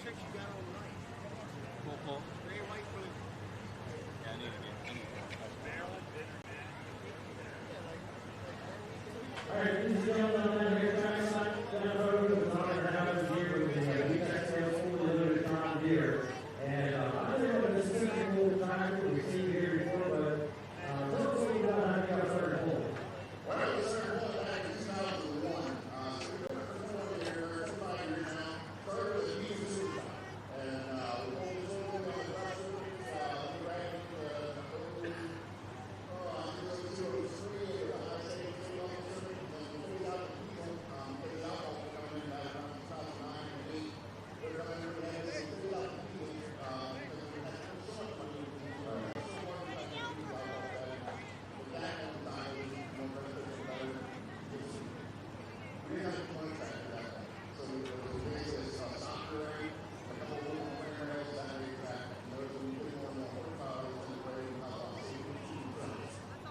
tricks you got on the right. Cool. Gray and white for the... Yeah, I need to get Maryland, All right, ladies and gentlemen, I'm here backside down the road with the honor house here with the USA fully loaded John Deere. And I don't know if this is a little tractor we've seen here before, but tell us what you got how you got started pulling. Well, we started pulling back in 2001. So we've been for 4 years, 5 years now. Started with a diesel super shop. And we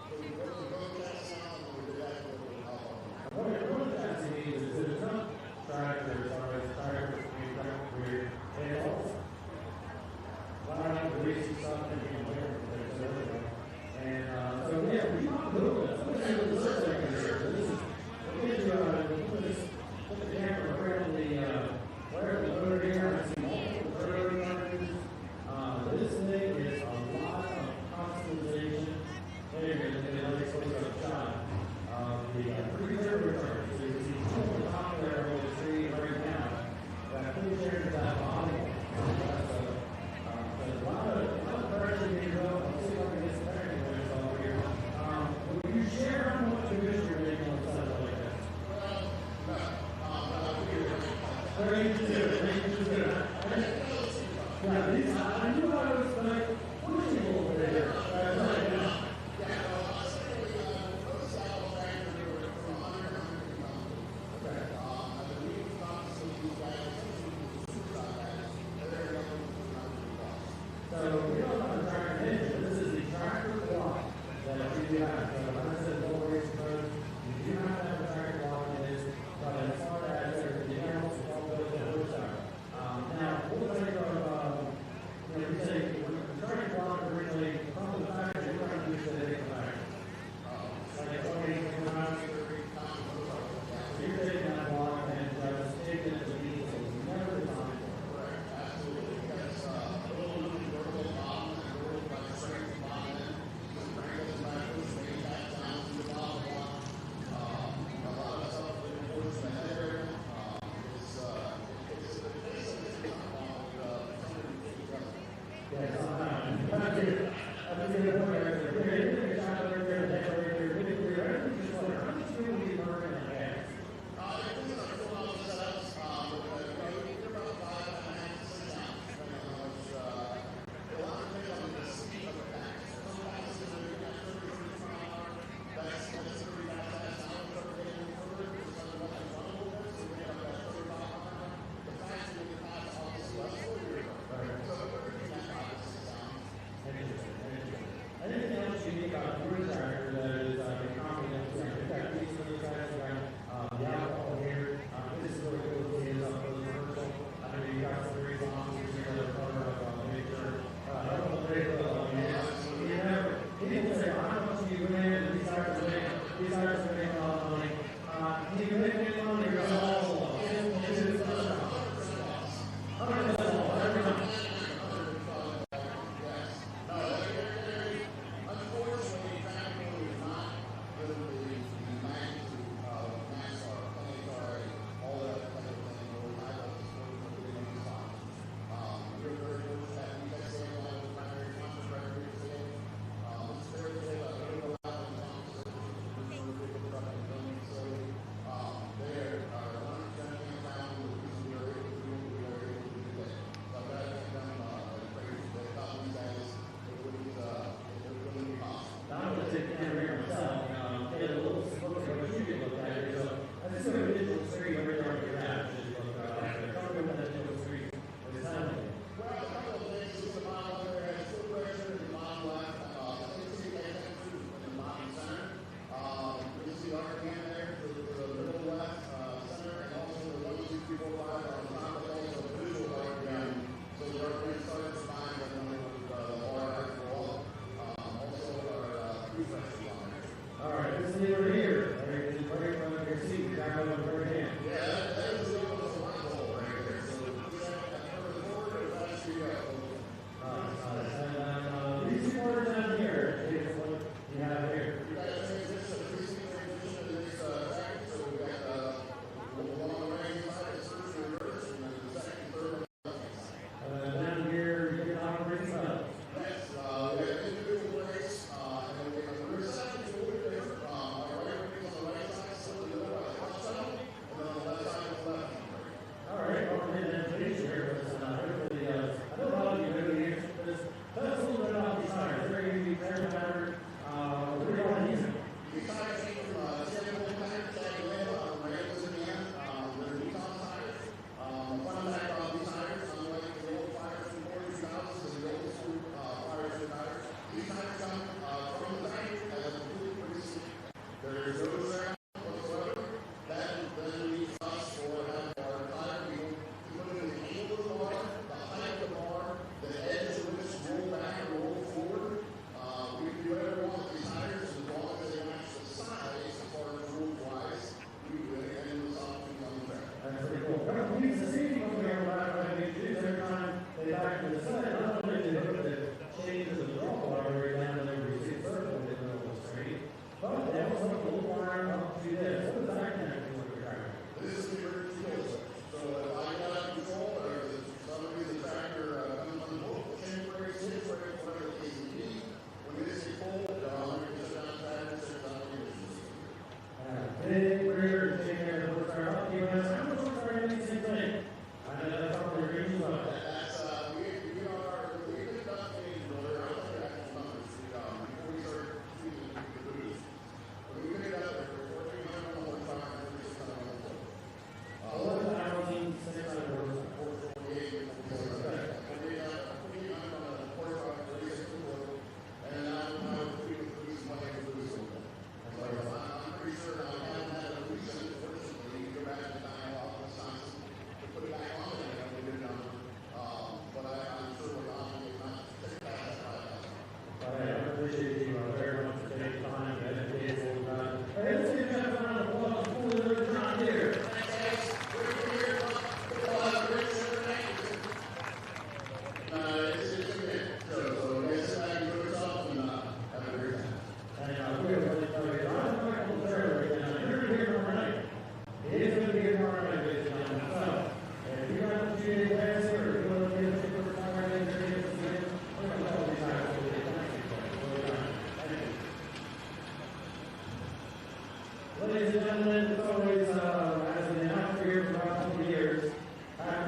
pulled this over on the tractor. We ran it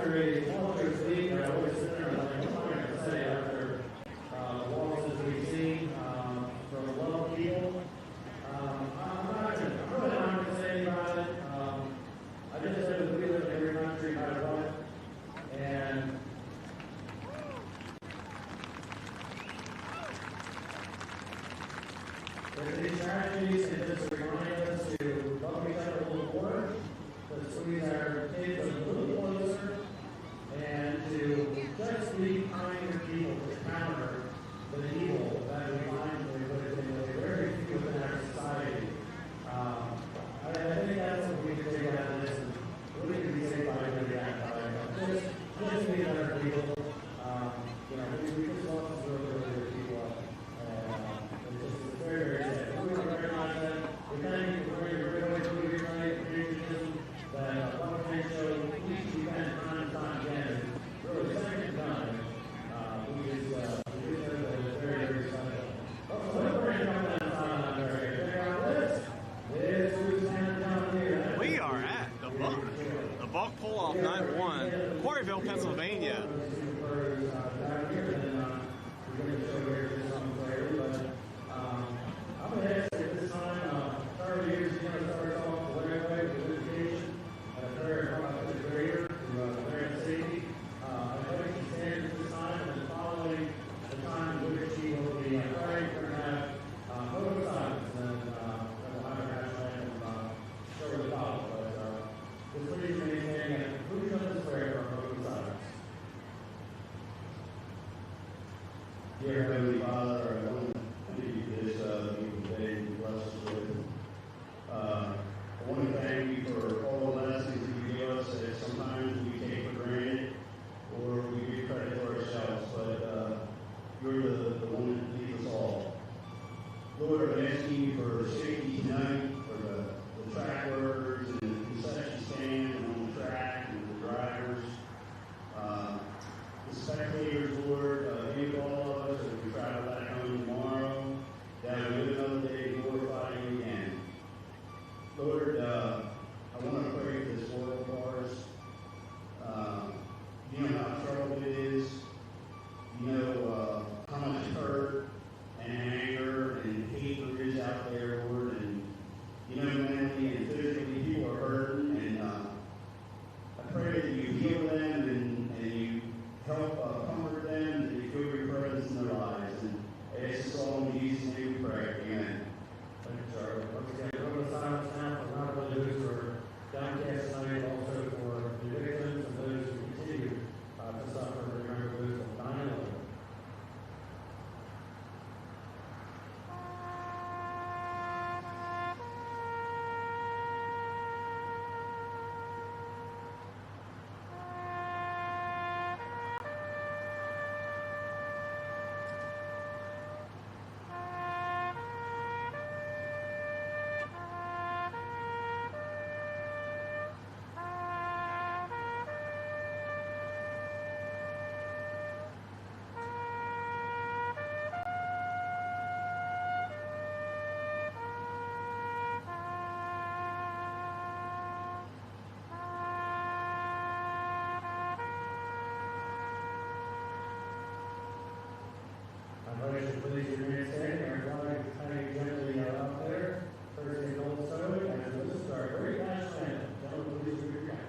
after a tumultuous week, I always sit there and I'm like, what am I going to say after the losses we've seen from a lot of people? I'm really not going to say anything about it. I just said that we live in every country, no matter what. And there's these tragedies and just remind us to love each other a little more, to squeeze our kids a little closer, and to just be kinder people to counter the evil that we find in very few within our society. I think that's what we can take out of this, and we can be saved by doing that. Just be better people. We just lost some really good people. It's very, very sad. We want to recognize that. We thank you for bringing your real to your patriotism that one thing showed each event time and time again. Really, second time. We just know that it's very, very special. We're going to come down the area. Check out this. This is down here. We are at the Buck Pull-Off Night 1, Quarryville, Pennsylvania. I'm going to ask you at this time, 30 years ago, I started off the railway with education at a very grader to grant safety. I'd like to stand at this time and following the time in which he will be praying. We're going to have photo silence and we'll have a national anthem shortly follow. But just please maintain a conclusion of this prayer for photo silence. Dear Heavenly Father, I want to thank you for this beautiful day you bless us with. I want to thank you for all the lessons you give us that sometimes we take for granted or we give credit to ourselves, but you're the one that leads us all. Lord, I'm asking you for safety tonight for the track workers and the concession stand and on the track and the drivers. The spectators, Lord, give all of us as we travel back home tomorrow, that we live another day glorifying you again. Lord, I want to pray for this world of ours. You know how troubled it is. You know how much hurt and anger and hate there is out there, Lord. And you know, mentally and physically, people are hurting. And I pray that you heal them and you help comfort them, and you feel your presence in their lives. And I ask this all in Jesus' name we pray. Amen. Thank you, sir. Once again, we're going to silence now for not only those who are downcast tonight, but also for the victims and those who continue to suffer and remember those of 9/11. Please remain standing. Our flag is hanging gently up there. First thing old sewing, and this is our great national anthem. Gentlemen, please read your hands.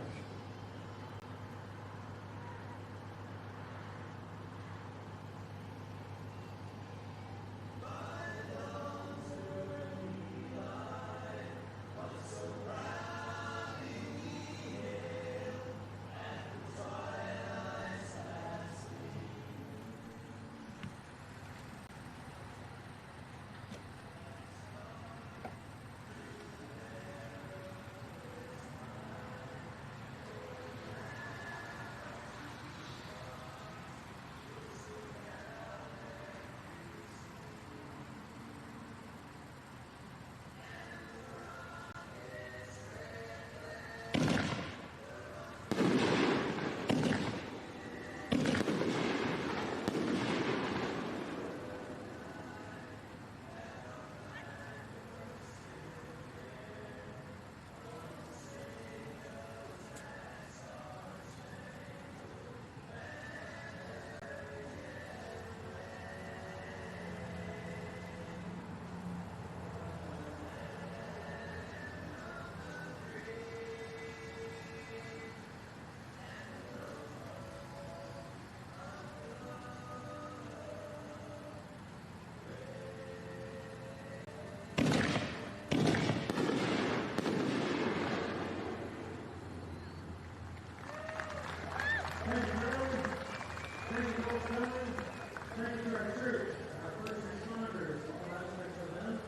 Thank you, folks. Thank you to our troops, our first responders, all aspects of them.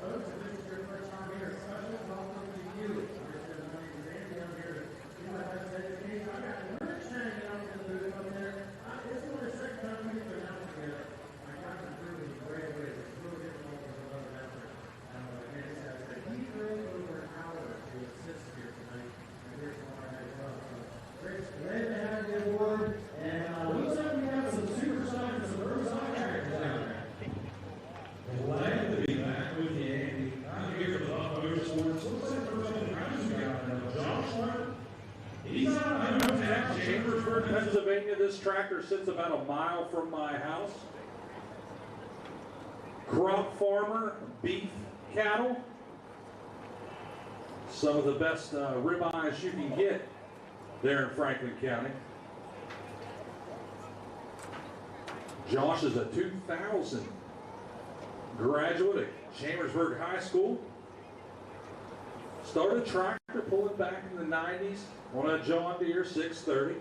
Folks, if this is your first time here, special welcome to you. My name is Andy. I'm here to do my best education. I got lunch hanging out in the booth up there. This is the second time we've been out together. My guys are doing great ways. It's really difficult to love it out there. Again, it says that he drove over an hour to assist here tonight. And here's why as well. So, Rich, glad to have you aboard. And looks like we have some super stock and some road stock tractors down there. Glad to be back with you, Andy. I'm here for the Motorsports. Looks like we're going to Josh Martin. He's out of Chambersburg, Pennsylvania. This tractor sits about a mile from my house. Crop farmer, beef cattle. Some of the best ribeyes you can get there in Franklin County. Josh is a 2000 graduate at Chambersburg High School. Started tractor pulling back in the 90s on a John Deere 630.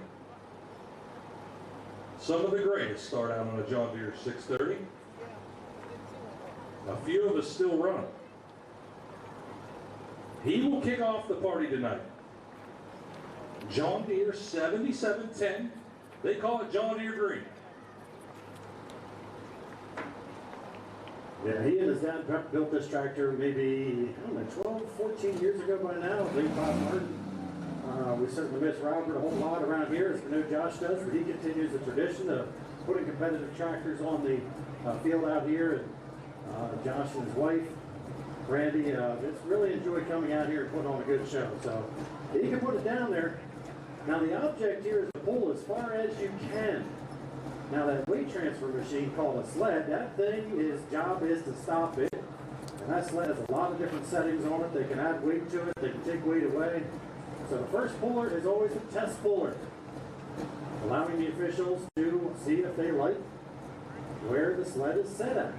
Some of the greatest start out on a John Deere 630. A few of us still run them. He will kick off the party tonight. John Deere 7710. They call it John Deere Green. Yeah, he and his dad built this tractor maybe, I don't know, 12, 14 years ago by now. Big Bob Martin. We certainly miss Robert a whole lot around here, as we know Josh does, but he continues the tradition of putting competitive tractors on the field out here. And Josh and his wife, Randy, just really enjoy coming out here and putting on a good show. So he can put it down there. Now the object here is to pull as far as you can. Now that weight transfer machine called a sled, that thing, his job is to stop it. And that sled has a lot of different settings on it. They can add weight to it, they can take weight away. So the first puller is always a test puller, allowing the officials to see if they like where the sled is set at.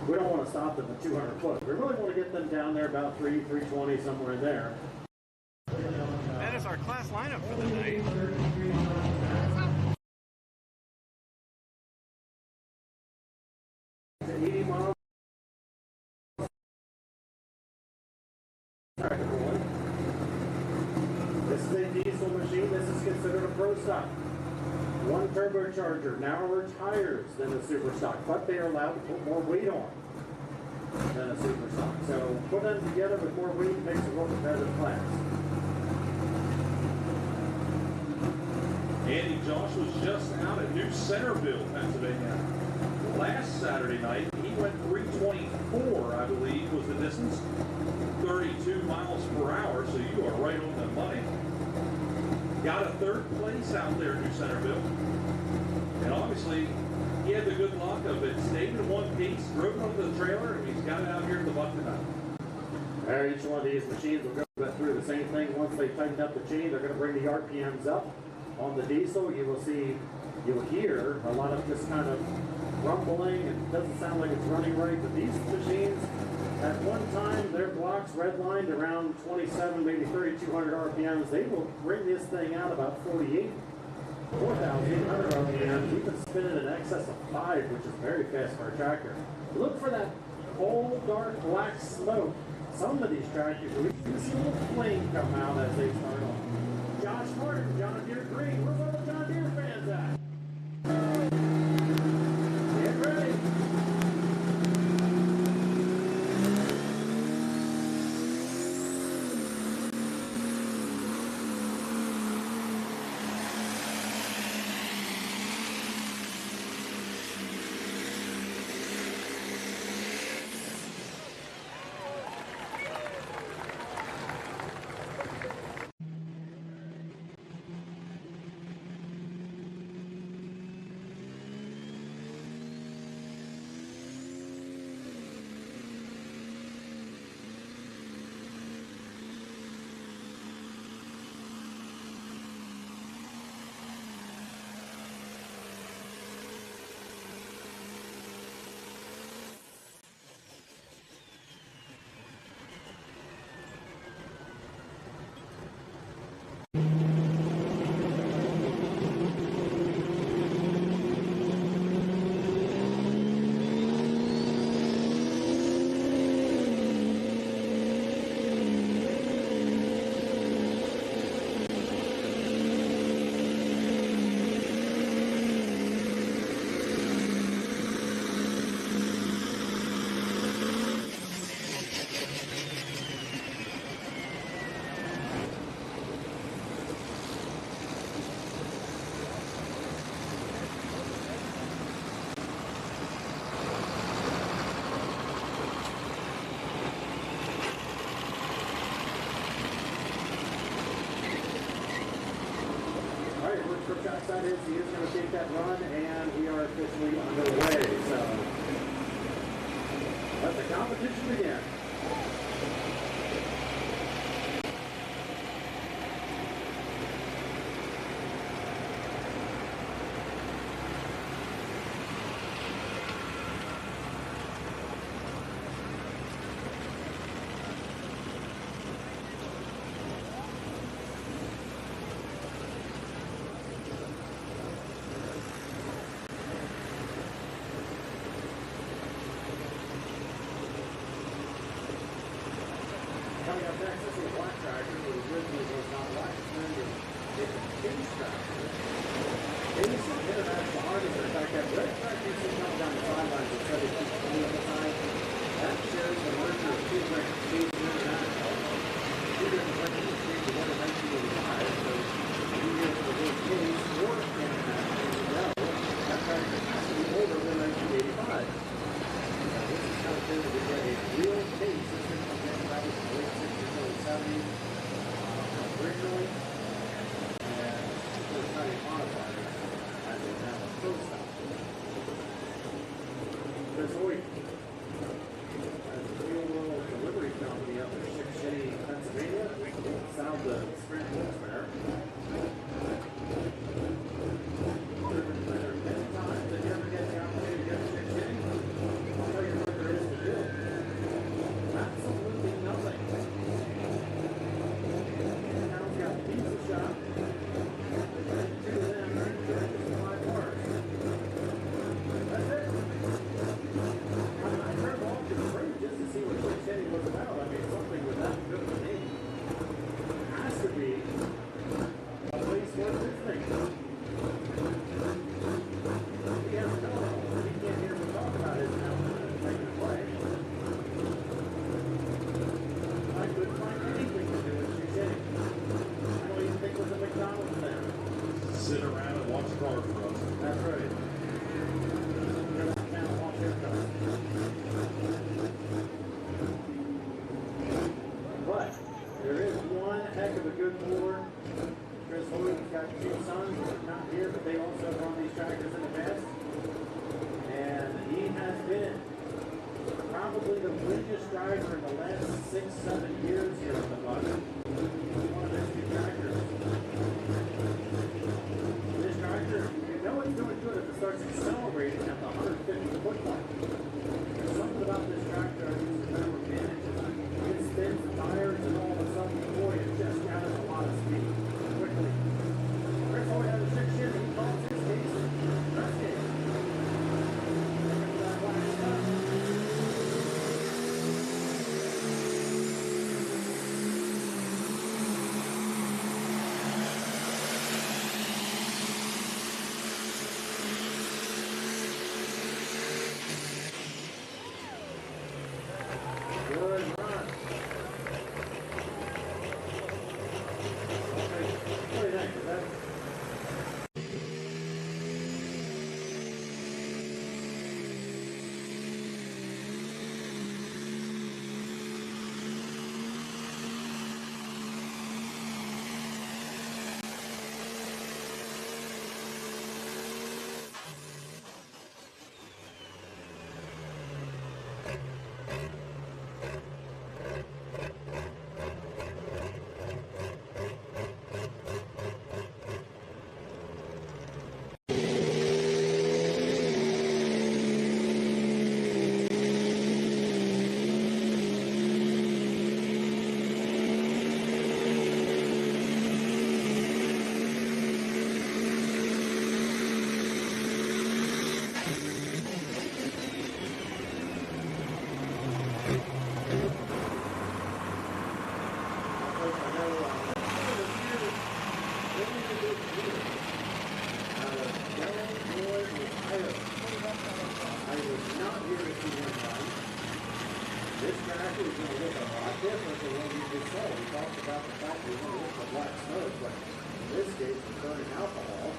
We don't want to stop them at 200 foot. We really want to get them down there about 320, somewhere in there. That is our class lineup for the night. 80 miles. This is a diesel machine. This is considered a pro stock. One turbocharger, narrower tires than a super stock, but they are allowed to put more weight on than a super stock. So put them together with more weight makes it a more competitive class. Andy, Josh was just out at New Centerville, Pennsylvania. Last Saturday night, he went 324, I believe, was the distance. 32 miles per hour, so you are right on the money. Got a third place out there at New Centerville. And obviously, he had the good luck of it. Stayed in one piece, drove it onto the trailer, and he's got it out here in the buck tonight. Each one of these machines will go through the same thing. Once they tighten up the chain, they're going to bring the RPMs up. On the diesel, you'll hear a lot of just kind of rumbling. It doesn't sound like it's running right, but these machines, at one time, their blocks redlined around 27, maybe 3,200 RPMs. They will bring this thing out about 4,800 RPMs. You can spin it in excess of 5, which is very fast for a tractor. Look for that cold, dark, black smoke. Some of these tractors, you can see a little flame come out as they start off. Josh Martin, John Deere Green. Where's all the John Deere fans at? Get ready. right, looks for trackside is he is going to take that run, and we are officially underway. So let the competition begin. Coming up next, this is a black tractor, who originally was not black, it's turned to a Case tractor. Case and International Harvester, in fact, that red tractor you see coming down the sidelines that said it keeps 20 on the side. That shows the merger of two brands, Case and International. Two different brands of Case, one in 1985, so you hear for the word Case or International, you know, that tractor has to be older than 1985. This is how it's going to get a real Case. That was in the late 60s, early 70s, originally, and it was kind of modified as it now a pro style. Chris Hoyt has a Duel delivery company up in Ship City, Pennsylvania. South the Sprint Horsepower. Driven there many times. If you ever get the opportunity to go to Ship City, I'll tell you what there is to do. Absolutely nothing. Now we've got pizza shop. Two of them are just 5 cars. That's it. I drove off to the road just to see what Ship City was about. I mean, something with that good of a name has to be a place worth visiting. He has no, he can't hear me talk about it now. Taking a play. I couldn't find anything to do in Sioux City. I don't even think there's a McDonald's there. Sit around and watch cars run. That's right. Just can't walk their cars. But there is one heck of a good mower. Chris Hoyt's got 2 sons, not here, but they also run these tractors in the past. And he has been probably the windiest driver in the last 6-7 years here on the bus. One of those 2 tractors. This tractor, you know it's doing good if it starts accelerating at the 150-foot mark. There's something about this tractor I used to remember managing. It spins the tires and all of a sudden, boy, it just gathers a lot of speed quickly. Chris Hoyt had a 6 years, he calls his Case. That's it. That black stuff. Good run. Okay, what do you think? Is that This tractor is going to look a lot different than what you just saw. We talked about the fact that we're going to look for black smoke, but in this case, with burning alcohol,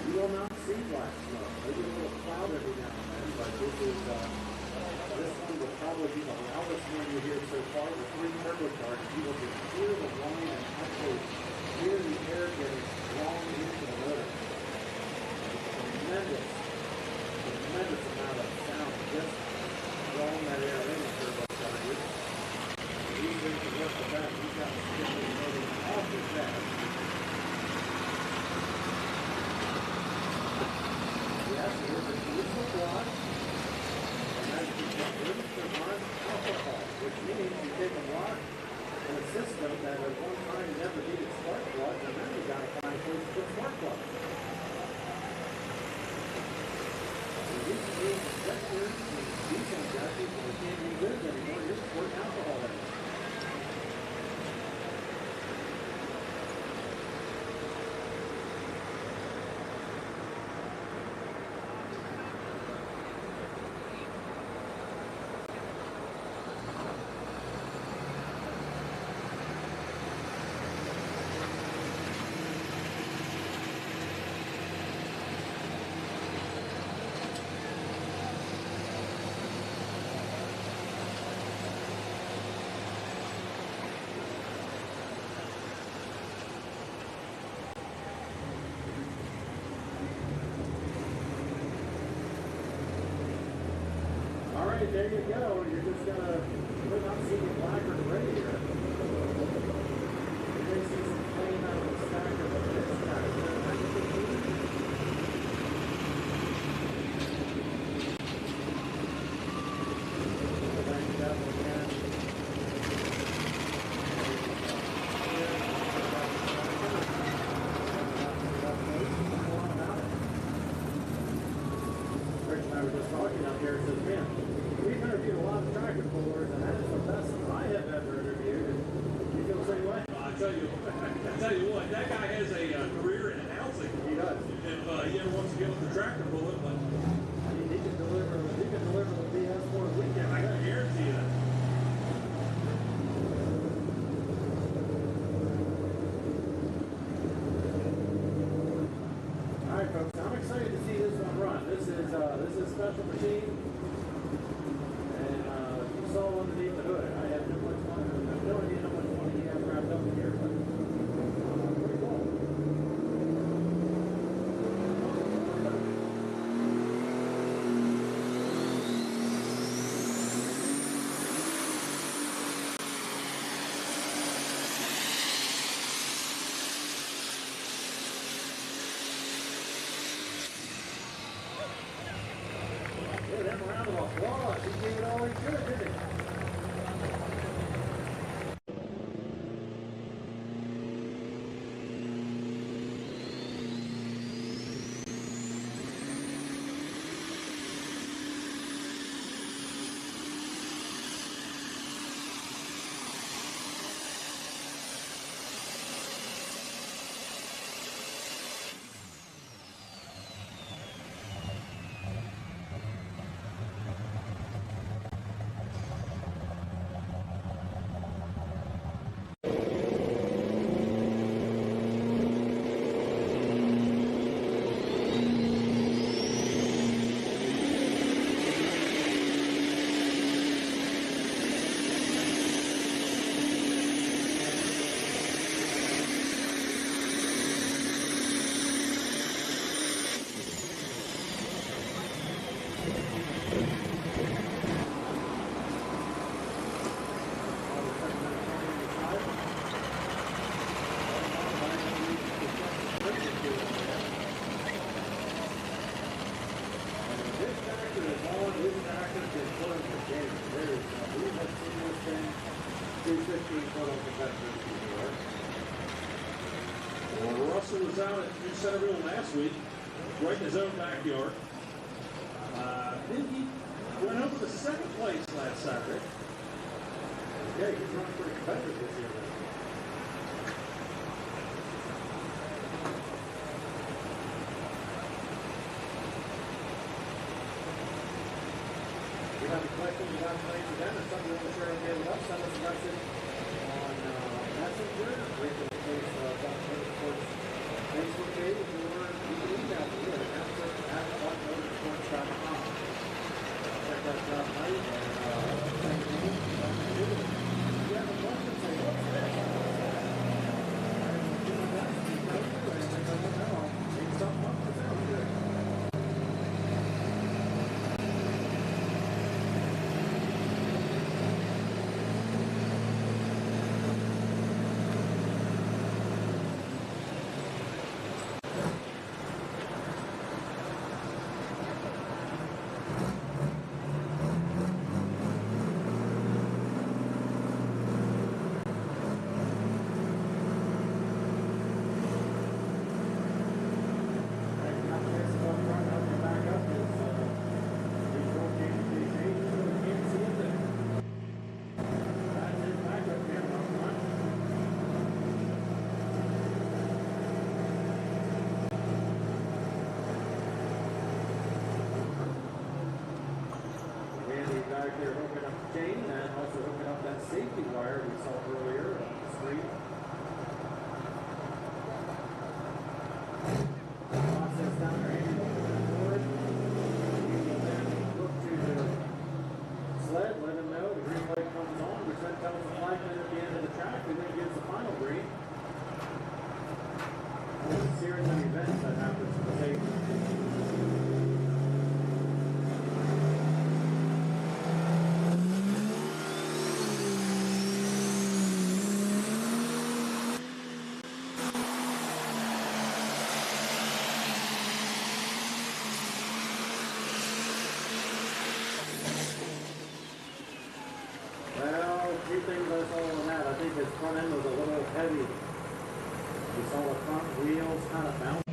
you will not see black smoke. Maybe a little cloud every now and then, but this one will probably be the loudest one you hear so far. The 3 turbocharged, you will just hear the line and actually hear the air getting strong there you go. You're just gonna, we're not seeing black or gray here. You may see some flame out of the stacker, but this guy is going to Rich and I were just talking up here, says, man, we've interviewed a lot of tractor pullers, and that's the best I have ever interviewed. And you feel the same way? I tell you what, that guy has a career in announcing. He does. If he ever wants to get with the tractor pulling, but I mean, he can deliver the BS for a weekend. I can guarantee you that. All right, folks, I'm excited to see this one run. This is a special machine, and you saw underneath the hood. I have no idea how much money he has wrapped up in here, but pretty cool. Give him a round of applause. He gave it all he could, didn't he? Well, Russell was out at New Centerville last week, right in his own backyard. Then he went over to second place last Saturday. Yeah, he's running pretty competitive this year. If you have any questions about playing for them or something you want to share with us, send us a message on Messenger, or you can face Motorsports Facebook page, or you can email me at answer@motorsports.com. Check that out tonight, and thank you. If you have a question, say, what's this? I'm doing that, and I don't know, make something up that sounds good. his front end was a little heavy. You saw the front wheels kind of bounce.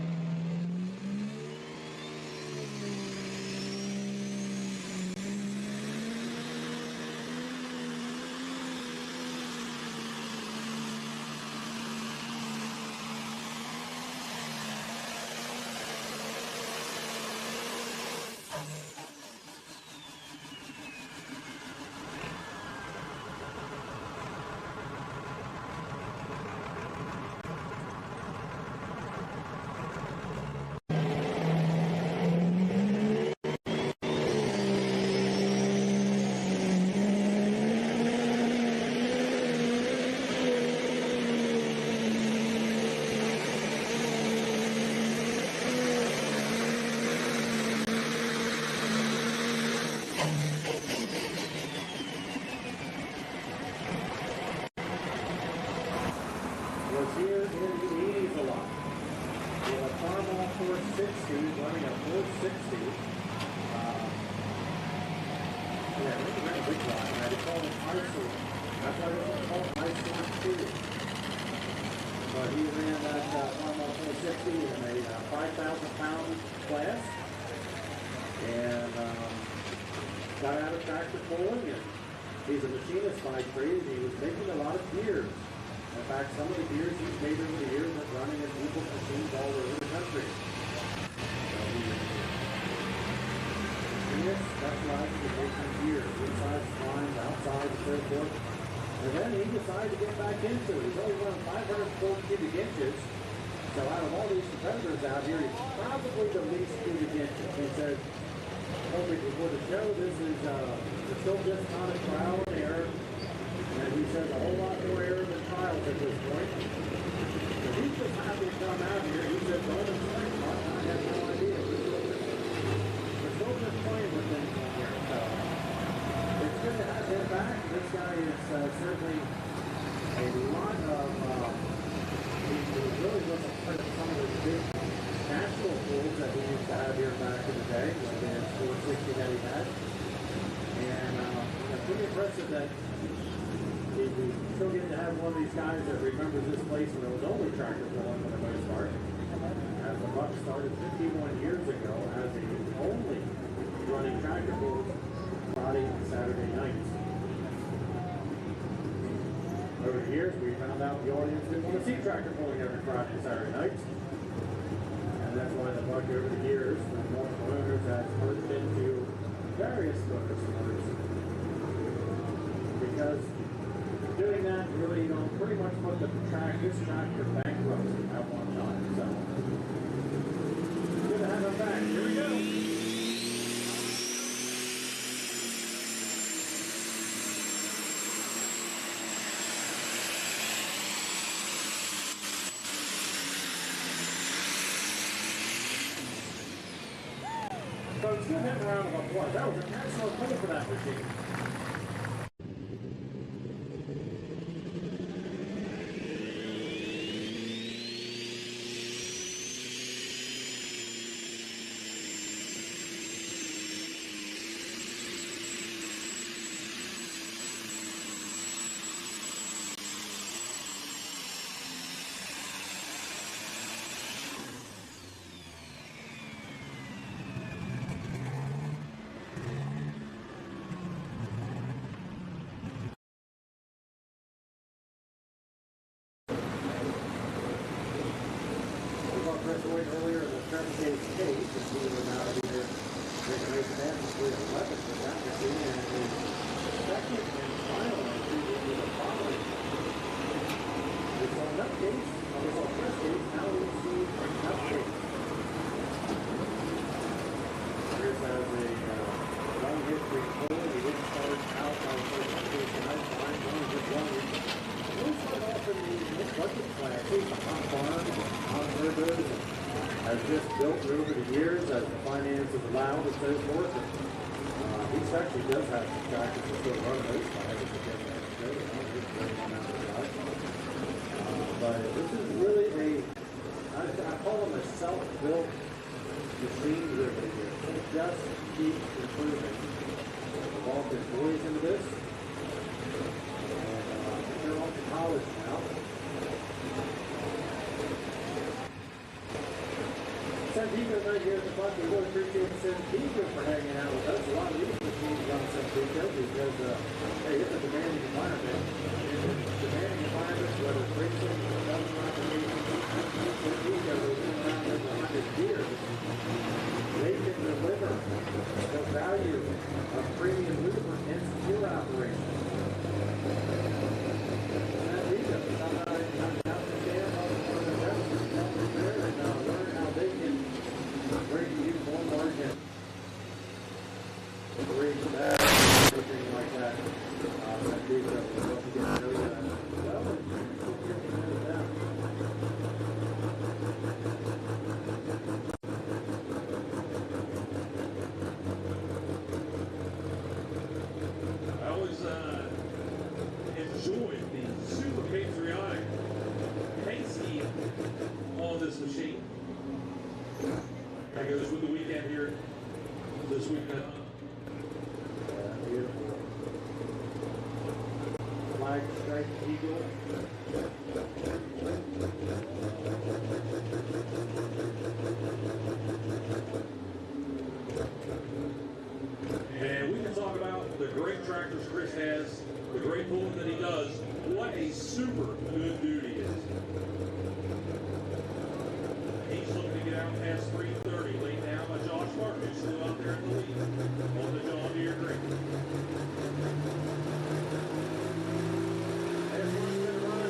Was here in the 80s a lot. With a Farmall 460, running a 460. Yeah, this is a big line. They called it Iceland. That's why it was called Iceland 2. But he ran that Farmall 460 in a 5,000-pound class. And got out of tractor pulling. And he's a machinist by trade. And he was making a lot of gears. In fact, some of the gears he's made over the years are running in people's machines all over the country. So he specializes in making gears, inside lines, outside, and so forth. And then he decided to get back into it. He's only run 504 cubic inches. So out of all these competitors out here, he's probably the least cubic inches. He said, hoping before the show, this is still just not a trial and error. And he says a whole lot more error than trials at this point. So he's just happy to come out here. He says, Roman Springs, I have no idea. We're still just playing with things on here. So it's good to have him back. This guy is certainly a lot of, he really wasn't part of some of the big national pools that we used to have here back in the day, like the 460 that he had. And pretty impressive that we still get to have one of these guys that remembers this place when it was only tractor pulling for the most part. As the Buck started 51 years ago as the only running tractor pulls Friday and Saturday nights. Over the years, we found out the audience didn't want to see tractor pulling every Friday and Saturday nights. And that's why the Buck over the years, with more owners, has merged into various motorsports. Because doing that really, pretty much put this tractor bankrupt at one time. So, good to have him back. Here we go. So, let's give him a round of applause. That was an excellent play for that machine. Earlier in the Trent case, and he was now either race that with 11 for that machine, and his second and final entry was the following. We saw nutcase, we saw press case, now we see nutcase. Chris has a long history pulling. He didn't start out on the first case tonight, fine, only just one week. We started off in the bucket class, he's a hot barn, hot turbos, has just built over the years as the finances allowed and so forth. And, he actually does have some tractors that still run those tires again. But this is really I call them a self-built machine really here. It just keeps improving. Involved his boys into this. And they're all college now. Santico right here at the front. We really appreciate Santico for hanging out with us. A lot of these machines run Santico because, hey, it's a demanding environment. In a demanding environment, whether it's racing or other applications, Santico has been around over 100 years. They can deliver the value of premium lubricant and secure operations. Santico, come out to stand on the investors, come there and learn how they can bring you more margin. Bring that, anything like that. Santico will help you get to know that. Well, it's getting to know them. I always enjoyed the super patriotic paint scheme on this machine. That goes with the weekend here this weekend. Beautiful. Flag striped eagle. And we can talk about the great tractors Chris has, the great pulling that he does. What a super good dude he is. He's looking to get out past 330, laid down by Josh Martin, who's still out there in the lead on the John Deere Green. There's one good run.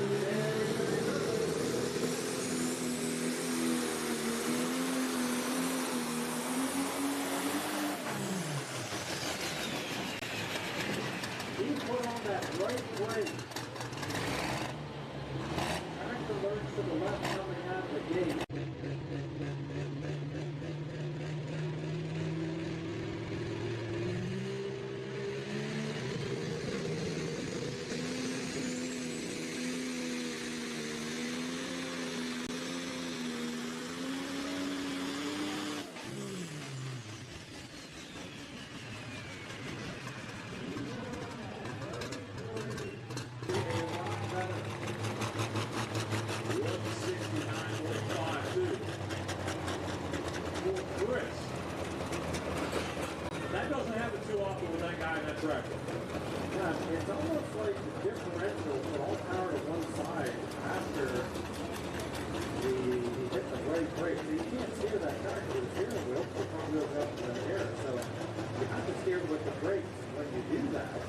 He put on that right brake. Tractor lurch to the left coming out of the gate. That doesn't happen too often with that guy in that tractor. Yeah, it's almost like the differential put all power to one side after he hit the right brake. So you can't steer that tractor with the steering wheel, the front wheel's up in the air. So you have to steer with the brakes. When you do that,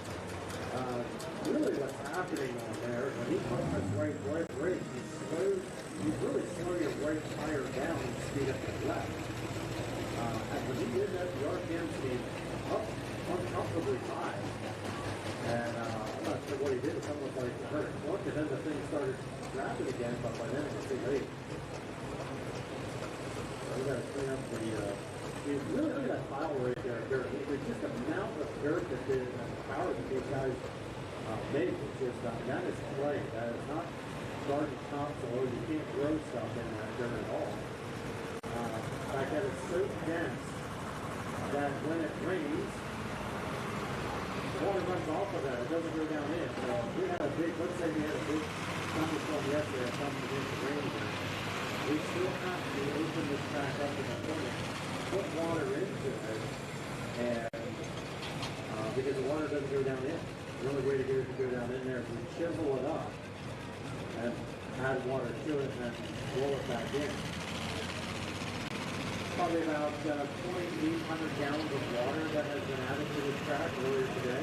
really what's happening on there, when he puts this right brake, you really slow your right tire down and speed up the left. And when he did that, the RPM speed up uncomfortably high. And I'm not sure what he did. It's almost like it hurt it clunk, and then the thing started rapping again, but by then it was too late. So we got to clean up the, you really look at that pile right there. There's just a amount of dirt that the power that these guys make. It's just, that is clay. That is not garden topsoil. You can't grow stuff in that dirt at all. In fact, that is so dense that when it rains, the water runs off of that. It doesn't go down in. So if we had a big, let's say we had a big thunderstorm yesterday or something against the rain again, we still have to open this track up in the morning, put water into it, and because the water doesn't go down in. The only way to get it to go down in there is we chisel it up and add water to it and then roll it back in. Probably about 2,800 gallons of water that has been added to this track earlier today.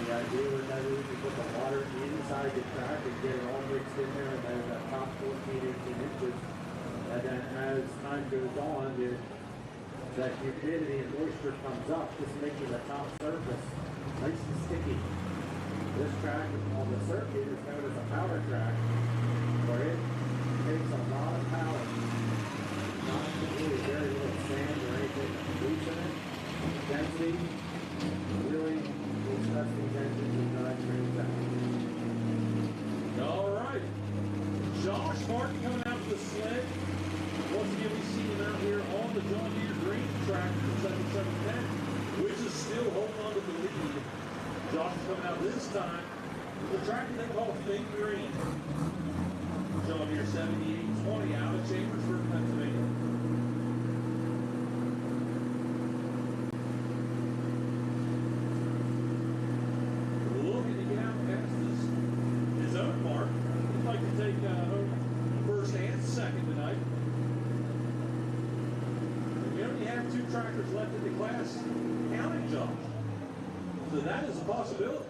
The idea with that is to put the water inside the track and get it all mixed in there, and then that top 14, 18 inches. And then as time goes on, that humidity and moisture comes up, just making the top surface nice and sticky. This track on the circuit is known as a power track, where it takes a lot of power. Not really very little sand or anything loose in it. Density really will stress these engines and drive trains out. All right. Josh Martin coming out to the sled. Once again, we see him out here on the John Deere Green track for 7710, which is still holding on to the lead. Josh is coming out this time The tractor they call Big Green. Showing here 7820 out of Chambersburg, Pennsylvania. Looking to get out past his own mark. He'd like to take first and second tonight. We only have 2 tractors left in the class, counting Josh. So that is a possibility.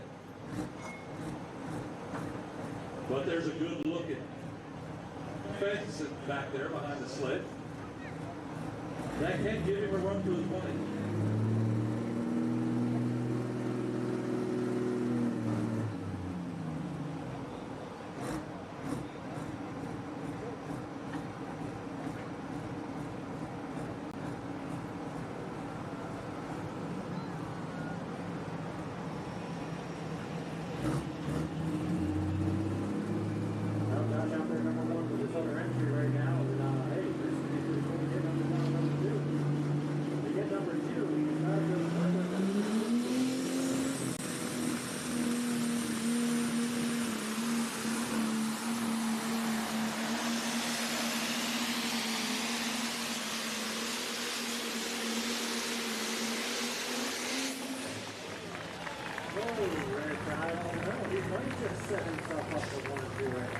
But there's a good looking fence back there behind the sled. That can give him a run to his money.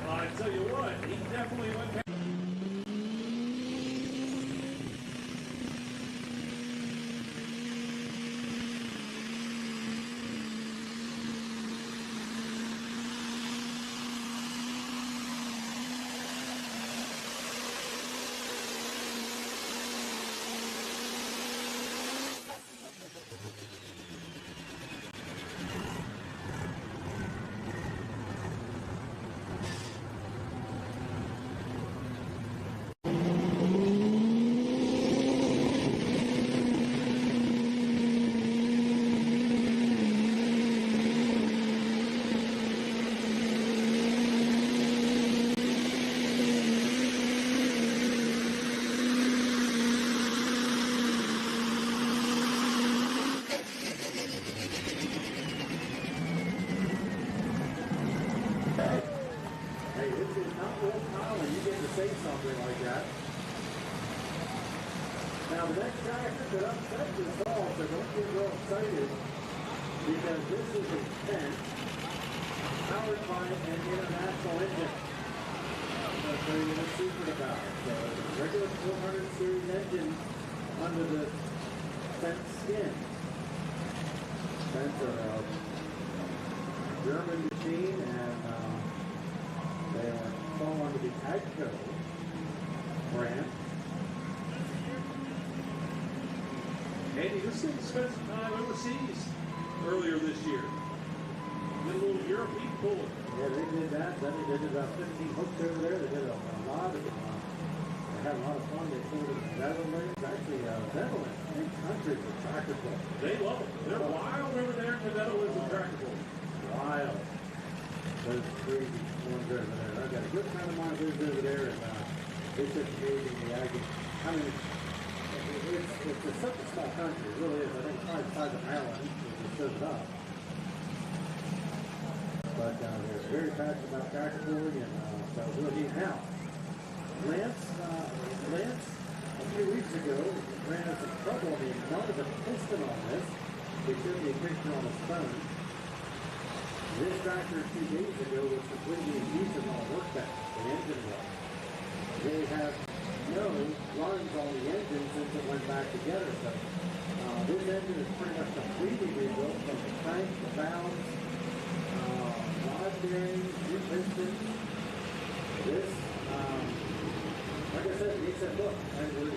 I tell you what, he definitely went past. Now the next tractor could upset this all, so don't get real excited because this is a 10 powered by an international engine. I'll tell you the secret about it. So it's a regular 400 series engine under the fence skin. Fence a German machine, and they fall under the AGCO brand. Andy, this thing spent some time overseas earlier this year. Did a little European pulling. Yeah, they did that. Then they did about 15 hooks over there. They did a lot of they had a lot of fun. They pulled in the Netherlands. Actually, Netherlands, big country for tractor pulling. They love it. They're wild over there in the Netherlands with tractor pulling. Wild. Those crazy ones over there. I've got a good friend of mine who's over there, and it's just amazing the agony. I mean, it's such a small country. It really is. I think it's probably the size of Maryland, which it shows it up. But they're very passionate about tractor pulling, and so we'll need now. Lance, a few weeks ago, ran into some trouble. He mounted a piston on this. They showed me a picture on his phone. This tractor a few days ago was completely decent on a workbench. The engine was. They have no runs on the engine since it went back together. So this engine is pretty much completely rebuilt from the crank, the valves, rod bearings, new pistons. This, like I said, he said, look,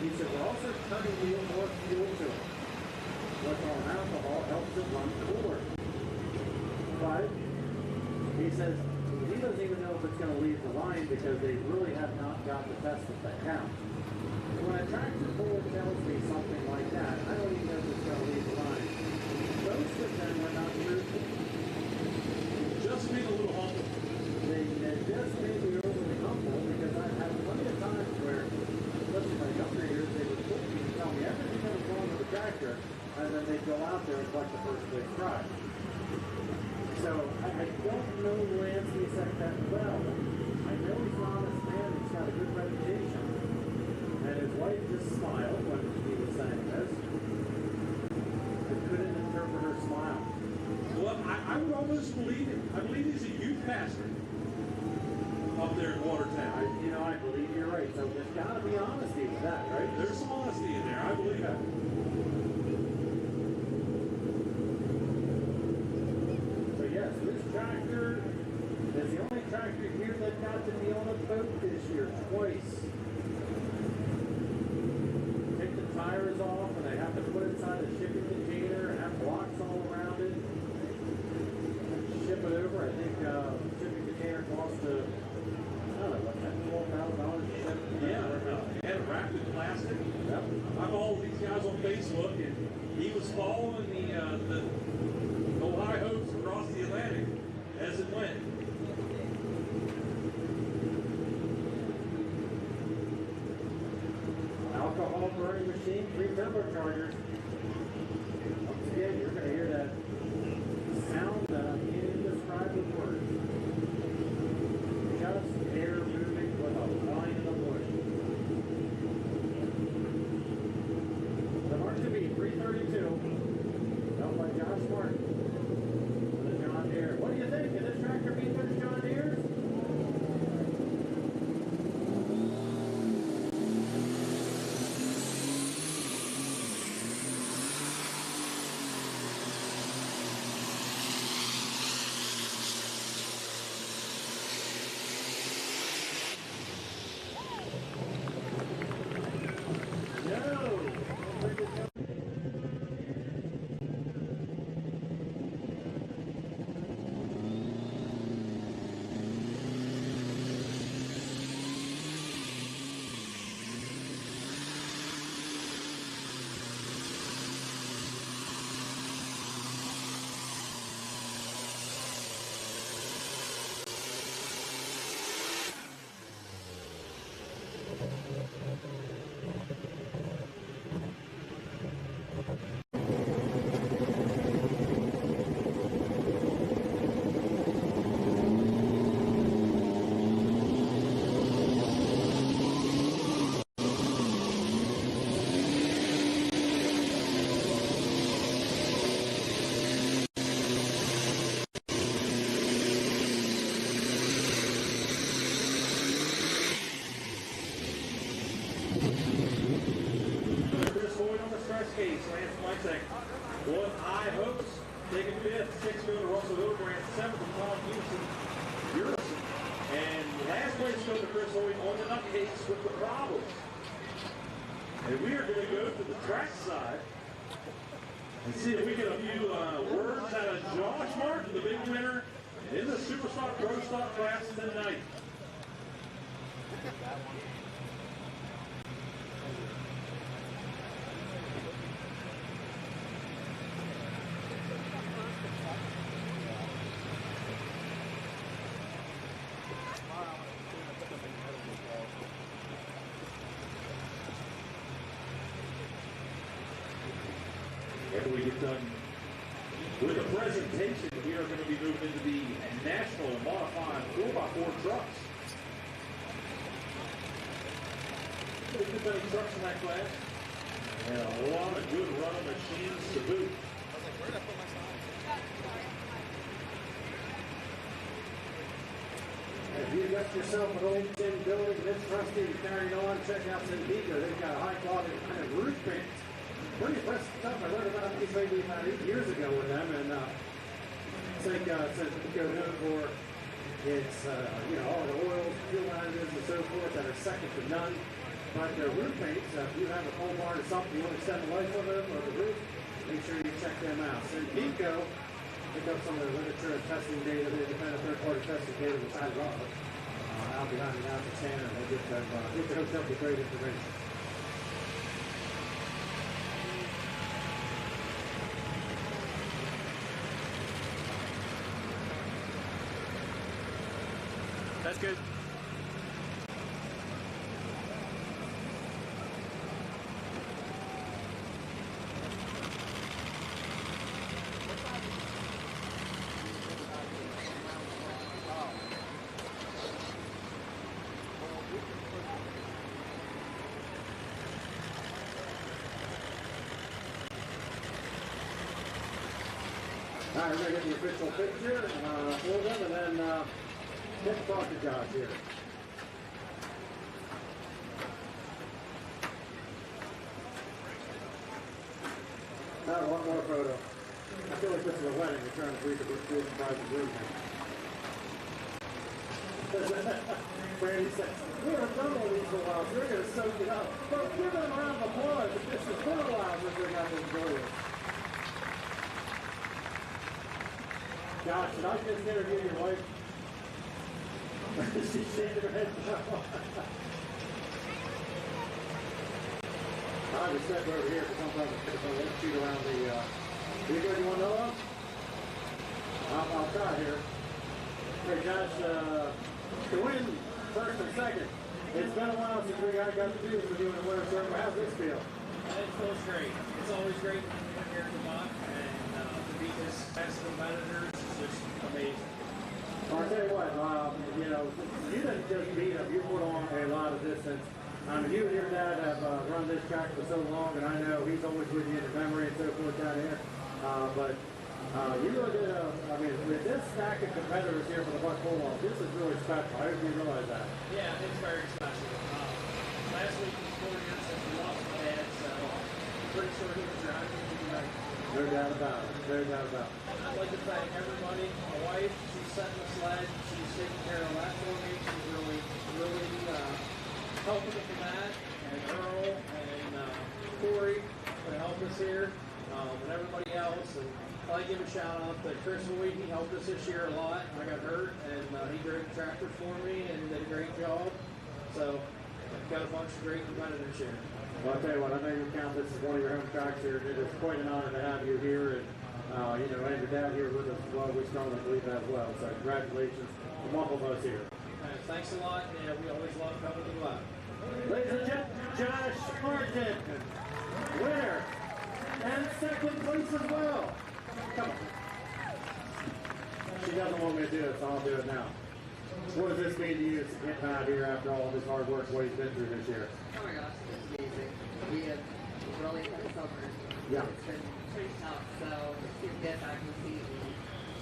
he said, we're also turning more fuel to it. What's on alcohol helps it run cooler. But he says he doesn't even know if it's going to leave the line because they really have not got the test of that count. When a tractor puller tells me something like that, I don't even know if it's going to leave the line. Most of them are not truthful. Just being a little humble. They just made me overly humble because I've had plenty of times where, especially my younger years, they would pull me and tell me everything that was wrong with the tractor, and then they'd go out there and collect the first place prize. So So I don't know Lansky Sept that well. I know he's an honest man. He's got a good reputation. And his wife just smiled when he was saying this. I couldn't interpret her smile. Well, I would almost believe it. I believe he's a youth pastor up there in Watertown. I believe you're right. So there's got to be honesty with that, right? There's some honesty in there. I believe that. So yes, this tractor is the only tractor here that got to be on a boat this year twice. Take the tires off and they have to put it inside a shipping container and have blocks all around it. Ship it over. I think shipping container costs I don't know, what, $12,000 to ship? Yeah, and wrapped in plastic. Yep. I followed these guys on Facebook, and he was following the Ohio hopes across the Atlantic as it went. Alcohol burning machine, 3 turbochargers. Once again, you're going to hear that sound that I can't even describe with words. Just air moving with a line in the bush. The mark to be 332. Held by Josh Martin. For the John Deere. What do you think? Can this tractor beat those John Deeres? One high hopes, taking 5th, 6th going to Russell Hildebrand, 7th to Tom Houston, and last place goes to Chris Hoyt on the nutcase with the problems. And we are going to go to the track side and see if we get a few words out of Josh Martin, the big winner in the Superstock Pro Stock class tonight. After we get done with the presentation, we are going to be moving into the National Modified 4x4 trucks. There's been many trucks in that class, and a lot of good running machines to boot. If you got yourself an old tin building that's rusty and carrying on, check out Sendico. They've got a high quality kind of roof paint. Pretty impressive stuff. I learned about these maybe about 8 years ago with them, and I think Sendico known for its, all the oils, fuel additives, and so forth that are second to none. But their roof paints, if you have a pole barn or something, you want to extend the life of them or the roof, make sure you check them out. Sendico, pick up some of the literature and testing data, the independent third-party testing data, which I love. Out behind the Alpha Center, they get hooked up with great information. That's good. All right, we're going to get the official picture for them, and then get to talk to Josh here. Now, one more photo. I feel like this is a wedding. We're trying to read the bride and groom. Brandy said, we haven't done all these for a while, so we're going to soak it up. But give them a round of applause if this has been a while since they got to enjoy it. Josh, should I just interview your wife? She's shaking her head no. I'll just step over here for sometimes if I won't shoot around the, you good, you want to know them? I'll try here. Hey Josh, to win first and second, it's been a while since we got to do this with you in the winter circle. How's this feel? It feels great. It's always great to be here in the buck, and to beat this best competitors is just amazing. Well, I'll tell you what, you know, you didn't just beat him, you put on a lot of distance. I mean, you and your dad have run this track for so long, and I know he's always with you in the memory and so forth down here. But you really did, I mean, with this stack of competitors here for the buck pull-off, this is really special. I hope you realize that. Yeah, it's very special. Last week was 4 years since we lost my dad, so I'm pretty sure he was driving to be right. No doubt about it. No doubt about it. I'd like to thank everybody. My wife, she's setting the sled. She's taking care of that for me. She's really helping with that. And Earl and Corey to help us here, and everybody else. And I'd like to give a shout out to Chris Hoy. He helped us this year a lot. I got hurt, and he drove the tractor for me and did a great job. So I've got a bunch of great competitors here. Well, I'll tell you what, I know you count this as one of your home tracks here. It is quite an honor to have you here, and you know, and your dad here with us as well. We strongly believe that as well. So congratulations from all of us here. Thanks a lot. Yeah, we always love coming to the lab. Ladies and gentlemen, Josh Martin, winner, and second place as well. Come on. She doesn't want me to do it, so I'll do it now. What does this mean to you getting out here after all this hard work, what he's been through this year? Oh my gosh, it's amazing. We have really put us over. Yeah. It's been pretty tough, so to get back in the seat and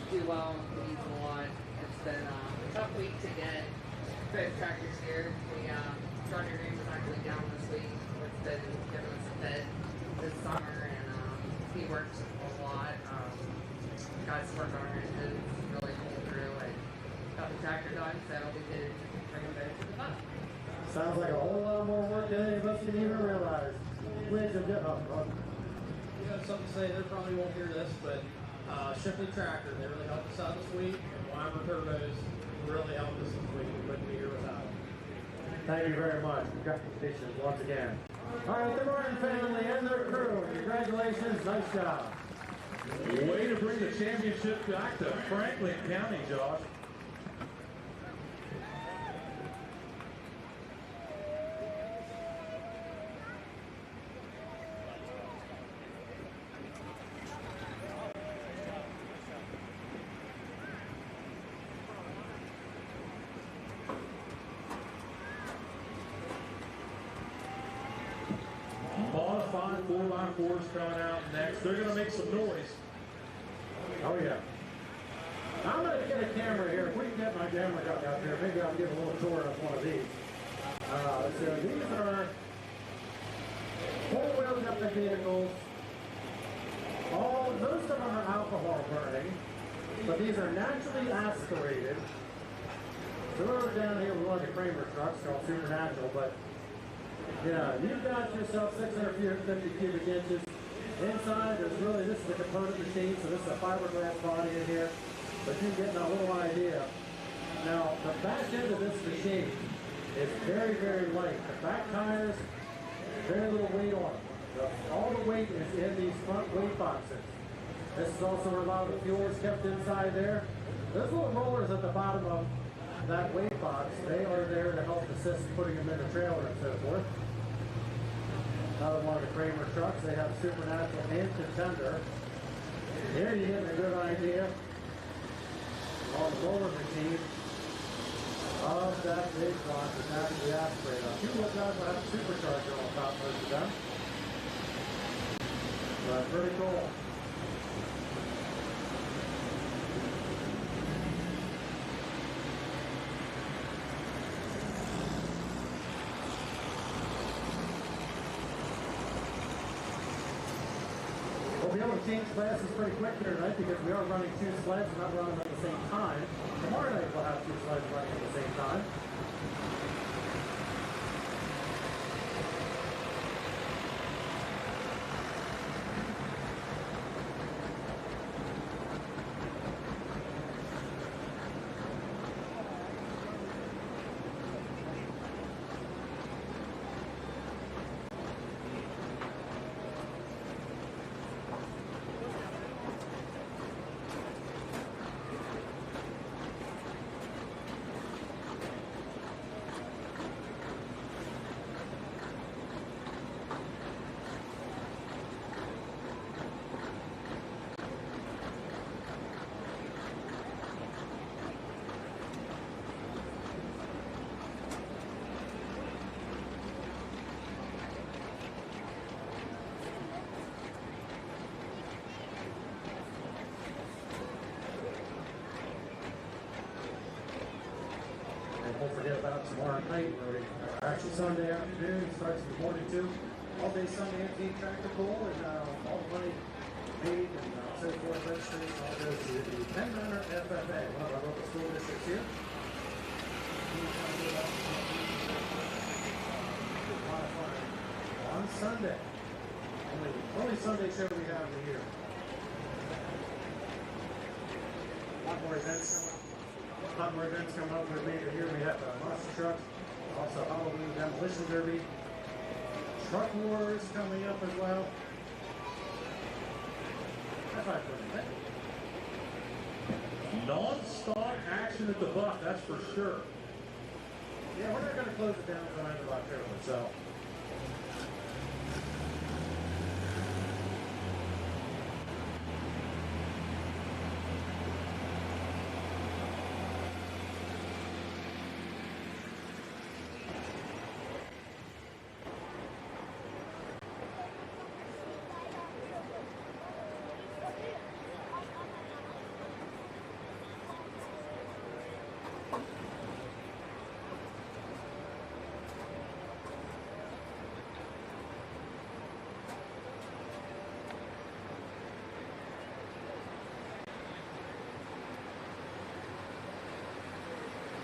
do well means a lot. It's been a tough week to get both tractors here. We John Green was actually down this week. It's been giving us a bit this summer, and he worked a lot. Guys worked on it and really pulled through and got the tractor done, so we could bring them both to the bus. Sounds like a whole lot more work than any of us can even realize. Ladies and gentlemen, You have something to say, they probably won't hear this, but Shipley Tractor, they really helped us out this week, and Weimer Turbos really helped us this week. We wouldn't be here without them. thank you very much. Congratulations once again. All right, the Martin family and their crew, congratulations, nice job. Way to bring the championship back to Franklin County, Josh. Modified 4x4s coming out next. They're going to make some noise. Oh yeah. I'm going to get a camera here. If we can get my camera truck out there, maybe I'll give a little tour of one of these. So these are four-wheel drive vehicles. Most of them are alcohol burning, but these are naturally aspirated. So we're down here with one of the Kramer trucks called Supernatural, but yeah, you've got yourself 650 cubic inches. Inside, there's really, this is a component machine, so this is a fiberglass body in here, but you're getting a little idea. Now, the back end of this machine is very, very light. The back tires, very little weight on them. All the weight is in these front weight boxes. This is also where a lot of the fuel is kept inside there. Those little rollers at the bottom of that weight box, they are there to help assist putting them in the trailer and so forth. Another one of the Kramer trucks, they have Supernatural and Contender. Here you get a good idea on the roller machine of that big block that's actually aspirated. A few of guys will have a supercharger on top most of them. But pretty cool. change classes pretty quick here tonight because we are running 2 sleds. We're not running at the same time. Tomorrow night we'll have 2 sleds running at the same time. Don't forget about tomorrow night, or actually Sunday afternoon, starts in the morning too. All day Sunday empty tractor pull and all the money paid and so forth, registration, all goes to the Penn Manor FFA, one of our local school districts here. On Sunday. Only Sunday show we have in the year. A lot more events coming up with later here. We have monster trucks, also Halloween demolition derby, truck wars coming up as well. That's not good, Non-stop action at the Buck, that's for sure. Yeah, we're not going to close it down until the end of October, so.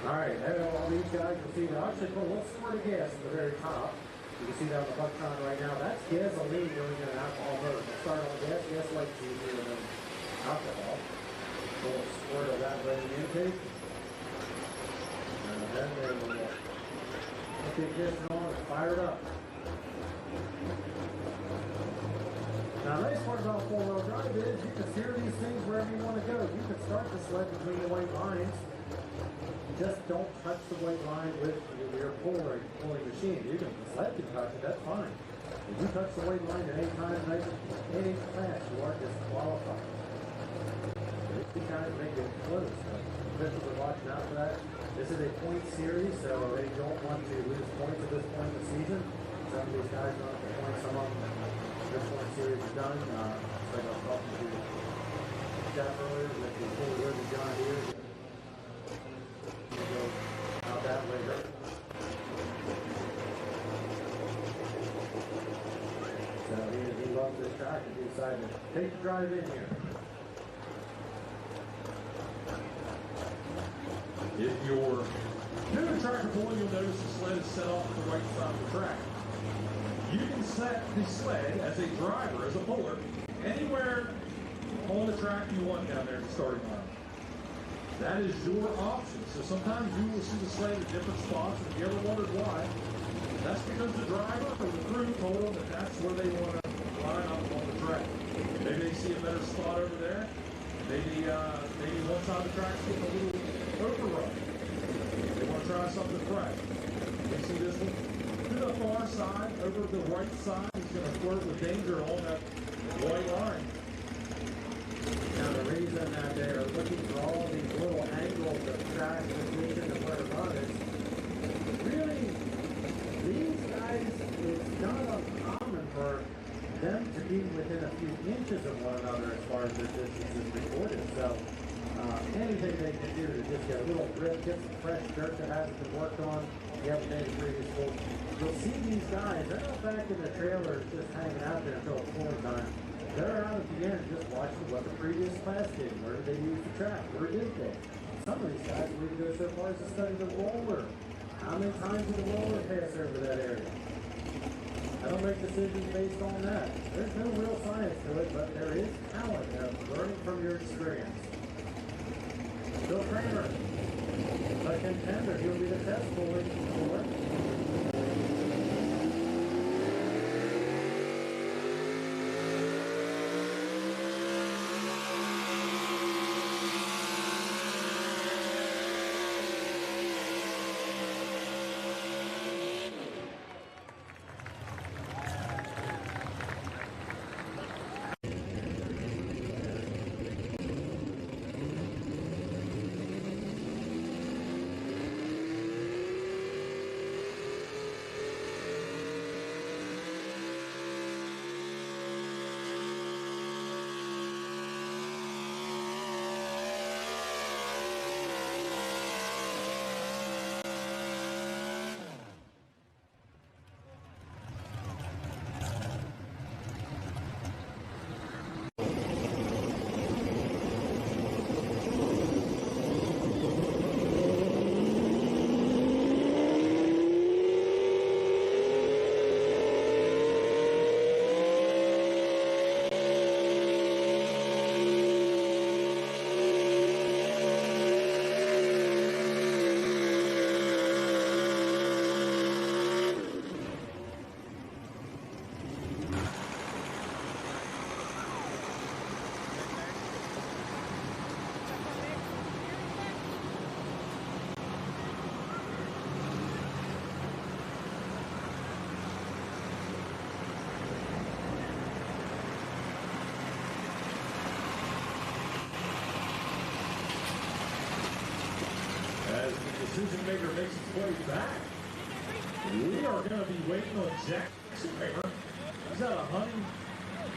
All right, all these guys, you'll see, they'll actually put a little squirt of gas at the very top. You can see that on the Buckton right now. That's gasoline going in an alcohol motor. We'll start on gas like easier than alcohol. A little squirt of that right in the intake. And then they will put the ignition on and fire it up. Now, the nice part about four-wheel drive is you can steer these things wherever you want to go. You can start the sled between the white lines. Just don't touch the white line with your pulling machine. You can, the sled can touch it, that's fine. If you touch the white line at any time, any class, you are disqualified. These guys make it close. Officials are watching out for that. This is a point series, so they don't want to lose points at this point in the season. Some of these guys don't have to point. Some of them, this point series is done. Like I was talking to Jeff earlier with the full ribbon John Deere. Out that later. So he loves this track and he decided to take the drive in here. If you're new to tractor pulling, you'll notice the sled is set off to the right side of the track. You can set the sled as a driver, as a puller, anywhere on the track you want down there at the starting line. That is your option. So sometimes you will see the sled at different spots, and if you ever wondered why, that's because the driver or the crew told them that that's where they want to line up on the track. Maybe they see a better spot over there. Maybe one side of the track's getting a little overrun. They want to try something fresh. You see this one? To the far side, over the right side, is going to flirt with danger along that white line. Now the reason that they're looking for all these little angles of track position and where to run is really these guys, it's not uncommon for them to be within a few inches of one another as far as their distance is recorded. So anything they can do to just get a little grip, get some fresh dirt that hasn't been worked on the other day, the previous week. You'll see these guys, they're not back in the trailers just hanging out there until it's pulling time. they're out at the end just watching what the previous class did. Where did they use the track? Where did they? Some of these guys would go so far as to study the roller. How many times did the roller pass over that area? I don't make decisions based on that. There's no real science to it, but there is talent of learning from your experience. Bill Kramer, a contender, he'll be the test bully for it. As the decision maker makes its way back, we are going to be waiting on Jackson Kramer. He's out of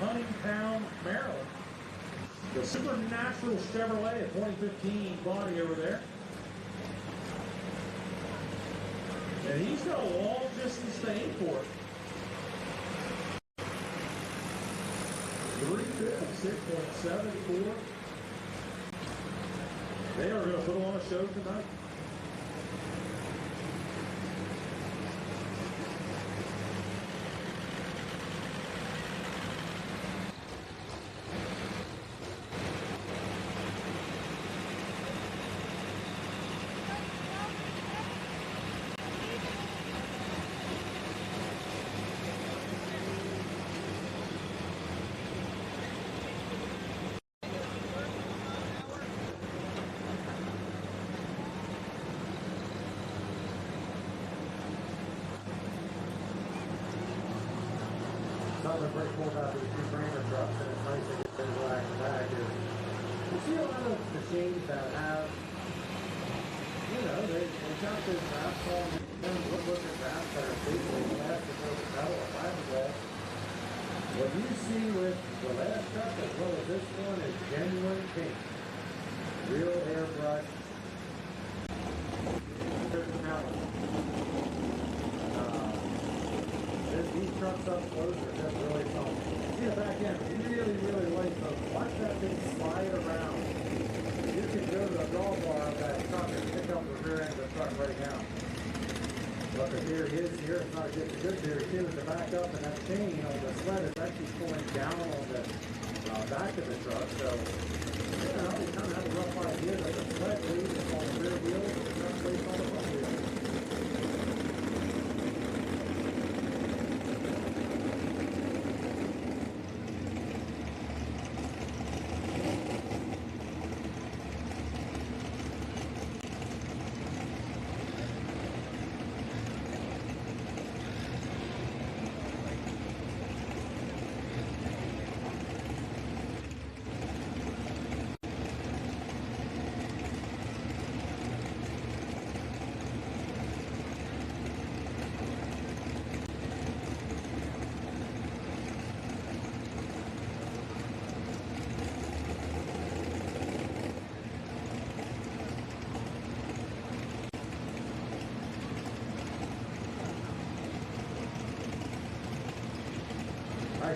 Huntingtown, Maryland. The Supernatural Chevrolet, a 2015 body over there. And he's got a long distance to aim for it. 356.74. They are going to put on a show tonight. Something pretty cool about these two Kramer trucks, and it's nice to get them back to back, is you see a lot of machines that have, they got those wraps on them, wood-looking wraps that are basically plastic over metal or fiberglass. What you see with the last truck as well as this one is genuine paint. Real airbrush. These trucks up close are just really fun. See the back end, really, really light folks. Watch that thing slide around. You can go to the drawbar of that truck and pick up the rear end of the truck right now. But the theory is here, it's not a good theory too, is to back up and that chain on the sled is actually pulling down on the back of the truck. So, you kind of have a rough idea that the sled weight is on the rear wheel and the truck weight on the front wheel.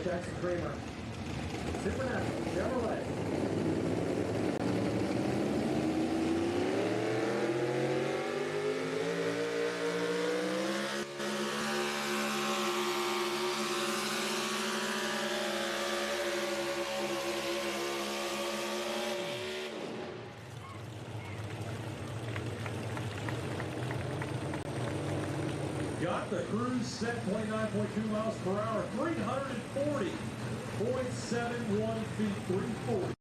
Jackson Kramer. Supernatural Chevrolet. Got the cruise set 29.2 miles per hour, 340.71 feet, 340.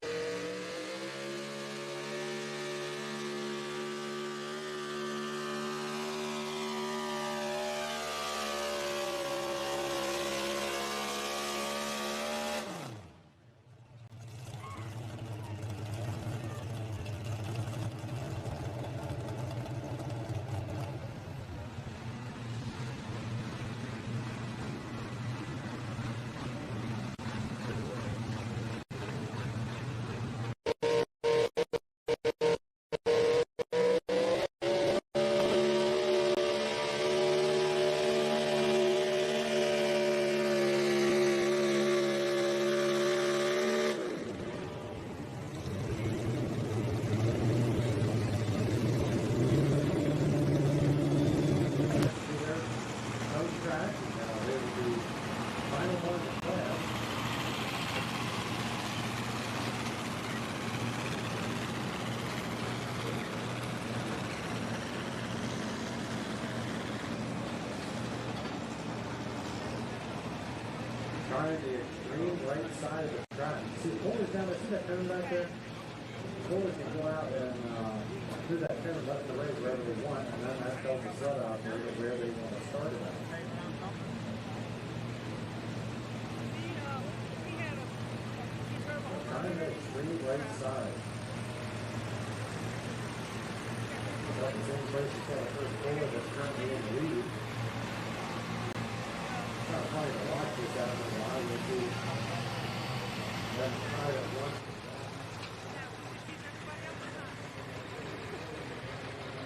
Trying the extreme right side of the track. See the corners down there, see that turn back there? The corners can go out and do that turn left and right wherever they want, and then that tells the set out there where they want to start it at. Trying the extreme right side. About the same place you saw the first corner that's currently in the lead. I'm trying to watch this out of the line. We'll see. That's try it once.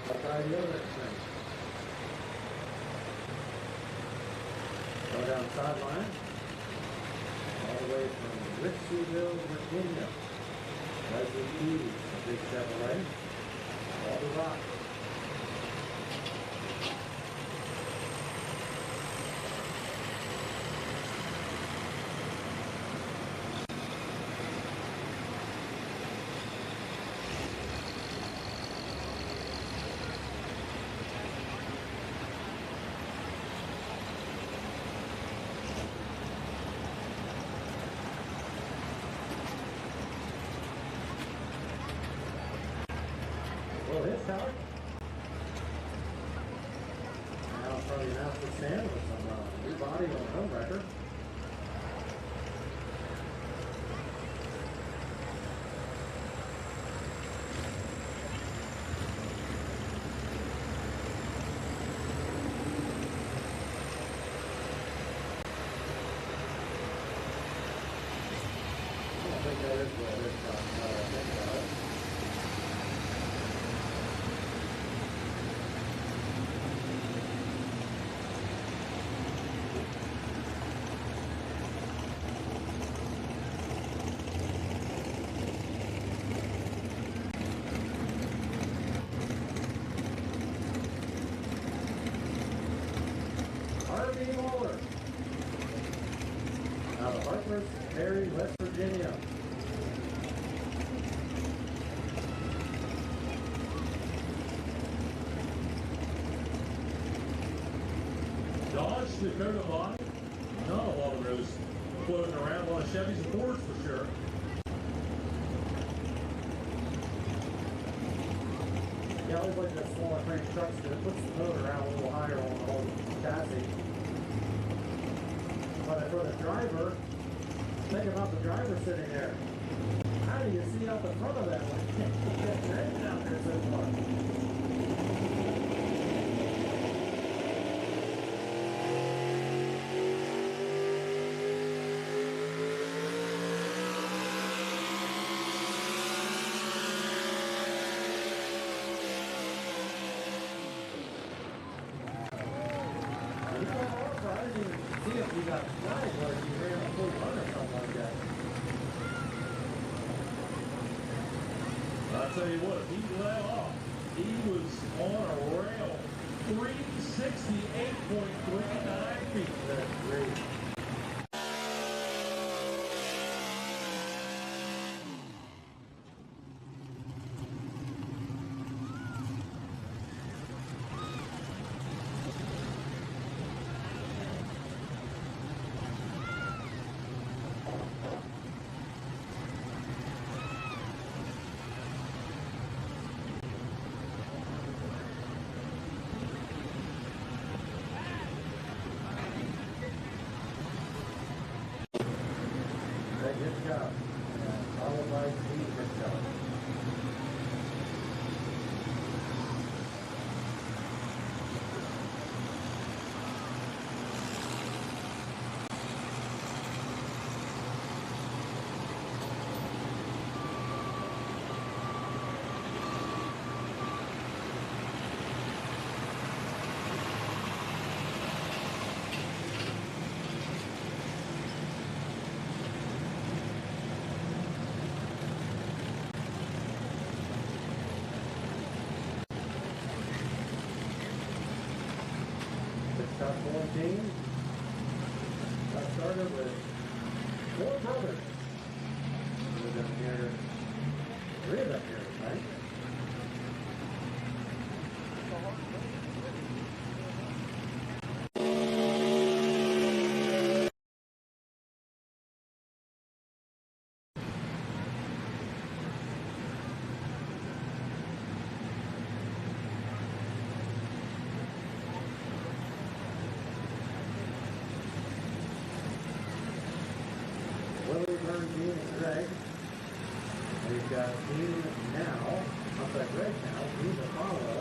I'll try the other extreme. Go down the sideline. All the way from Richfield, Virginia. Leslie Keys, a big Chevrolet. All the rock. Well, his tower. Now I'll probably announce the stand with some new body on the home record. I don't think that is what it is. I think about it. Out of Hartford, Perry, West Virginia. Dodge, Dakota body. Not a lot of those floating around. A lot of Chevys and Fords for sure. Yeah, I always like that smaller frame trucks because it puts the motor out a little higher on the whole chassis. But for the driver, think about the driver sitting there. How do you see out the front of that one? It's raining out there so far. I didn't even see if you got flags or if you ran a full run or something like that. I tell you what, if he let off, he was on a rail. 368.39 feet. That's great. Good job. Followed by Steve, good job. Top 14. Got started with 4 brothers. We're up here. 3 up here, right? Dean and Greg. We've got Dean now, up at Greg now, Dean to follow,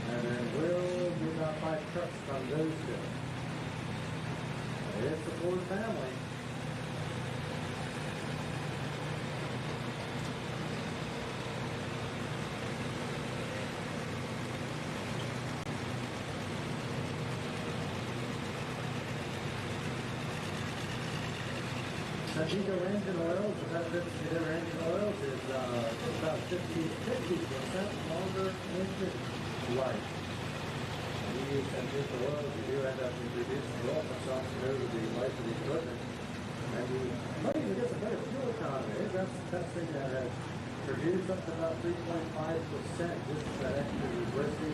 and then Will do about 5 trucks from those 2. It's the Ford family. Sandigo engine oils, the best difference in their engine oils is about 50% longer engine life. When you use Sandigo oils, you do end up reducing the oil consumption over the life of the equipment. And you might even get some better fuel economy. That's testing that has produced up to about 3.5% just that extra reversing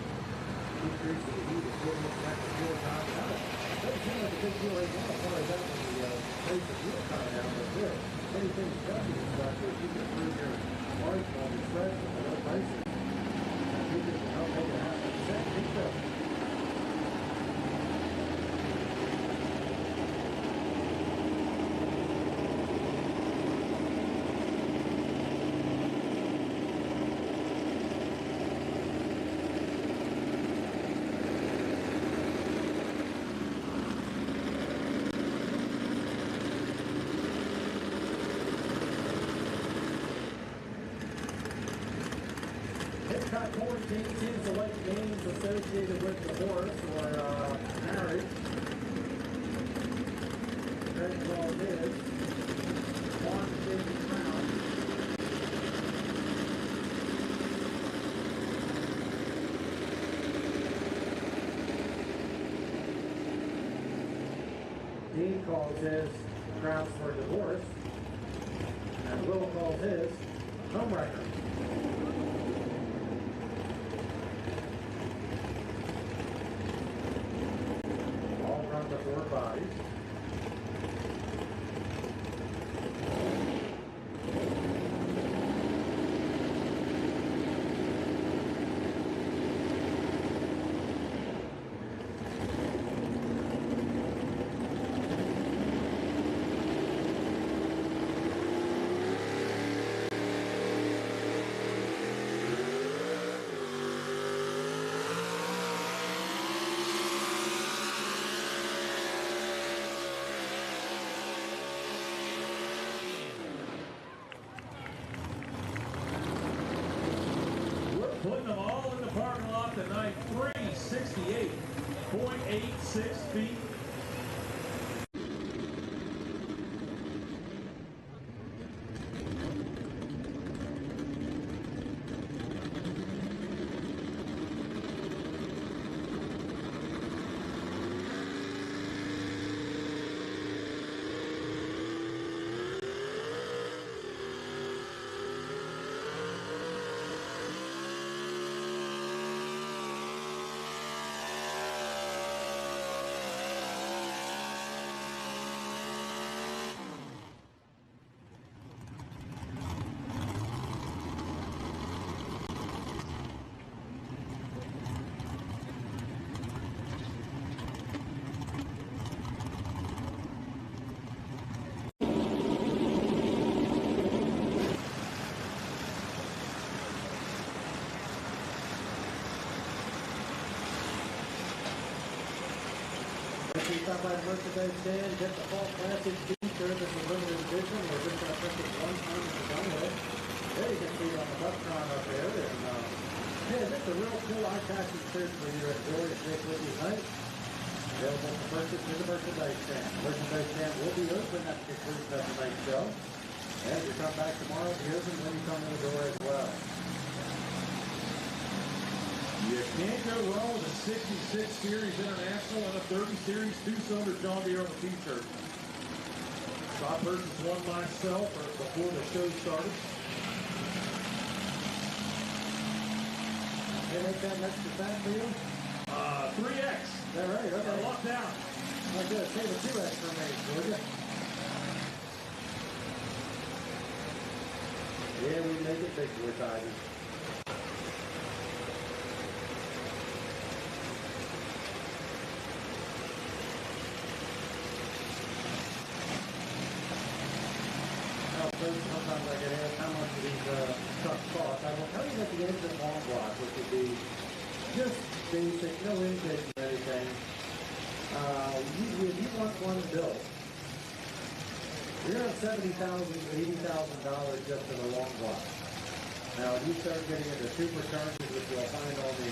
decrease in the heat equivalent to the fuel economy. Doesn't seem like a big deal right now as far as that when the price of fuel coming down, but good. Anything discussing this stuff, if you can improve your margin on the spread with the low prices, you can help make it 0.5%. I think so. Hitchcock quarantine seems to like names associated with the horse or marriage. That's all it is. One big crown. Dean calls his grounds for divorce, and Will calls his homewrecker. The 4 bodies. Putting them all in the parking lot tonight, 368.86 feet. stop by the merchandise stand, get the Fall Classic t-shirt. This is limited edition. We're just going to print it one time and we're done with it. There you can see it on the Buckron up there. And yeah, just a real cool eye-catching shirt for you to enjoy and take with you tonight. Available for purchase in the merchandise stand. The merchandise stand will be open at the conclusion of tonight's show. And if you come back tomorrow, it'll be open when you come in the door as well. You can't go wrong with a 66 Series International and a 30 Series 2-cylinder John Deere on the t-shirt. So I purchased one myself before the show started. They make that extra fat for you? 3X. Is that right? Okay. I locked down. I good. Save a 2X for me, would you? Yeah, we make it big boy sizes. Sometimes I get asked how much these trucks cost. I will tell you that the engine long block, which would be just basic, no intake or anything. If you want one built, you're at $70,000 to $80,000 just for the long block. Now, if you start getting into superchargers, which you'll find on the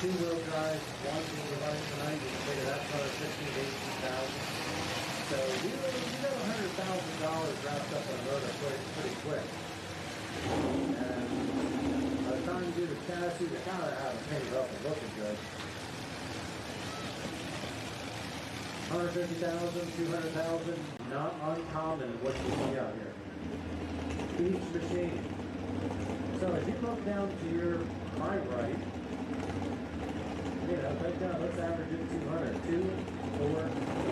two-wheel drive, one we're running tonight, you can figure that's another $15,000 to $18,000. So you got $100,000 wrapped up in a motor pretty quick. And by the time you do the chassis, you kind of have it painted up and looking good. 150,000, 200,000, not uncommon in what you see out here. Each machine. So as you look down to your right, take down, let's average it 200. 2, 4,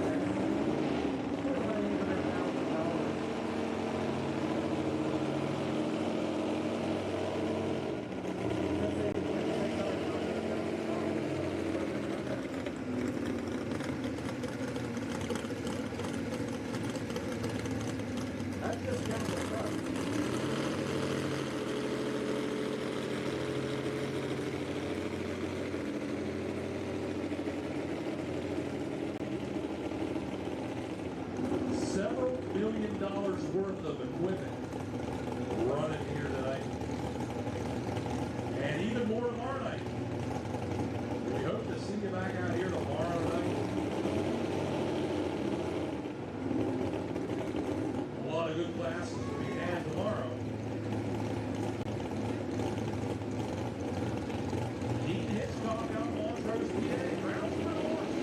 6. Several $1 million worth of equipment running here tonight. And even more tomorrow night. We hope to see you back out here tomorrow night. A lot of good classes to be had tomorrow. Dean Hitchcock out of Montrose, PA. Round for the horse.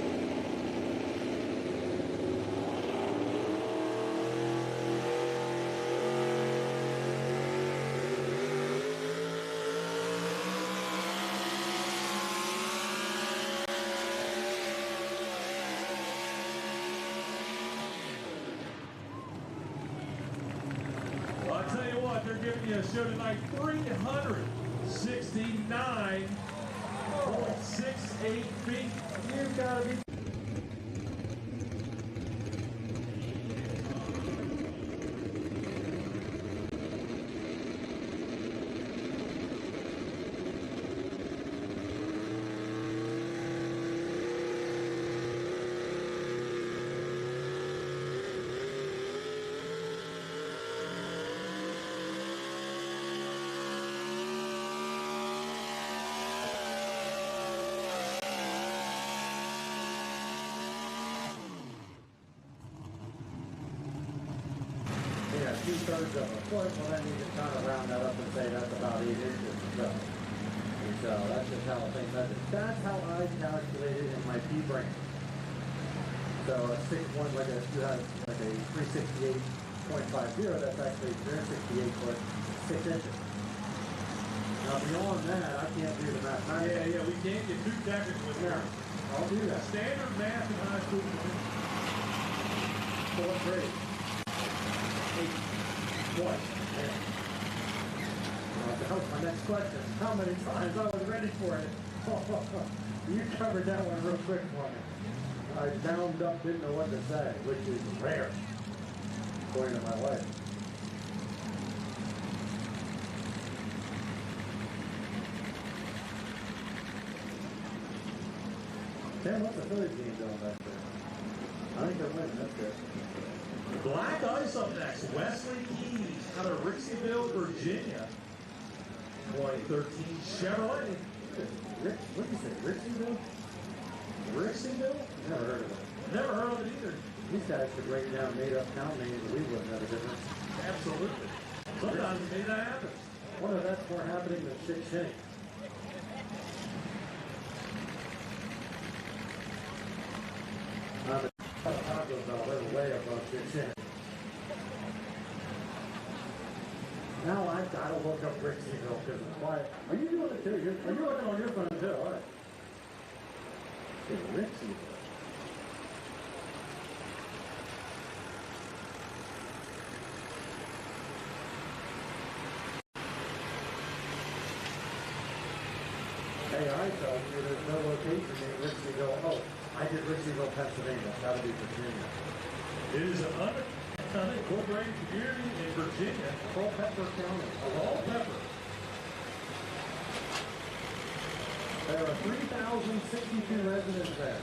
I'll tell you what, they're giving you a show tonight, 369.68 feet. You've got to be. Yeah, 2/3 of a foot, well then you can kind of round that up and say that's about 8 inches or so. And so that's just how I think that's how I calculate it in my P-brain. So a 6-1, like a 368.50, that's actually 368 foot, 6 inches. Now beyond that, I can't do the mathematics. Yeah, we can't get too technical with No, here. I'll do that. Standard math in high school. 4th grade. 8 twice. Yeah. That was my next question. How many times? I was ready for it. You covered that one real quick for me. I bound up, didn't know what to say, which is rare, according to my wife. Tim, what's the Phillies game doing back there? I think they're winning. That's good. Black Ice up next. Wesley Keys out of Rixieville, Virginia. 2013 Chevrolet. What did you say? Rixieville? Rixieville? Never heard of it. Never heard of it either. These guys could break down made-up town names and we wouldn't have a difference. Absolutely. Sometimes maybe that happens. What if that's more happening than shit shank? The Taco Bell, they're way above shit shank. Now I've got to look up Rixieville because it's quiet. Are you doing it too? Are you looking on your phone too? All right. It's Rixieville. Hey, I thought there's no location in Rixieville. Oh, I did Rixieville, Pennsylvania. That'll be Virginia. It is an unincorporated community in Virginia. Culpeper County. Culpeper. There are 3,062 residents there.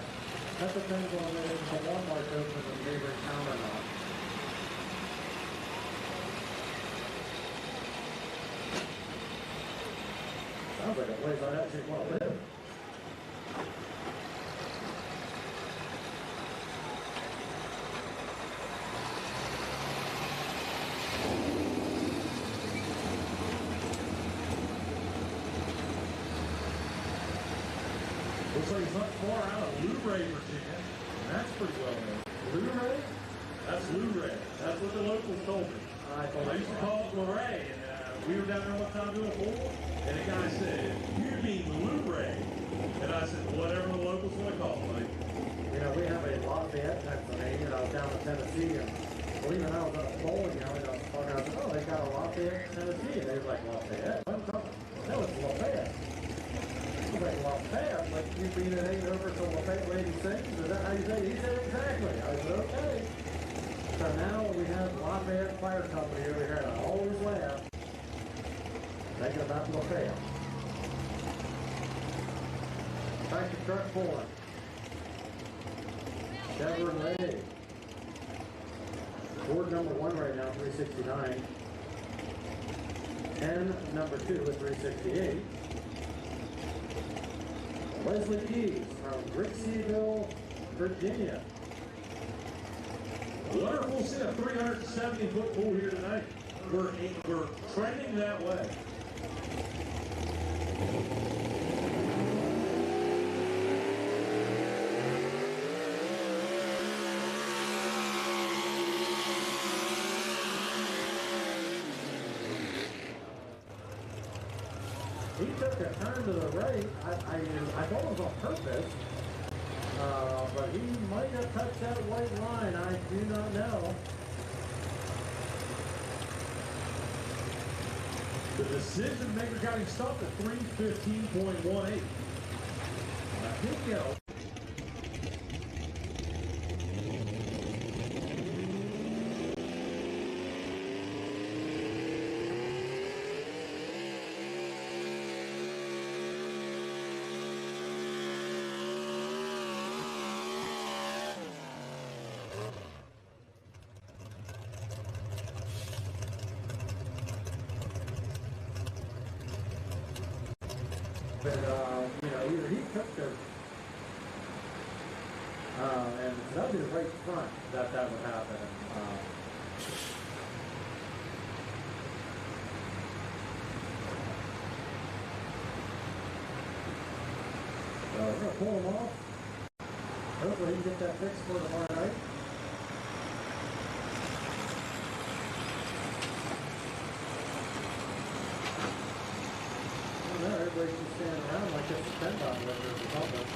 That depends on whether it's a Walmart open in the neighboring town or not. Sounds like a place I'd actually want to live. Looks like it's not far out of Luray, Virginia. That's pretty well known. Luray? That's Luray. That's what the locals told me. I used to call it Luray, and we were down there one time doing a pool, and the guy said, "You mean Luray?" And I said, "Whatever the locals want to call it, buddy." You know, we have a Lafayette, Pennsylvania, and I was down in Tennessee, and believe it or not, I was at a bowling alley, and I was talking, I said, oh, they got a Lafayette, Tennessee, and they were like, Lafayette? What? No, it's Lafayette. I was like, Lafayette? Like, you mean it ain't over till Lafayette Lady sings? Is that how you say it? He said, exactly. I said, okay. So now we have Lafayette Fire Company over here, and I always laugh, thinking about Lafayette. Back to truck pulling. Chevrolet. Ford number 1 right now, 369. And number 2 with 368. Wesley Keys from Rixieville, Virginia. Wonderful to see a 370-foot pool here tonight. We're trending that way. He took a turn to the right. I thought it was on purpose, but he might have touched that white line. I do not know. The decision maker got him stopped at 3:15.18. I think, you know. But, you know, either he took the, and that would be the right front that would happen. So we're going to pull him off. Hopefully he can get that fixed for tomorrow night. Everybody's just standing around like it's a PennDOT record or something.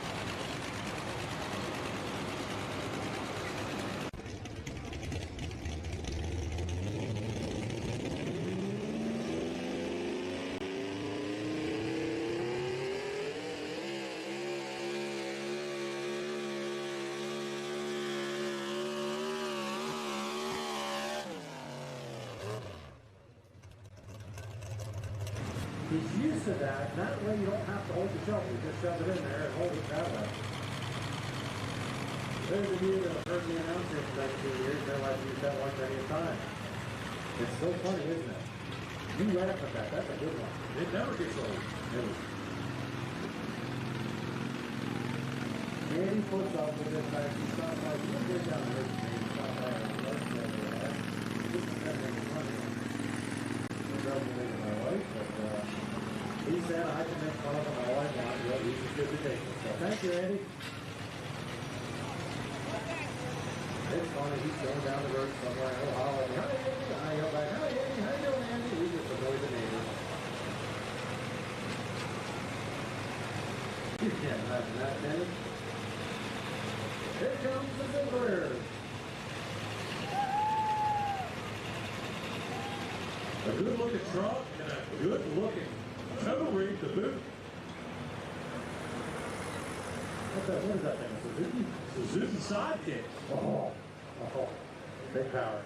He's used to that. That way you don't have to hold the shovel. You just shove it in there and hold it that way. Those of you that have heard me announce this for 19 years know I've used that one many a time. It's so funny, isn't it? You laugh at that. That's a good one. It never gets old. Never. Andy puts up with this back. He stopped by. You don't get down the road. He stopped by on the left side of the house. This is that makes money. I'm trouble my wife, but he said I can make fun of him all I want. Well, he's just good to take it. So thank you, Andy. It's funny, he's going down the road somewhere, and he'll holler at me, hi, Andy. I go back, hi, Andy, how you doing, Andy? We just annoy the neighbors. You can't imagine that, can you? Here comes the fiddler. A good-looking truck and a good-looking tow rig to boot. What is that thing, a Suzuki? Suzuki Sidekick. Oh, big power.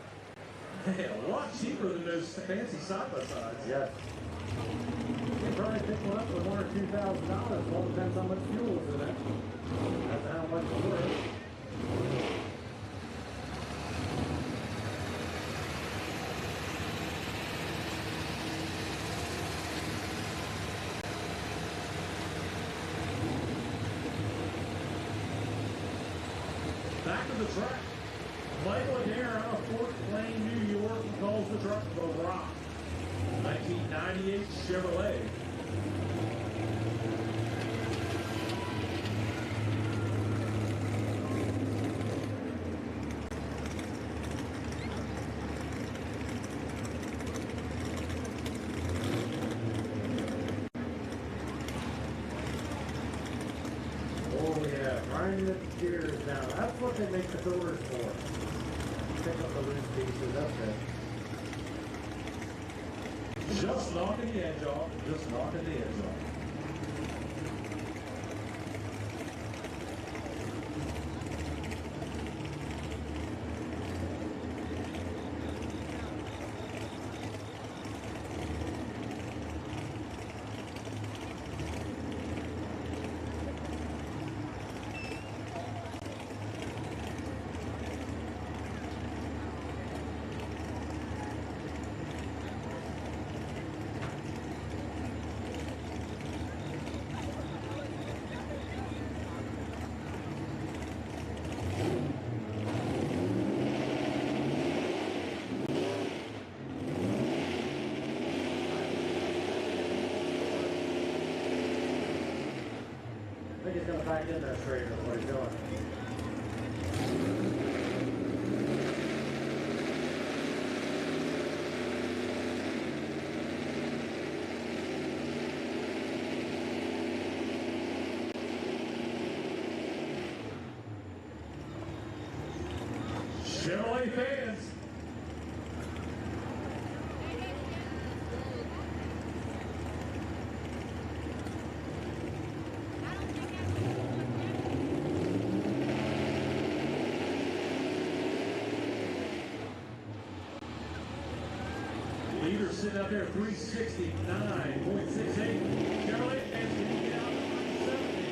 Hey, a lot cheaper than those fancy side-by-sides. Yes. You can probably pick one up for $1,000 or $2,000. All depends how much fuel is in it. That's how much it's worth. Back to the track. Michael Adair out of Fort Plain, New York, calls the truck the Rock. 1998 Chevrolet. Oh yeah, grinding the gears down. That's what they make the filters for. Pick up the loose pieces, that's it. Just knocking the edge off. Just knocking the edge off. I think he's going to back in there straight with what he's doing. Chevrolet fans. Leader sitting out there, 369.68. Chevrolet fans, can you get out to 370?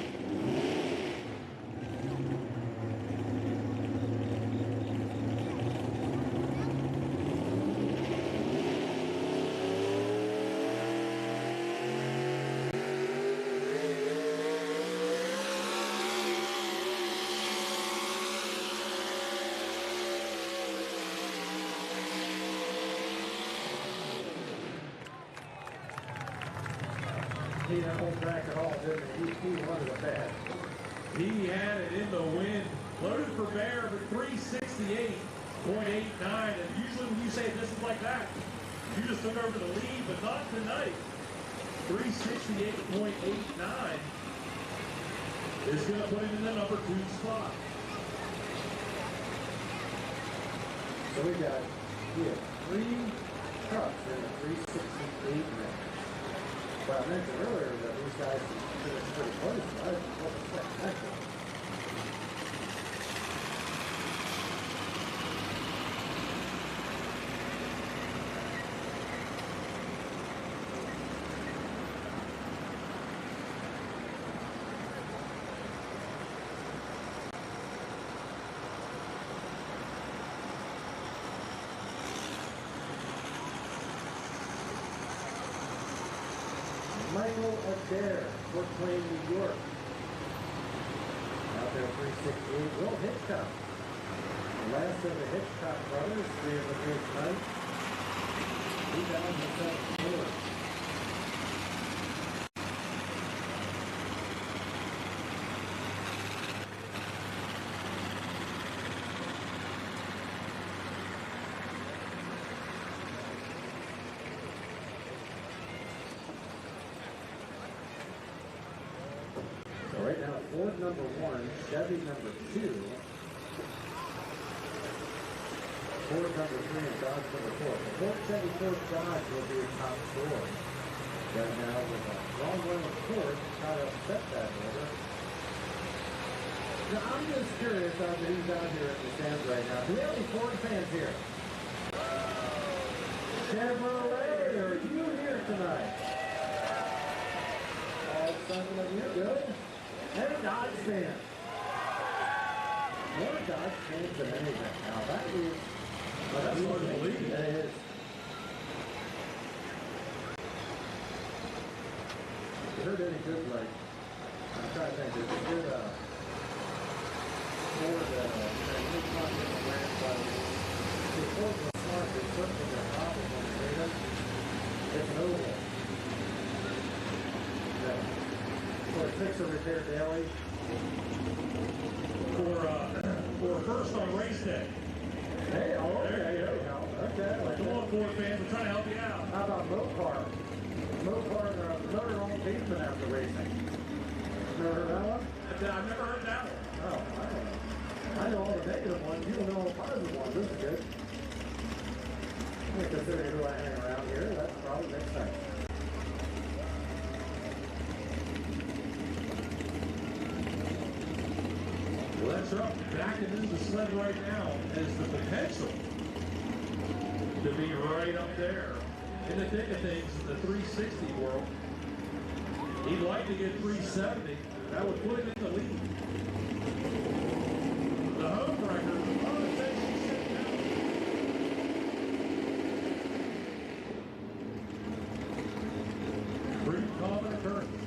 He didn't hold back at all, didn't he? He wanted it bad. He had it in the wind. Loaded for bear, but 368.89. And usually when you say distance like that, you just took over the lead, but not tonight. 368.89 is going to put him in the number 2 spot. So we have 3 trucks in the 368 range. But I mentioned earlier that these guys finished pretty close. I wasn't spectacular. Michael Adair, Fort Wayne, New York. Out there, 368, Will Hitchcock. The last of the Hitchcock brothers, 3 of them here tonight. 2007 tour. Right now, Ford number 1, Chevy number 2, Ford number 3, and Dodge number 4. The Ford, Chevy, Ford, Dodge will be a top 4. Right now, with a long run of Ford to try to upset that order. Now, I'm just curious as to who's out here in the stands right now. Do we have any Ford fans here? Chevrolet, are you here tonight? All 7 of you, good. And a Dodge fan. More Dodge fans than anything. Now that is, well, that's hard to believe. That is. You heard any good, like, I'm trying to think, there's a good, Ford, new project around, but the Ford was smart, they put in their problem on the data. It's an oval. Yeah. For a fix or repair daily. For first on race day. Hey, oh, okay, there you go. Okay. Like Come on, Ford fans, we're trying to help you out. How about Mopar? Mopar, another own basement after racing. Never heard that one? I've never heard that one. Oh, I don't know. I know all the negative ones. You don't know all the positive ones. This is good. Considering who I hang around here, that probably makes sense. Well, that's right. Backing into the sled right now has the potential to be right up there in the thick of things in the 360 world. He'd like to get 370. That would put him in the lead. The home record, pretty common occurrence.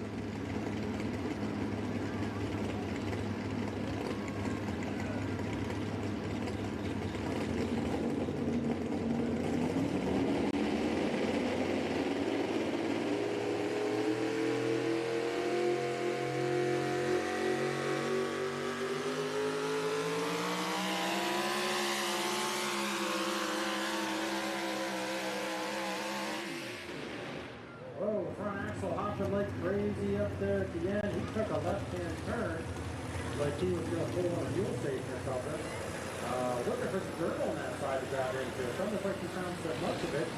Like crazy up there at the end. He took a left-hand turn like he was going to pull on a fuel station or something. Looking for some dirt on that side he got into. It's almost like he found so much of it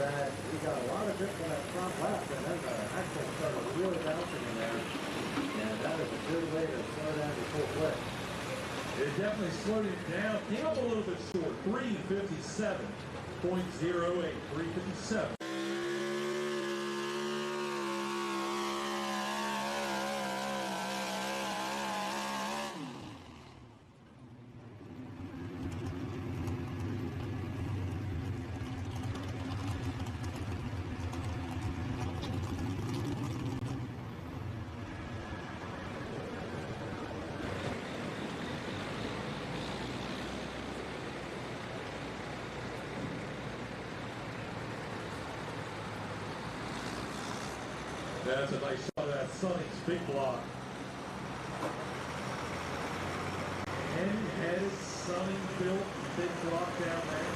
that he got a lot of grip on that front left, and then the axle started really bouncing in there. And that is a good way to slow down your full flip. It definitely slowed him down. Came up a little bit short. 357.08. 357. That's a nice shot of that Sonics big block. Hen-headed, Sunning-built big block down there.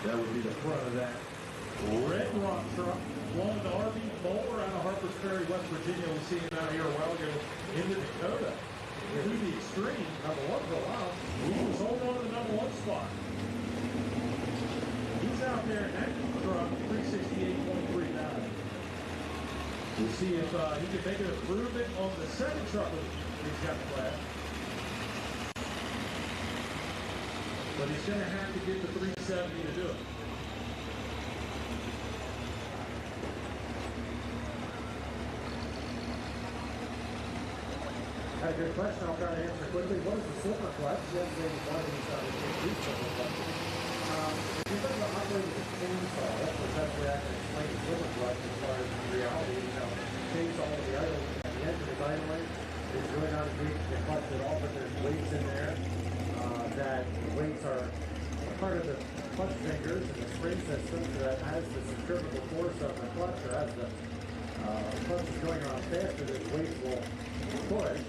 That would be the front of that red rock truck. Belonging to R.V. Moeller out of Harpers Ferry, West Virginia. We see him out here a while ago into Dakota. To the extreme, number 1 for a while. He was holding on to the number 1 spot. He's out there in that truck, 368.39. We'll see if he can make an improvement on the second truck he's got the class. But he's going to have to get the 370 to do it. Had a good question. I'll try to answer quickly. What is the silver clutch? Yesterday, why did you start to use silver clutches? If you're talking about operating a chainsaw, that's the best way I can explain the silver clutch as far as in reality. You know, chainsaw with the idle, the engine is idling. It's really not engaged the clutch at all, but there's weights in there that the weights are part of the clutch fingers and the spring system that has the centrifugal force of the clutch, or as the clutch is going around faster, the weights will push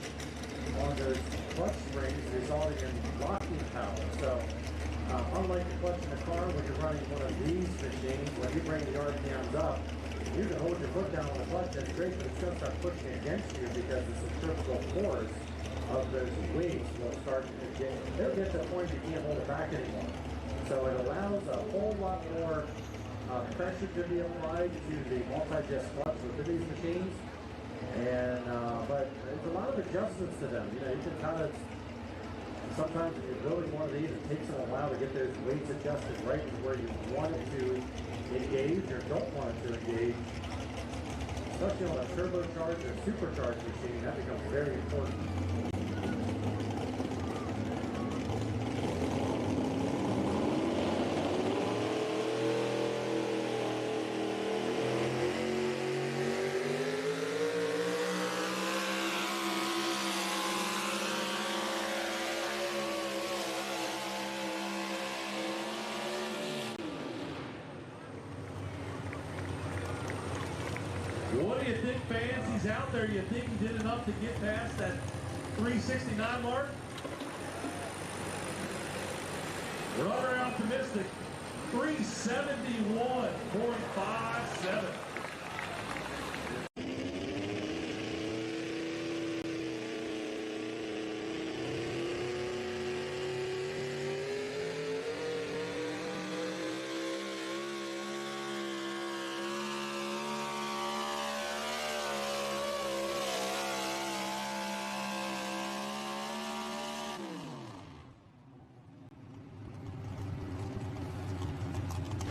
on those clutch springs, resulting in locking power. So, unlike the clutch in the car, when you're running one of these machines, when you bring the RPMs up, you can hold your foot down on the clutch, that's great, but it's going to start pushing against you because the centrifugal force of those weights will start to get, they'll get to the point you can't hold it back anymore. So it allows a whole lot more pressure to be applied to the multi-disc clutch within these machines. And but there's a lot of adjustments to them. You know, you can kind of, sometimes if you're building one of these, it takes them a while to get those weights adjusted right to where you want it to engage or don't want it to engage. Especially on a turbocharged or supercharged machine, that becomes very important. What do you think, fans? He's out there. You think he did enough to get past that 369 mark? Rather optimistic. 371.57.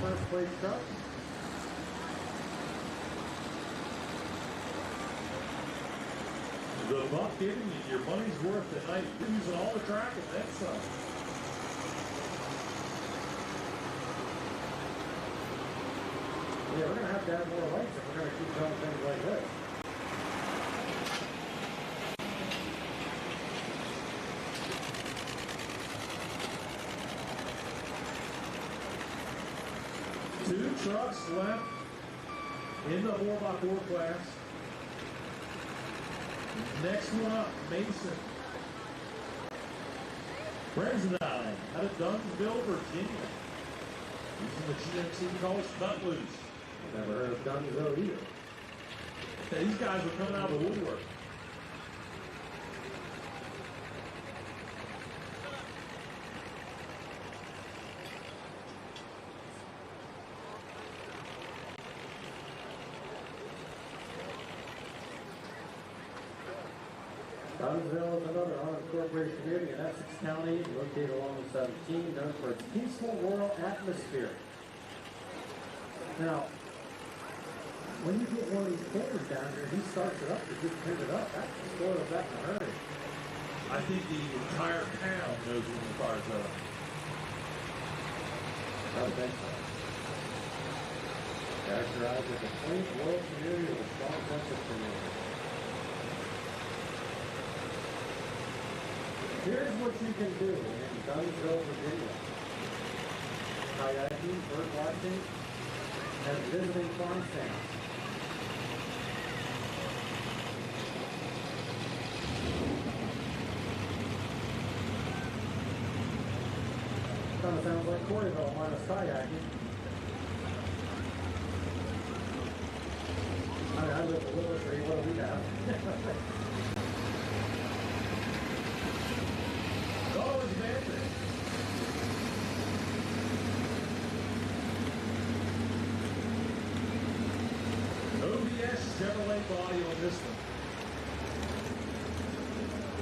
First place truck. The buck giving you your money's worth tonight. You're using all the track and then some. Yeah, we're going to have to add more lights if we're going to keep doing things like this. Two trucks left in the 4x4 class. Next one up, Mason Brenznine out of Dunsville, Virginia. Using the GMC calls nut loose. Never heard of Dunsville either. These guys are coming out of the woodwork. Dunsville is another unincorporated community in Essex County, located along the 17, known for its peaceful rural atmosphere. Now, when you get one of these corners down here, he starts it up to just pick it up. That's the story of that in a hurry. I think the entire town knows when the fire's up. I would think so. Characterized as a quaint rural community with a strong sense of community. Here's what you can do in Dunsville, Virginia. Kayaking, bird watching, and visiting farm stands. Kind of sounds like Quarryville minus kayaking. I mean, I live in Willisbury, what do we have? Oh, it's advancing. OBS Chevrolet body on this one.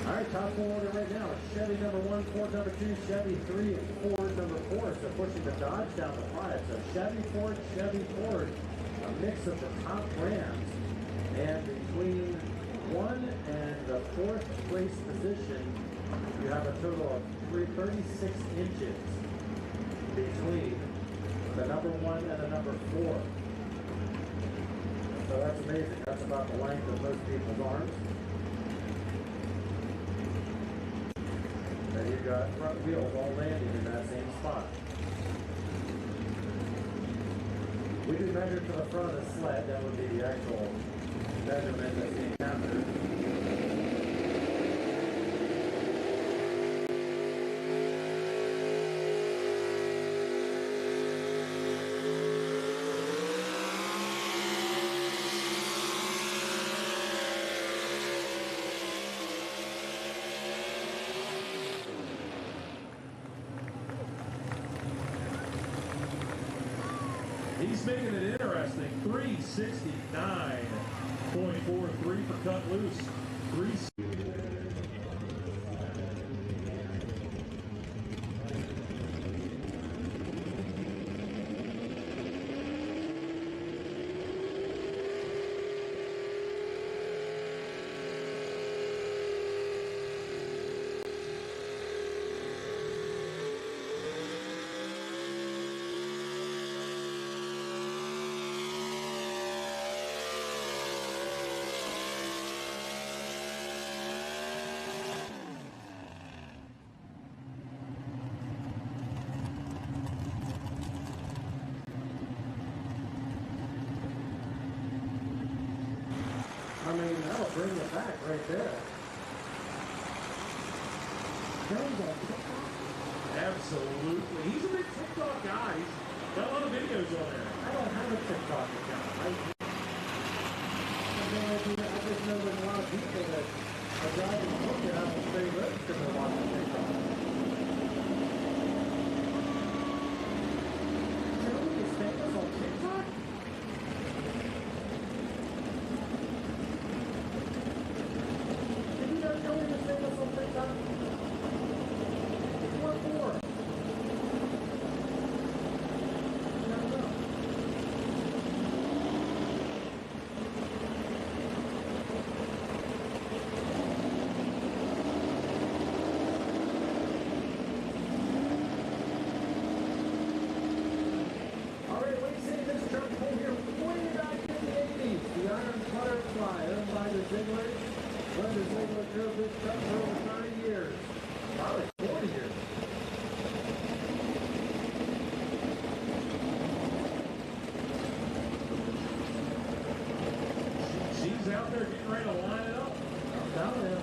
All right, top four order right now. Chevy number 1, Ford number 2, Chevy 3, and Ford number 4. So pushing the Dodge down to 5. So Chevy, Ford, a mix of the top brands. And between 1 and the 4th place position, you have a total of 36 inches between the number 1 and the number 4. So that's amazing. That's about the length of most people's arms. And you've got front wheels all landing in that same spot. We do measure to the front of the sled. That would be the actual measurement that's being captured. He's making it interesting. 369.43 for cut loose. I mean, that'll bring it back right there. Absolutely. He's a big TikTok guy. He's got a lot of videos on there. I don't have a TikTok account. I just know there's a lot of people that are driving look at how they live because they're watching TikTok. Joey is famous on TikTok? Did you know Joey is famous on TikTok? What for? I don't know. Brenda Ziegler drove this truck for over 30 years. Probably 40 years. She's out there getting ready to line it up. I'm telling you.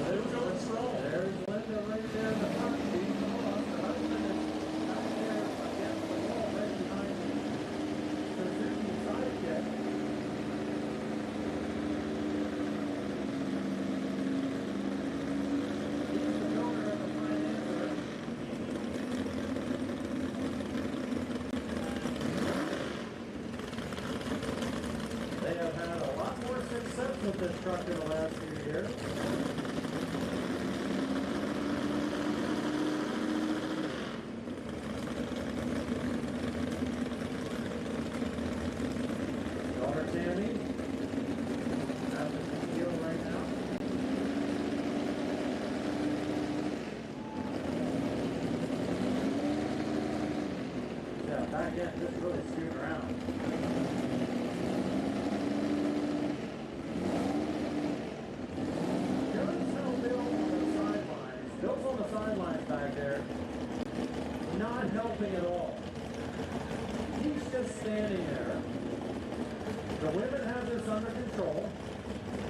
They're going strong. There's Linda right there in the front seat. Her husband is back there against the wall right behind Suzuki Sidekick. They have had a lot more success with this truck in the last few years. Daughter Tammy, after the deal right now. Yeah, back end just really scooting around. Bill's on the sidelines back there, not helping at all. He's just standing there. The women have this under control,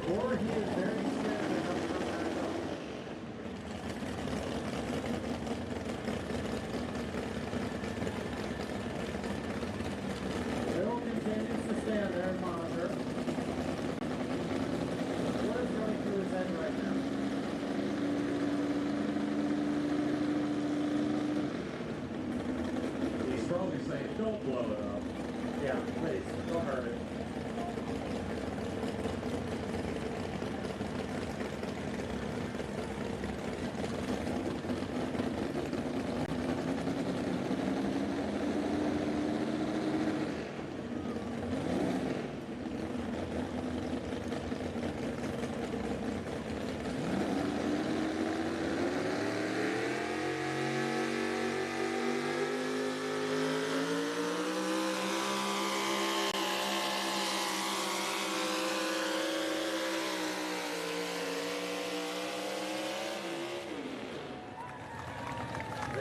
or he is very scared to come back up. Bill continues to stand there and monitor. What is going through his head right now? He's probably saying, don't blow it up. Yeah, please, don't hurt it.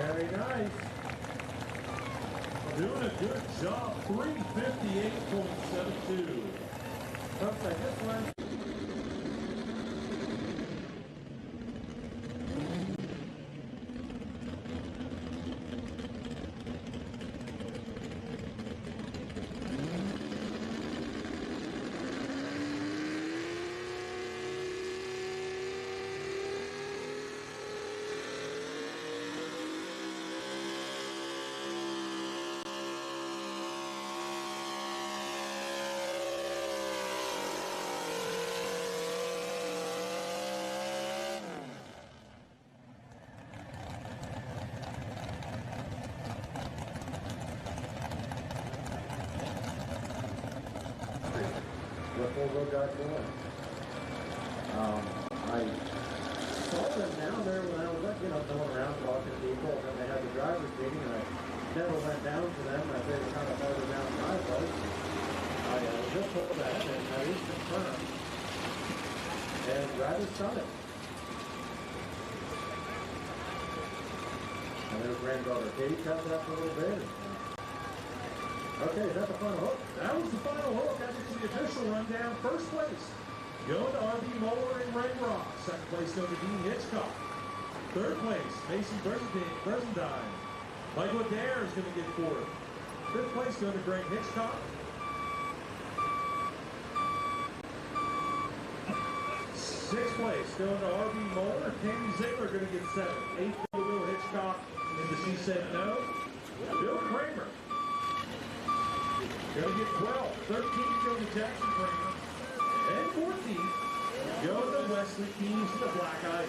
Very nice. Doing a good job, 358.72. Looks like this one. The four-wheel drive Duel. I saw them down there when I was going around talking to people, and they had the driver's meeting, and I never went down to them. I think kind of farther down the driveway. I just told that, and I was confirmed. And drivers done it. And their granddaughter Kate cut that for a little bit. Okay, is that the final hook? That was the final hook. That is the official rundown. First place, going to R.B. Moeller and Ray Ross. Second place, going to Dean Hitchcock. Third place, Mason Bresendine. Michael Adair is going to get fourth. Fifth place, going to Greg Hitchcock. Sixth place, going to R.B. Moeller. Tammy Ziegler going to get seventh. Eighth, going to Will Hitchcock. And the She Said No. Bill Kramer going to get 12. 13 go to Jackson Kramer. And 14 go to Wesley Keys to the Black Ice.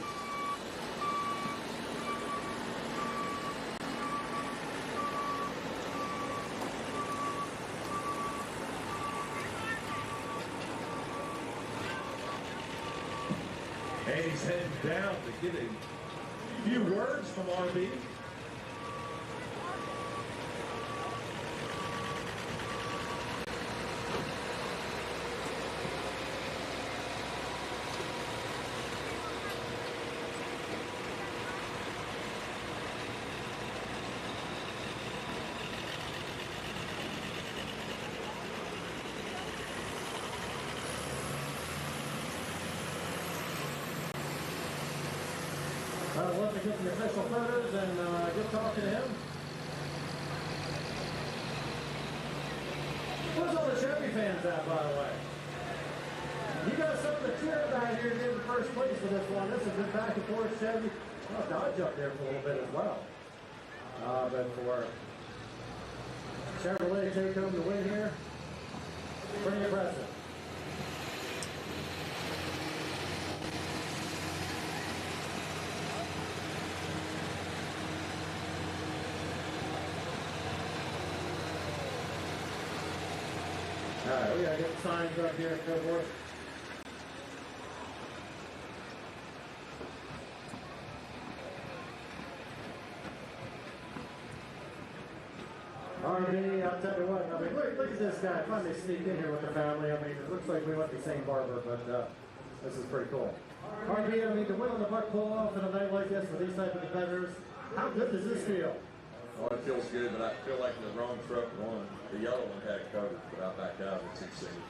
And he's heading down to get a few words from RB. I'd love to get the official photos and get talking to him. Where's all the Chevy fans at, by the way? You got some of the cheer down here in the first place for this one. This has been back and forth Chevy. Well, Dodge up there for a little bit as well. But for Chevrolet to take home the win here, pretty impressive. All right, we gotta get the signs up here, good boy. RB, I'll tell you what, I mean, look at this guy. Finally sneaked in here with the family. I mean, it looks like we went to the same barber, but this is pretty cool. RB, I mean, to win on the buck pull off in a night like this with these type of competitors, how good does this feel? Oh, it feels good, but I feel like the wrong truck won. The yellow one had it covered, but I backed out and succeeded.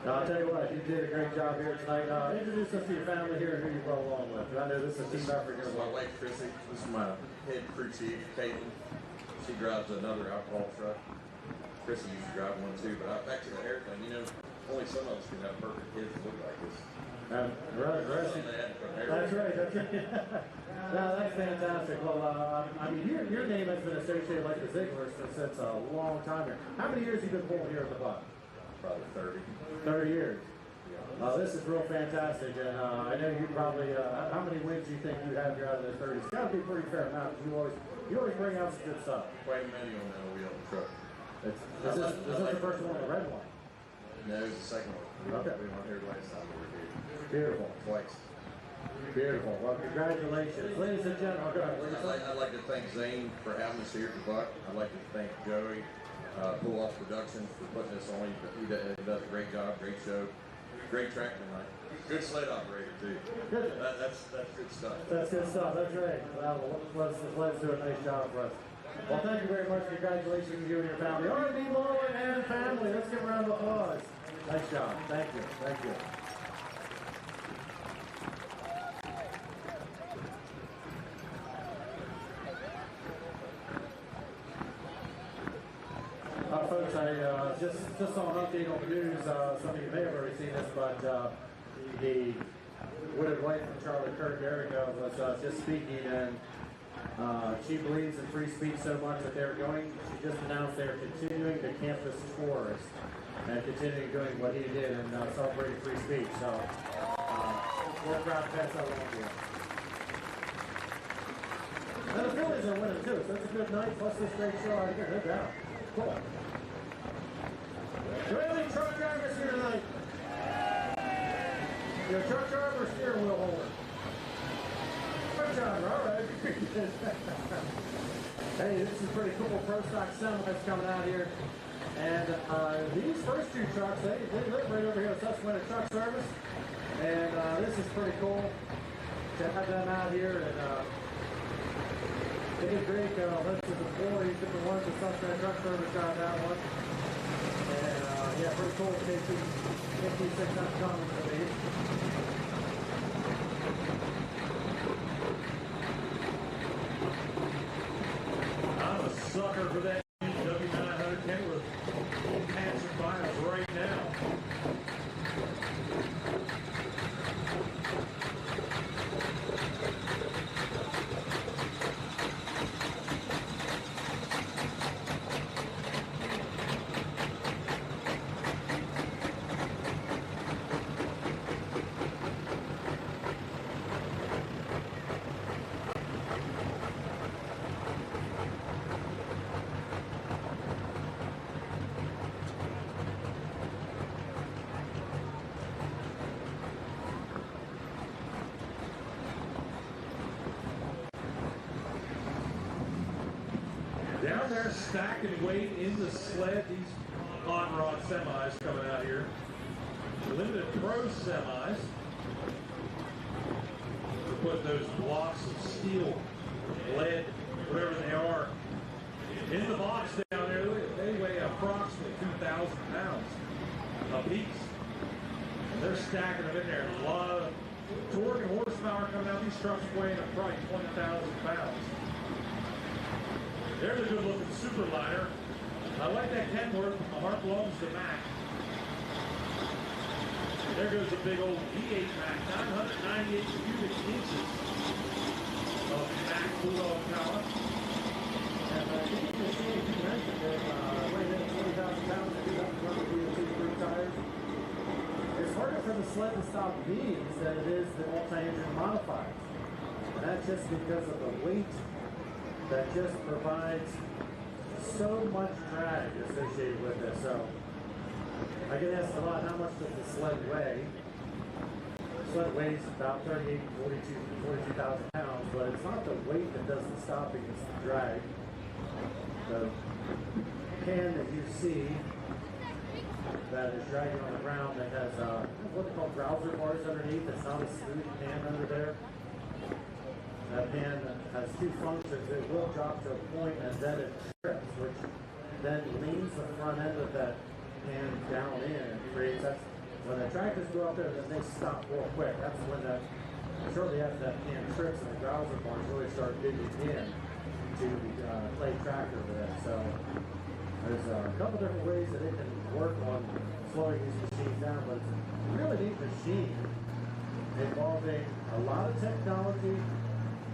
I'll tell you what, you did a great job here tonight. Introduce us to your family here and who you roll along with. I know this is a team effort here. This is my wife, Chrissy. This is my head crew chief, Caitlin. She drives another alcohol truck. Chrissy used to drive one too, but back to the hair thing, you know, only some of us can have perfect kids that look like this. Right. That's right. No, that's fantastic. Well, I mean, your name has been associated like the Zigglers since a long time here. How many years have you been pulling here at the buck? Probably 30. 30 years. This is real fantastic, and I know you probably. How many wins do you think you have here out of those 30? It's got to be a pretty fair amount. You always bring out some good stuff. Quite many on that wheel truck. Is this the first one, the red one? No, it's the second one. Okay. We weren't here last time we were here. Beautiful. Twice. Beautiful. Well, congratulations. Ladies and gentlemen, go ahead. I'd like to thank Zane for having us here at the Buck. I'd like to thank Joey, Pull Off Productions, for putting this on. He does a great job, great show, great track tonight. Good sled operator too. Good. That's good stuff. That's good stuff. That's right. Well, let's do a nice job for us. Well, thank you very much. Congratulations to you and your family. R&D Mower and family. Let's give a round of applause. Nice job. Thank you. Thank you. Folks, I just saw an update on the news. Some of you may have already seen this, but the widowed wife from Charlie Kirk, Erica, was just speaking, and she believes in free speech so much that she just announced they're continuing the campus tours and continuing doing what he did and celebrating free speech. So we're proud to pass that along to you. And the Phillies are winning too, so it's a good night, plus this great show out here, no doubt. Cool. Do we have any truck drivers here tonight? You're a truck driver or steering wheel holder? Truck driver, all right. Hey, this is pretty cool. Pro stock semis coming out here. And these first two trucks, they live right over here at Susquehanna Truck Service. And this is pretty cool to have them out here. And they did great. List of employees, different ones. The Susquehanna Truck Service got that one. And yeah, pretty cool. KT600 coming for these. I'm a sucker for that W900 Kenworth passing by us right now. Down there stacking weight in the sled, these hot rod semis coming out here. Limited pro semis. To put those blocks of steel, lead, whatever they are, in the box down there. They weigh approximately 2,000 pounds a piece. And they're stacking them in there. A lot of torque and horsepower coming out. These trucks weighing probably 20,000 pounds. There's a good looking Superliner. I like that Kenworth. My heart belongs to Mac. There goes a big old V8 Mac, 998 cubic inches of Mac Bulldog power. And you can see, you mentioned it, weighing in 20,000 pounds, they do have to run the DOT tires. It's harder for the sled to stop these than it is the multi-engine modifieds. And that's just because of the weight that just provides so much drag associated with it. So I get asked a lot, how much does the sled weigh? The sled weighs about 42,000 pounds, but it's not the weight that does the stopping, it's the drag. The can that you see that is dragging on the ground that has what they call browser bars underneath, it's not a smooth pan under there. That pan has two functions. It will drop to a point and then it trips, which then leans the front end of that pan down in and creates that. When the tractors go out there, then they stop real quick. That's when that, shortly after that pan trips and the browser bars really start digging in to play tractor with it. So there's a couple different ways that it can work on slowing these machines down, but it's a really neat machine involving a lot of technology.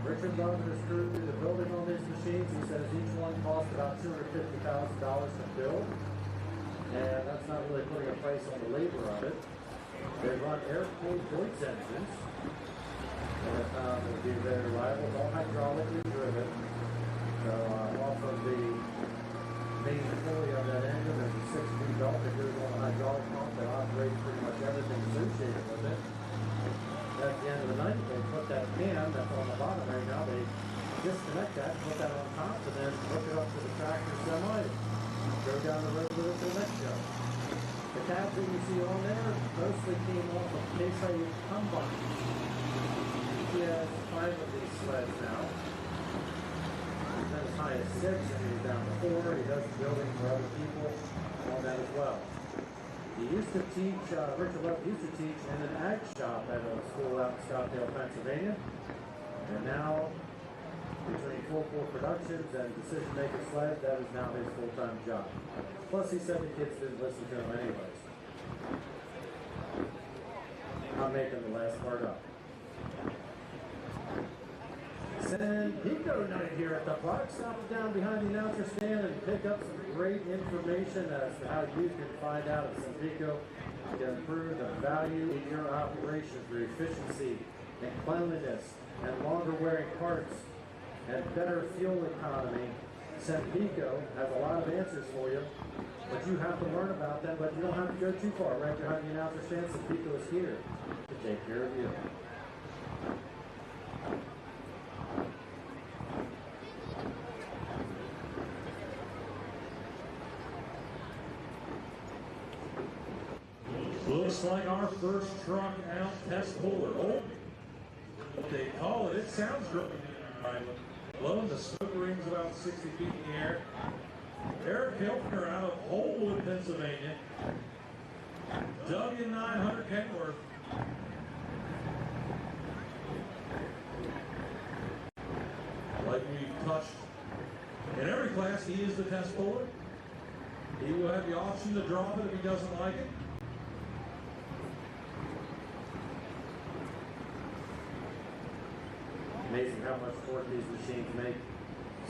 Richard Love and his crew did the building on these machines. He says each one cost about $250,000 to build. And that's not really putting a price on the labor of it. They run air-cooled Deutz engines. And it will be very reliable. It's all hydraulically driven. So off of the main pulley of that engine, there's a 6-speed belt that goes on a hydraulic pump that operates pretty much everything associated with it. At the end of the night, they put that pan that's on the bottom right now, they disconnect that, put that on top, and then hook it up to the tractor semi, and go down the road with it to the next show. The cab's in you see on there mostly came off of USA Combine. He has 5 of these sleds now. He's been as high as 6, and he's down to 4. He does building for other people on that as well. He used to teach, Richard Love used to teach in an ag shop at a school out in Scottsdale, Pennsylvania. And now, between Full Productions and Decision Maker Sled, that is now his full-time job. Plus, he said the kids didn't listen to him anyways. I'm making the last part up. San Pico night here at the park. Stop down behind the announcer stand and pick up some great information as to how you can find out if San Pico can improve the value in your operation through efficiency and cleanliness and longer wearing parts and better fuel economy. San Pico has a lot of answers for you, but you have to learn about them, but you don't have to go too far. Right behind the announcer stand, San Pico is here to take care of you. Looks like our first truck out test puller. Oh, what they call it. It sounds great. Blowing the smoke rings about 60 feet in the air. Eric Hilfner out of Holwood, Pennsylvania. W900 Kenworth. Like we've touched in every class, he is the test puller. He will have the option to drop it if he doesn't like it. Amazing how much torque these machines make.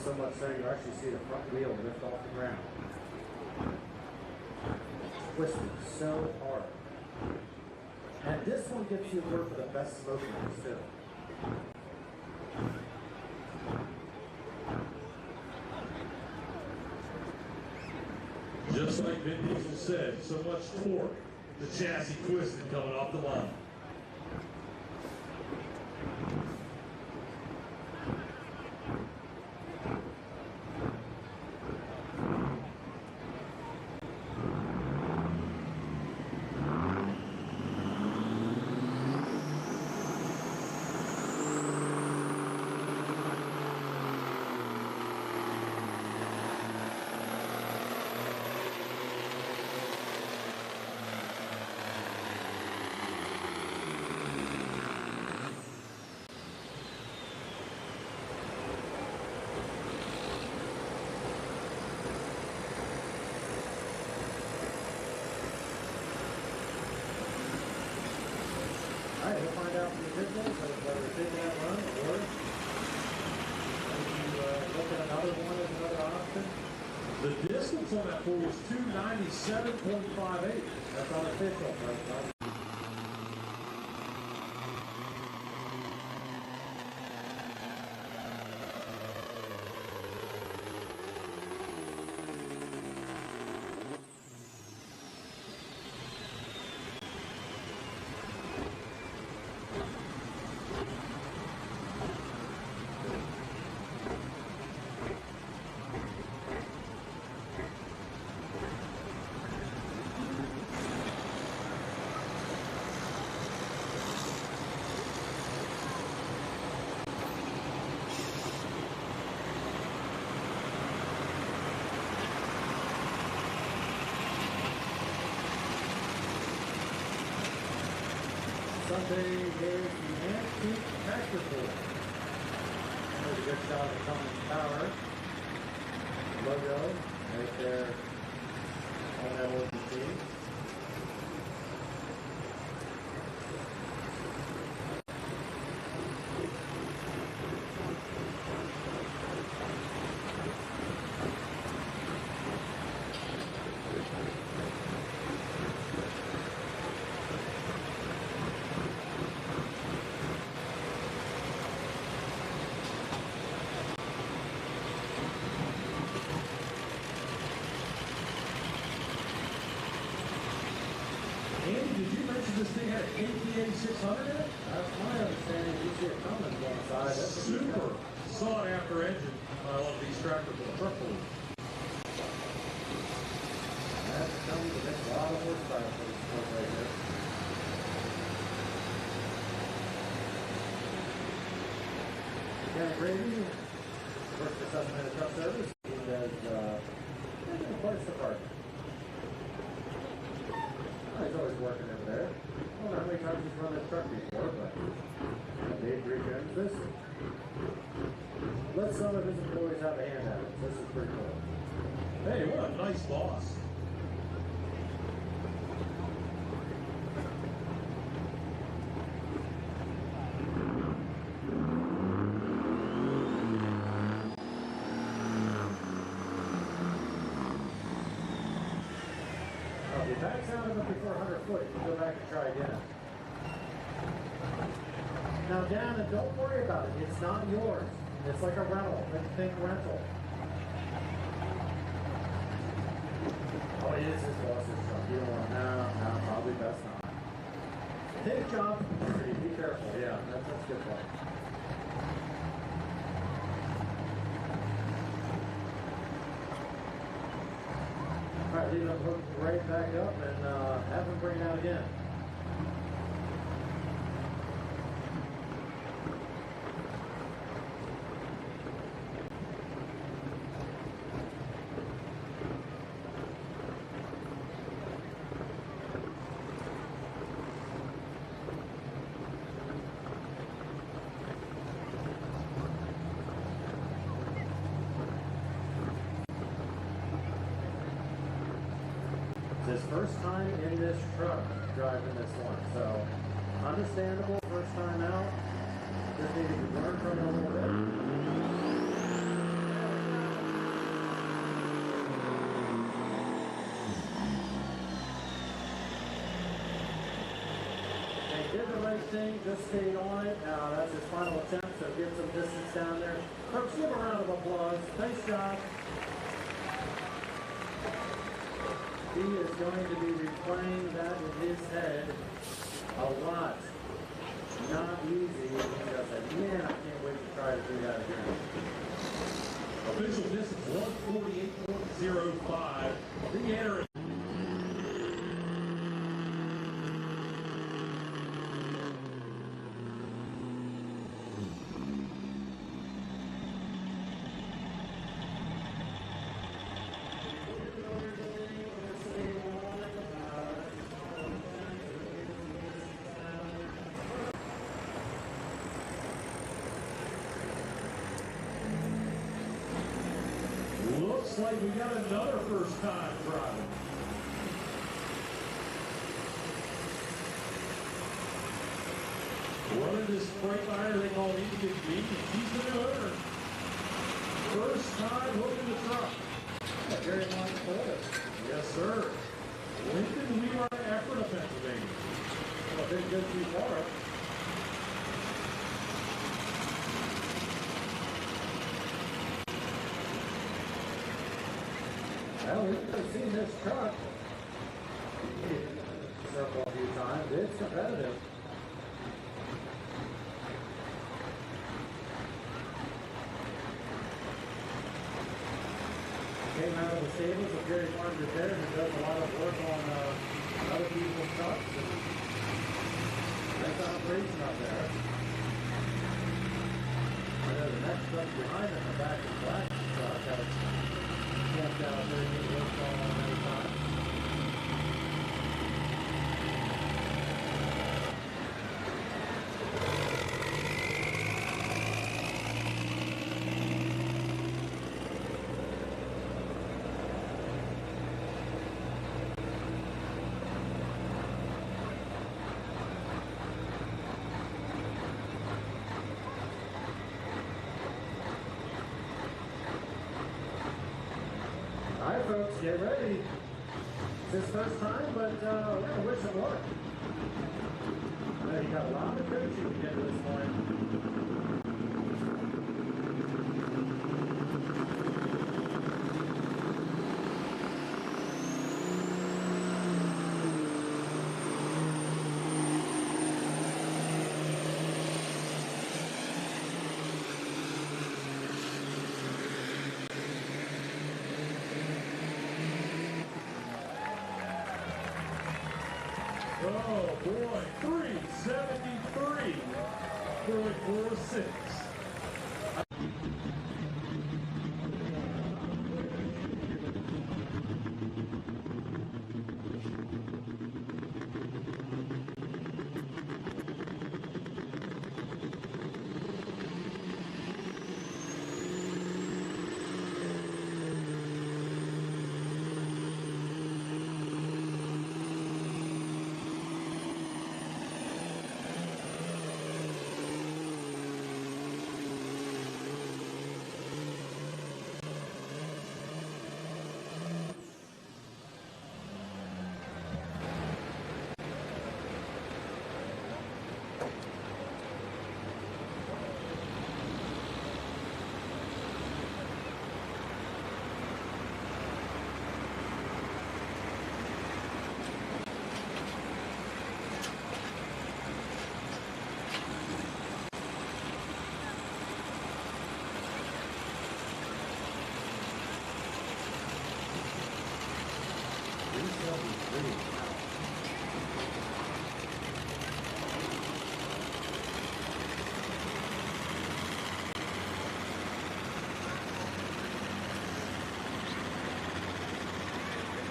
So much so you actually see the front wheel lift off the ground. Twisted so hard. And this one gives you work for the best smokers too. Just like Vin Diesel said, so much torque, the chassis twisted coming off the line. Alright, we'll find out from the visuals whether it's taking that run or maybe look at another one as another option. The distance on that pool was 297.58. That's unofficial, right? Sunday is the Antique Tractor Pull. There's a good shot of the Cummins Power logo right there on that old machine. Andy, did you mention this thing had an APA 600 in it? That's my understanding. You see a Cummins on the side. That's a Super sought after engine. I love these tractor pulls. That's Cummins. That's a lot of horsepower for this Lieutenant Brady works for Supplemental Truck Service. He does parts department. He's always working over there. I don't know how many times he's run that truck before, but Dave recommends this. Let some of his employees have a hand at it. This is pretty cool. Hey, what a nice boss. If he backs out of it before 100 foot, you can go back and try again. Now, Dan, and don't worry about it. It's not yours. It's like a rental. Think rental. Oh, it is his boss's truck. You don't want no, probably best not. Take job security. Be careful. Yeah, that's a good point. All right, leave them hooked right back up and have them bring it out again. His first time in this truck driving this one, so understandable first time out. Just needed to learn from it a little bit. And did the right thing, just stayed on it. That's his final attempt, so get some distance down there. Folks, give a round of applause. Nice job. He is going to be replaying that in his head a lot. Not easy. He's going to say, man, I can't wait to try to do that again. Official distance 148.05. The entering. Looks like we got another first time driving. Running this freight liner they call Indian Beach. He's the new owner. First time hooking the truck. A very long quarter. Yes, sir. Lincoln Wheeler, Ephrata, Pennsylvania. Well, didn't go too far. Well, we've seen this truck circle a few times. It's competitive. Came out of the stables of Gary Farm Repair, who does a lot of work on other people's trucks. And nice operation up there. I know the next truck behind him, the back is black truck. That's camped out there and worked on every time. All right, folks, get ready. It's his first time, but we're going to wish him luck. He got a lot of coaching to get to this point. Oh boy, 373.46.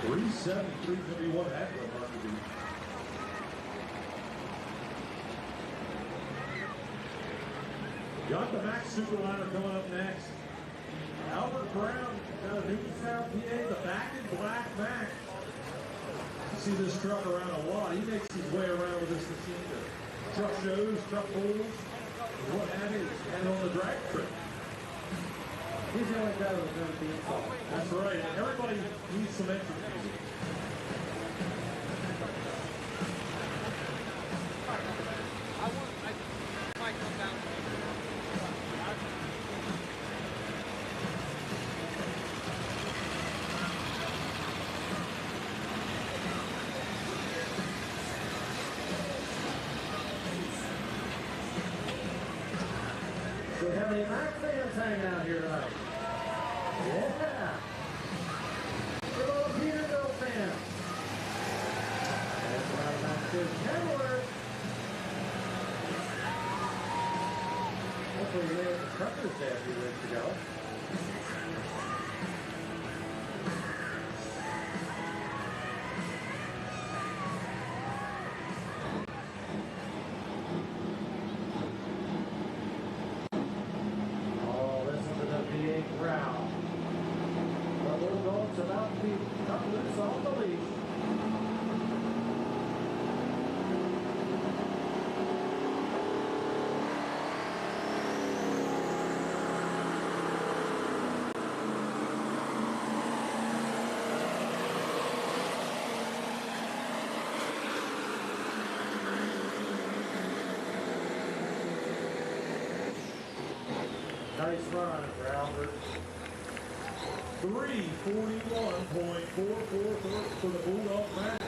373.71 at the market. Got the Max Superliner coming up next. Albert Brown out of Newtown, PA, the back in black Max. You see this truck around a lot. He makes his way around with this machine to truck shows, truck pulls, and what have you, and on the drag trip. He's the only guy who's going to be involved. That's right. And everybody needs some entrance music. So we have any Mac fans hanging out here tonight? Yeah. Good old Peterbilt fans. That's right, Mac is Kenworth. Hopefully we made the truckers day a few weeks ago. Ground. The little dog's about to be cut loose off the leash. Nice run for Albert. 341.44 for the Bulldog Max.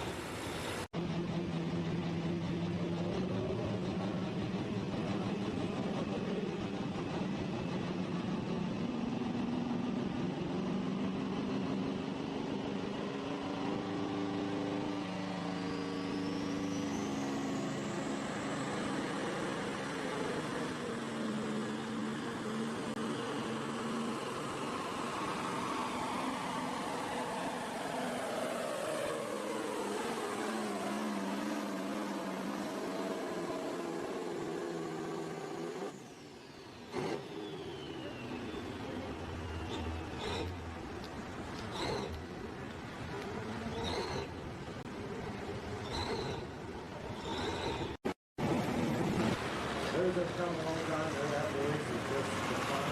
Those that come a long time, know that voice is just the fun.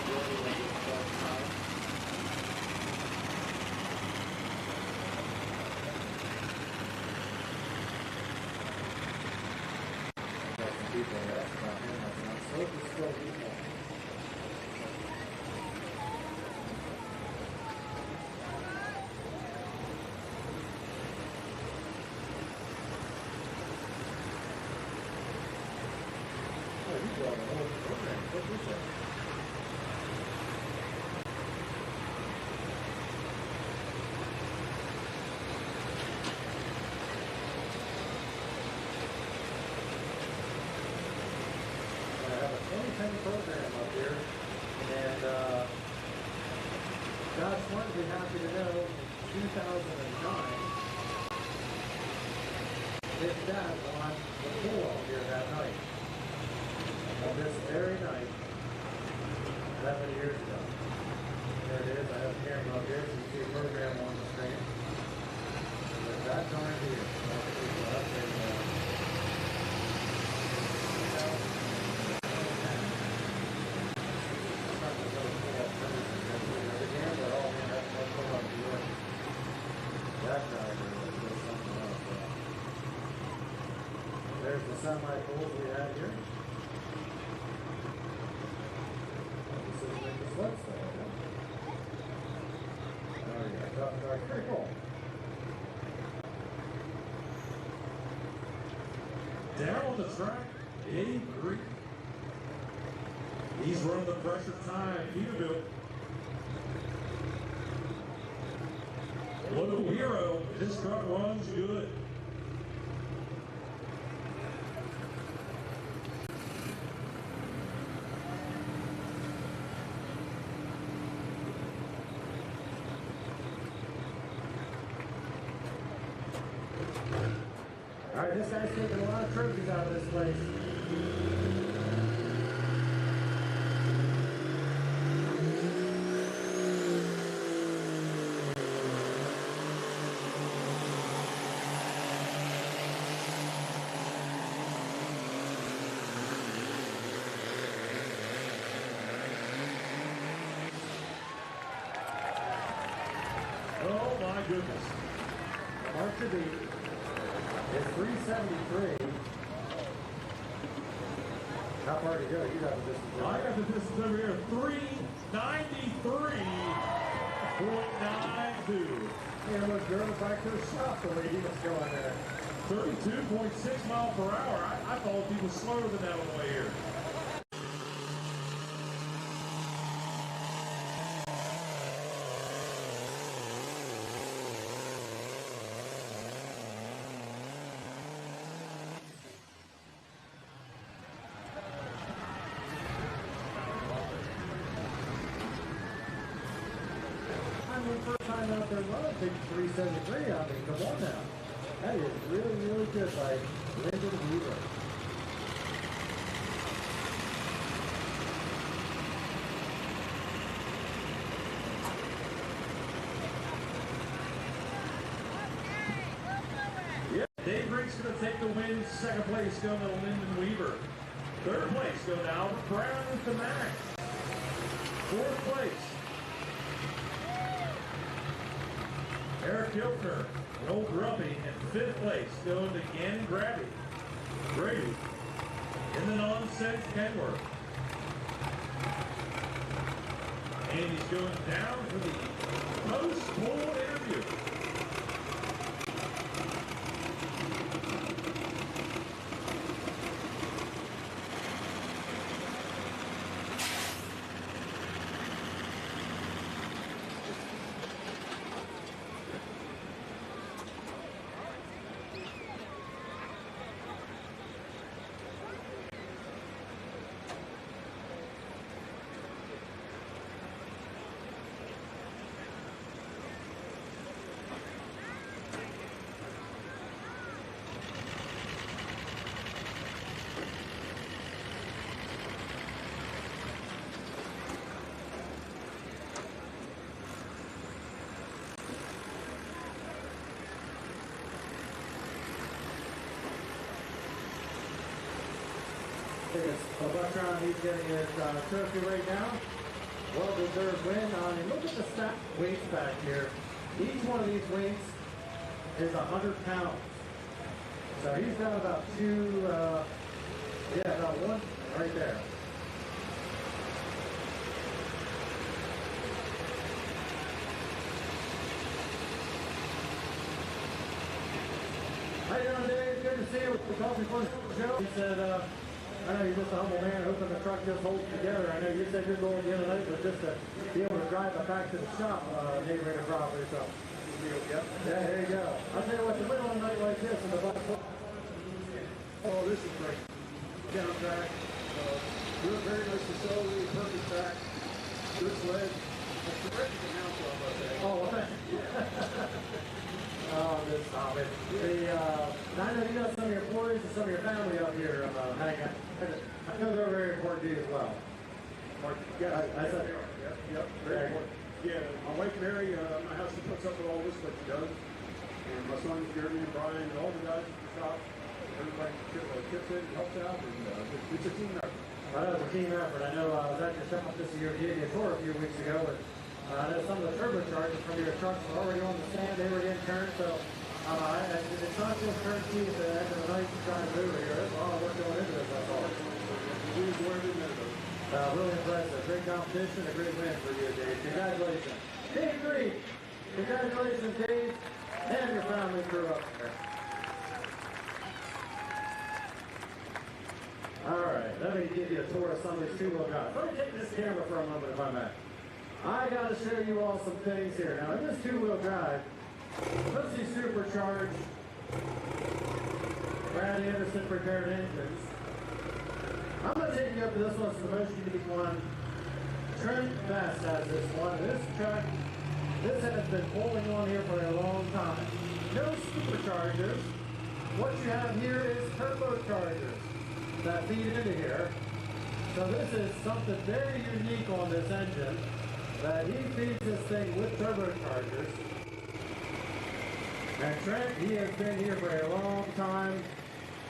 Really like it's fun time. Got some people that ask about him. I'm so still people. Program up here, and Josh Martin will be happy to know in 2009 his dad won the pull-off here that night. On this very night, 11 years ago. There it is. I have a camera up here so you see a program on the screen. But that time here, there's the semi-pools we had here. This is like the sled style. Oh yeah, that's pretty cool. Down on the track, Dave Green. He's running the pressure time, Peterbilt. What a This truck runs good. All right, this guy's taking a lot of trophies out of this place. Oh my goodness. Mark to beat. It's 373. How far to go? You got the distance. I got the distance over here, 393.92. You know, girls back to the shop the way he was going there. 32.6 miles per hour. I thought he was slower than that on the way here. First time out there running big 373. I mean, come on now. That is really, really good by Lyndon Weaver. Yeah, Dave Rick's going to take the win. Second place going to Lyndon Weaver. Third place going to Albert Brown with the Max. Fourth place, Eric Giltner, an old Grubby, and fifth place going to Gannon Grady in the nonsense Kenworth. And he's going down to the post-poll interview. A Buckron, he's getting his trophy right now. Well-deserved win. And look at the stack weights back here. Each one of these weights is 100 pounds. So he's got about about one right there. How you doing, Dave? Good to see you with the Coffee First Show. He said, I know you're just a humble man hoping the truck just holds together. I know you said your goal the other night was just to be able to drive it back to the shop, neighboring the property. So, yeah, there you go. I'll tell you what, to win on a night like this in the Buck. Oh, this is great. Down track. You're a very nice facility, perfect track, good sled. It's terrific announce all about that. Oh, well, thank you. Oh, this stop it. I know you got some of your employees and some of your family up here hanging out. I know they're very important to you as well. Yeah, I said, yep, very important. Yeah, my wife Mary, my house, she puts up with all this, what she does. And my sons, Jeremy and Brian, and all the guys at the shop, everybody chips in and helps out, and it's a team effort. I know it's a team effort. I know I was at your shop this year, gave you a tour a few weeks ago, and I know some of the turbochargers from your trucks were already on the stand, they were getting turned, so it's not just turnkey at the end of the night to try and move it here. There's a lot of work going into this, that's all. We enjoy every minute of it. Really impressive. Great competition, a great win for you, Dave. Congratulations. Dave Green. Congratulations, Dave, and your family crew up there. All right, let me give you a tour of some of these two-wheel drives. Let me take this camera for a moment, if I may. I got to show you all some things here. Now, in this two-wheel drive, Mostly supercharged Brad Anderson prepared engines. I'm going to take you up to this one. It's the most unique one. Trent Best has this one. This truck, this has been pulling on here for a long time. No superchargers. What you have here is turbochargers that feed into here. So this is something very unique on this engine, that he feeds this thing with turbochargers. And Trent, he has been here for a long time,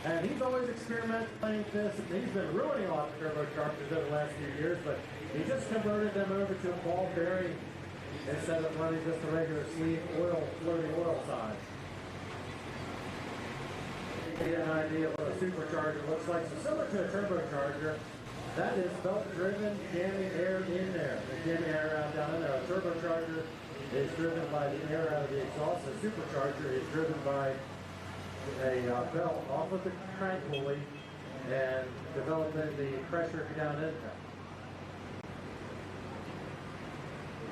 and he's always experimenting with this. He's been ruining a lot of turbochargers over the last few years, but he just converted them over to a ball bearing instead of running just a regular sleeve floating oil side. To get an idea of what a supercharger looks like, so similar to a turbocharger, that is belt-driven, jamming air in there. The jamming air out down in there. A turbocharger is driven by the air out of the exhaust. A supercharger is driven by a belt off of the crank pulley and developing the pressure down in there.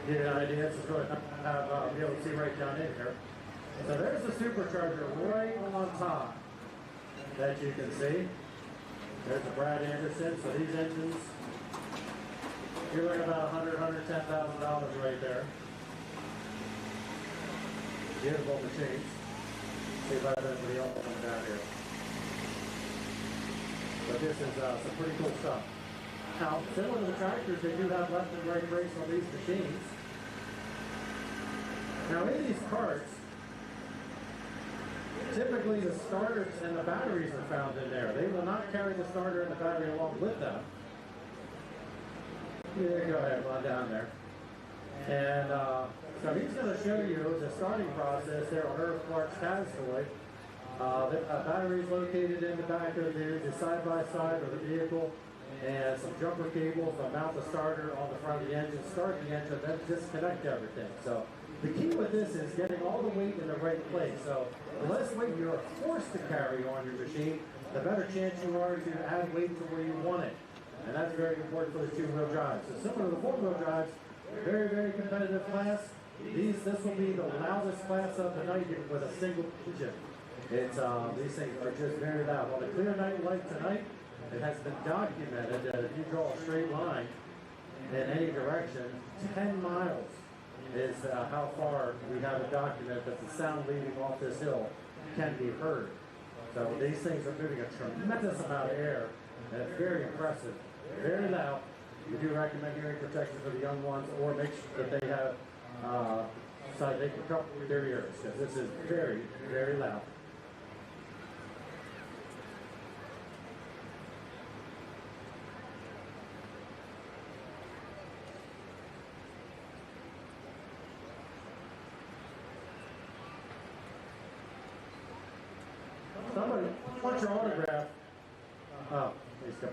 Get an idea, this is going to be able to see right down in here. So there's the supercharger right on top that you can see. There's the Brad Anderson. So these engines, you're looking at about $110,000 right there. Beautiful machines. See if I have anybody else coming down here. But this is some pretty cool stuff. Now, similar to the tractors, they do have left and right brakes on these machines. Now, in these carts, typically the starters and the batteries are found in there. They will not carry the starter and the battery along with them. Yeah, go ahead, run down there. And so he's going to show you the starting process there on Irv Clark's Castaway. The battery is located in the back of the side-by-side of the vehicle, and some jumper cables that mount the starter on the front of the engine, start the engine, then disconnect everything. So the key with this is getting all the weight in the right place. So the less weight you're forced to carry on your machine, the better chance you are to add weight to where you want it. And that's very important for the two-wheel drive. So similar to the four-wheel drives, very, very competitive class. This will be the loudest class of the night with a single engine. It's these things are just very loud. On a clear night like tonight, it has been documented that if you draw a straight line in any direction, 10 miles is how far we have a document that the sound leaving off this hill can be heard. So these things are moving a tremendous amount of air, and it's very impressive, very loud. We do recommend hearing protection for the young ones, or make sure that they have so they can cover their ears, because this is very, very loud. Somebody wants your autograph. Oh, please go.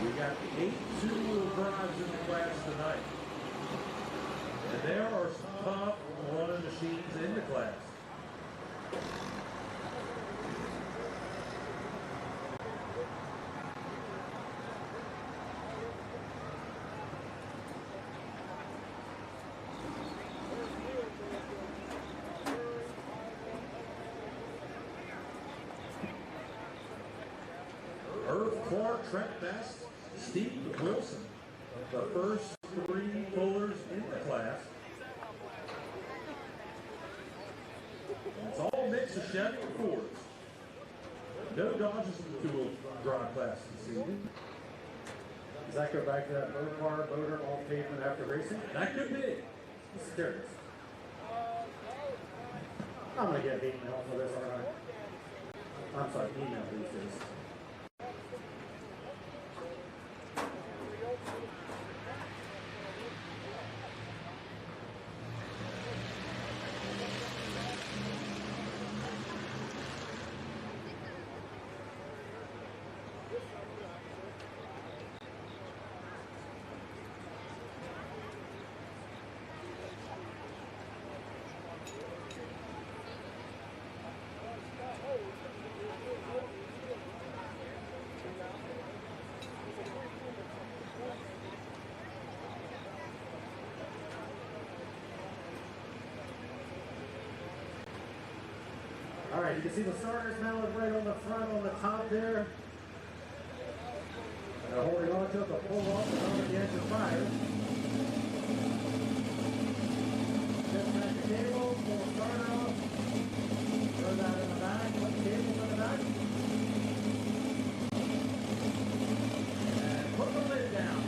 We got 8 two-wheel drives in the class tonight. And there are some top running machines in the class. Irv Clark, Trent Best, Steve Wilson, the first 3 pullers in the class. And it's all mixed of Chevy and Fords. No Dodges in the two-wheel drive class this evening. Does that go back to that motor car motor off pavement after racing? That could be. Just curious. I'm going to get beaten off of this, aren't I? I'm sorry, email these days. All right, you can see the starters mounted right on the front, on the top there. And they're holding on to it to pull off and on the engine fire. Disconnect the cable, pull the starter off. Throw that in the back, put the cable in the back. And put the lid down.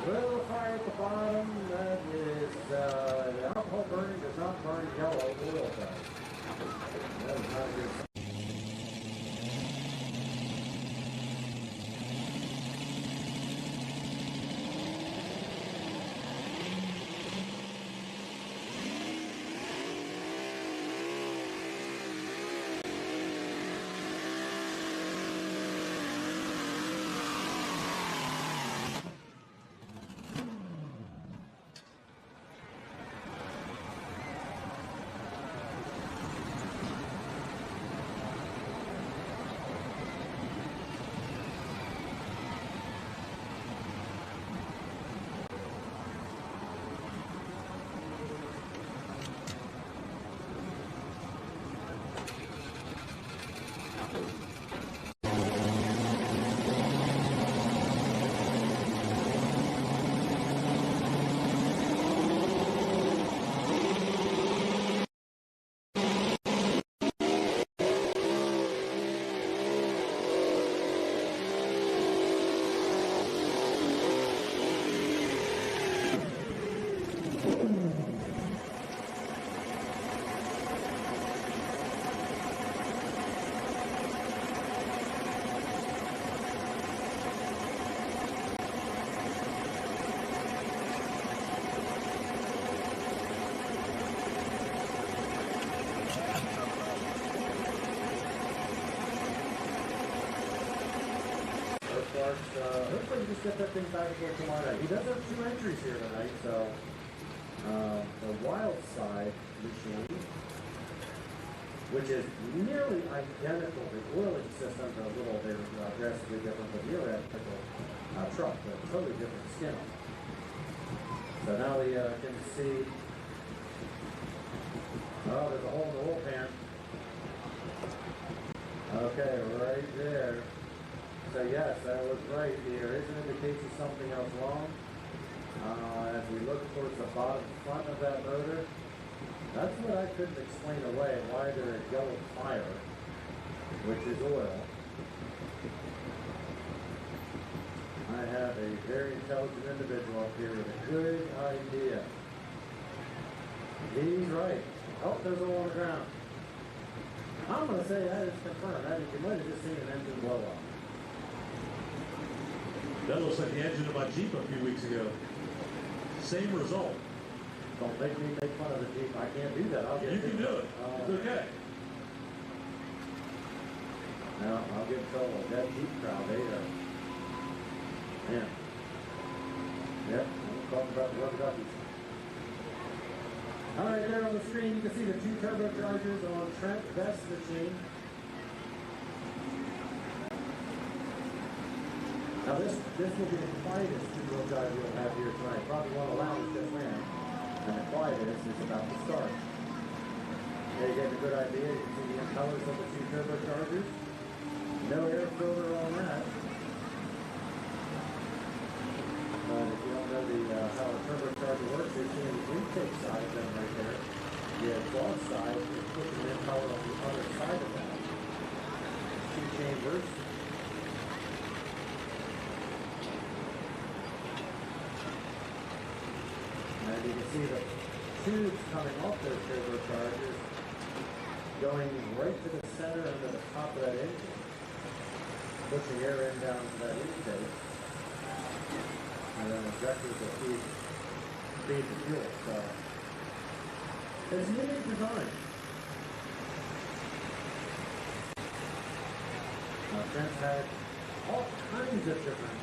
Little fire at the bottom, that is, the alcohol burning does not burn yellow, oil does. That is not good. hopefully just get that thing back again tomorrow night. He does have 2 entries here tonight, so the Wild Side machine, which is nearly identical. The oiling systems are a little, they're drastically different, but nearly identical truck, but totally different skin. So now we can see, oh, there's a hole in the oil pan. Okay, right there. So yes, that was right. There is an indication something else wrong. As we look towards the bottom front of that motor, that's what I couldn't explain away, why there is yellow fire, which is oil. I have a very intelligent individual up here with a good idea. He's right. Oh, there's oil on the ground. I'm going to say that is confirmed. That is, you might have just seen an engine blow up. That looks like the engine of my Jeep a few weeks ago. Same result. Don't make me make fun of the Jeep. I can't do that. You can do it. It's okay. No, I'll get in trouble with that Jeep crowd. They man. Yep, I'm talking about the rubber duckies. All right, there on the screen, you can see the 2 turbochargers on Trent Vest's machine. Now this will be the quietest 2-wheel drive you'll have here tonight. Probably one of the loudest just ran. And the quietest is about to start. There you get a good idea. You can see the impellers of the 2 turbochargers. No air filter on that. But if you don't know how a turbocharger works, you're seeing the intake side of them right there. The exhaust side is pushing the impeller on the other side of that. 2 chambers. And you can see the tubes coming off those turbochargers going right to the center and to the top of that engine, pushing air in down to that intake. And then injectors will feed the fuel. So it's a unique design. Now Trent's had all kinds of different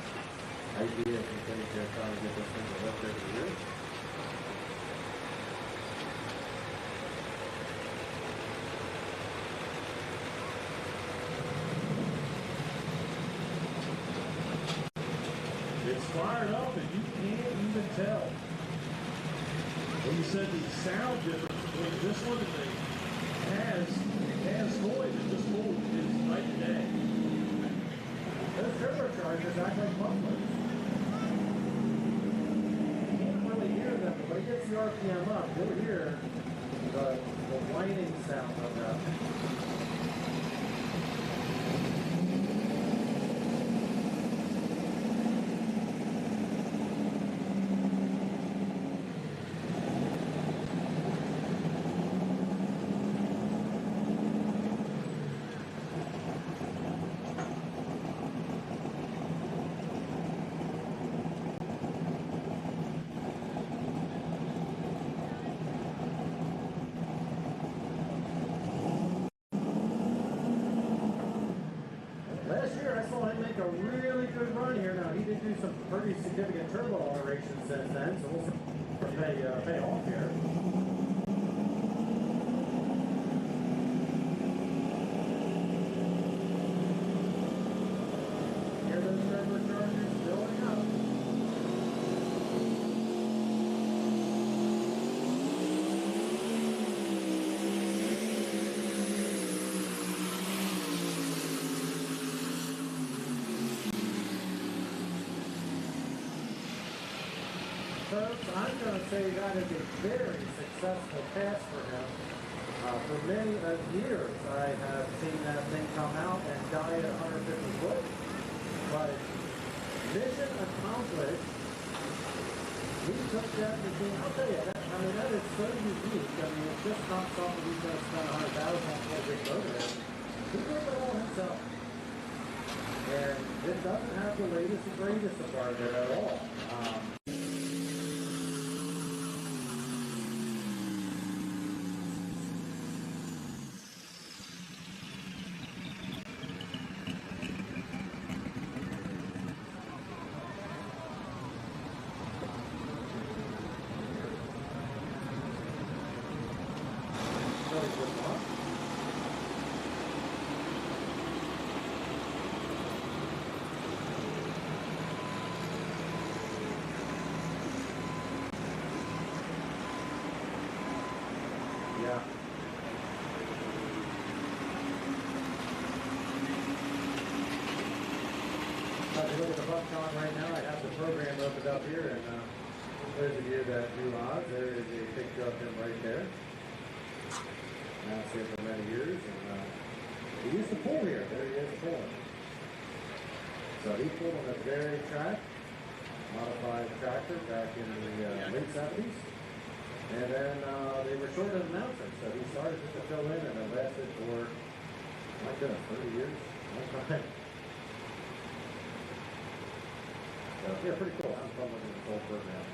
ideas and things they're trying to get this thing to work over the years. It's fired up and you can't even tell. When you said the sound difference between this one and the has noise, it just is night and day. Those turbochargers act like mufflers. You can't really hear them, but when it gets the RPM up, you'll hear the whining sound of that. Last year, I saw him make a really good run here. Now, he did do some pretty significant turbo alterations since then, so we'll see if they pay off here. Hear those turbochargers building up. Folks, I'm going to say that is a very successful pass for him. For many years, I have seen that thing come out and die at 150 foot. But mission accomplished. He took that machine. I'll tell you, that is so unique. I mean, it's just not something he's going to spend 100,000 on for a big motor. He did it all himself. And it doesn't have the latest and greatest of part of it at all. this one. Yeah. If you look at the Buckshot right now, I have the program opened up here, and those of you that do odds, there is a picture of him right there. Now it's here for many years, and he used to pull here. There he is pulling. So he pulled on a very track, modified tractor back in the late 70s. And then they were short of announcers, so he started just to fill in, and it lasted for, my goodness, 30 years. Long time. So, yeah, pretty cool. I'm fun looking at this whole program.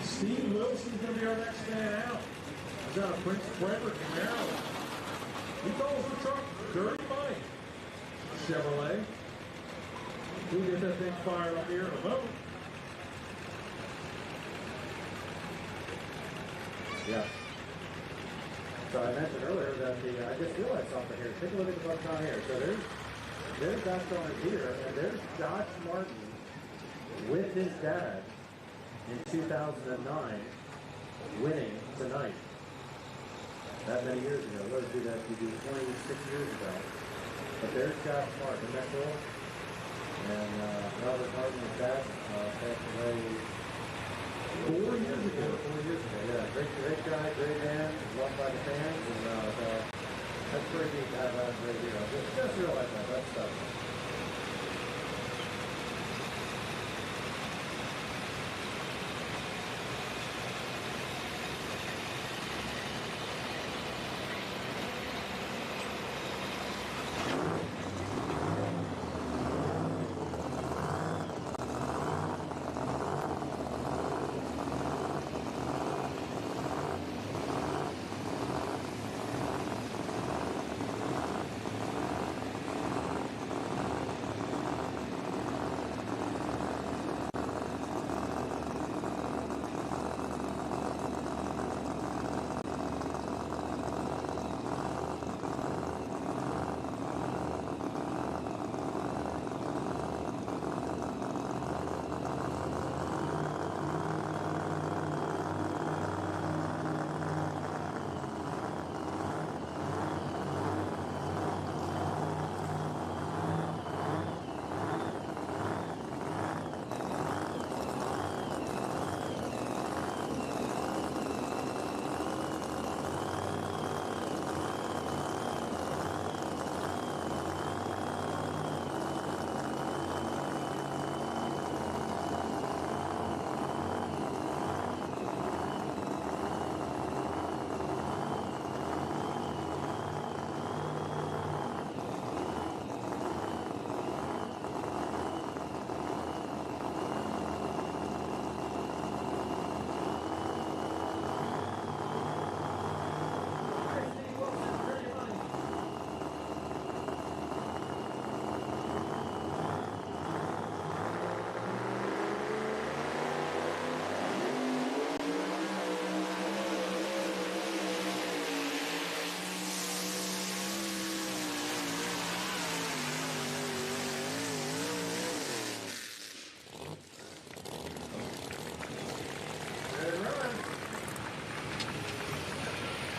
Steve Wilson's going to be our next man out. He's out of Prince Frederick in Maryland. He calls the truck Dirty Mike Chevrolet. We'll get that thing fired up here in a moment. Yeah. So I mentioned earlier that I just realized something here. Take a look at the Buckshot here. So there's that going here, and there's Josh Martin with his dad in 2009 winning tonight. That many years ago. What did that? We do 26 years ago. But there's Josh Martin, isn't that cool? And Robert Martin's dad passed away 4 years ago. 4 years ago, yeah. Great guy, great man, loved by the fans, and that's pretty neat to have that right here. Just realize that stuff.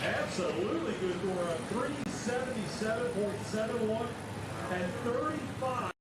Absolutely good for a 377.71 and 35.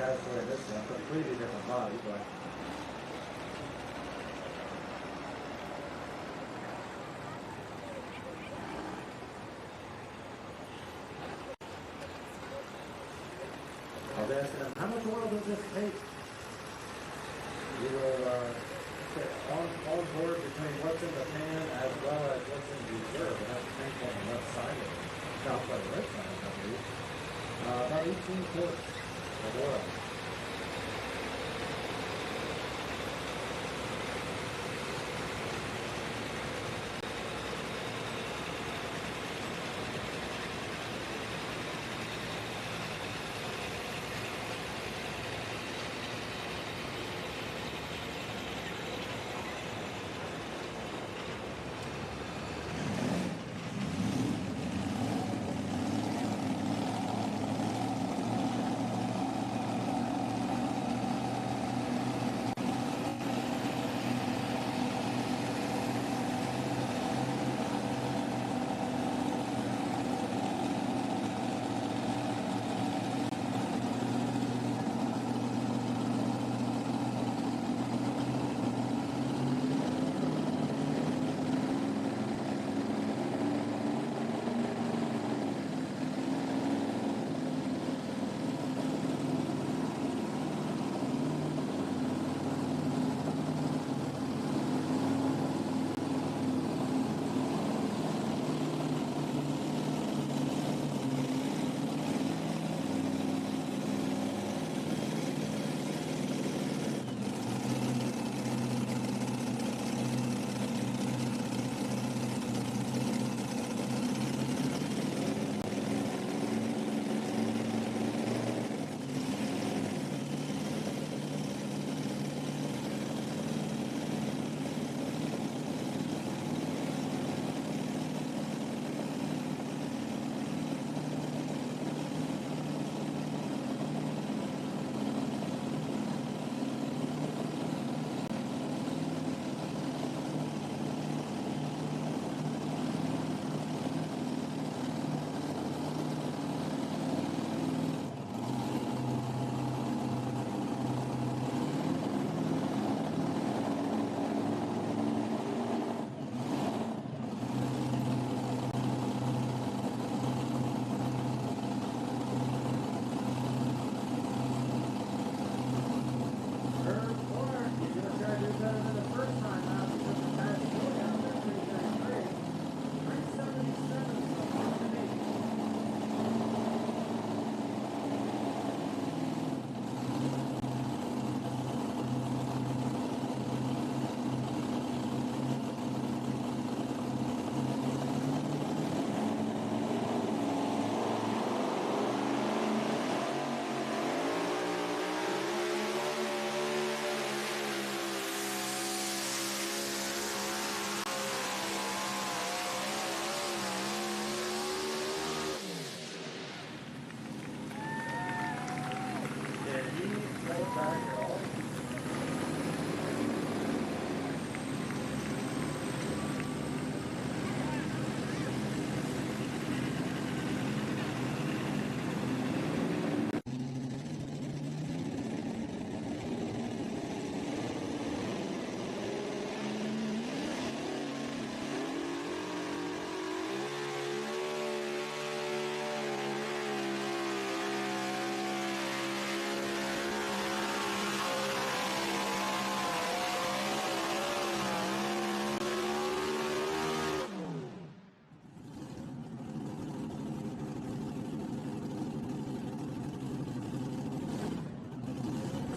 guys wearing this one, completely different body, but. I was asking him, how much oil does this take? We will put on board between what's in the pan as well as what's in the reserve. And that's the tank on the left side of it. Not by the right side, I believe. About 18 quarts of oil.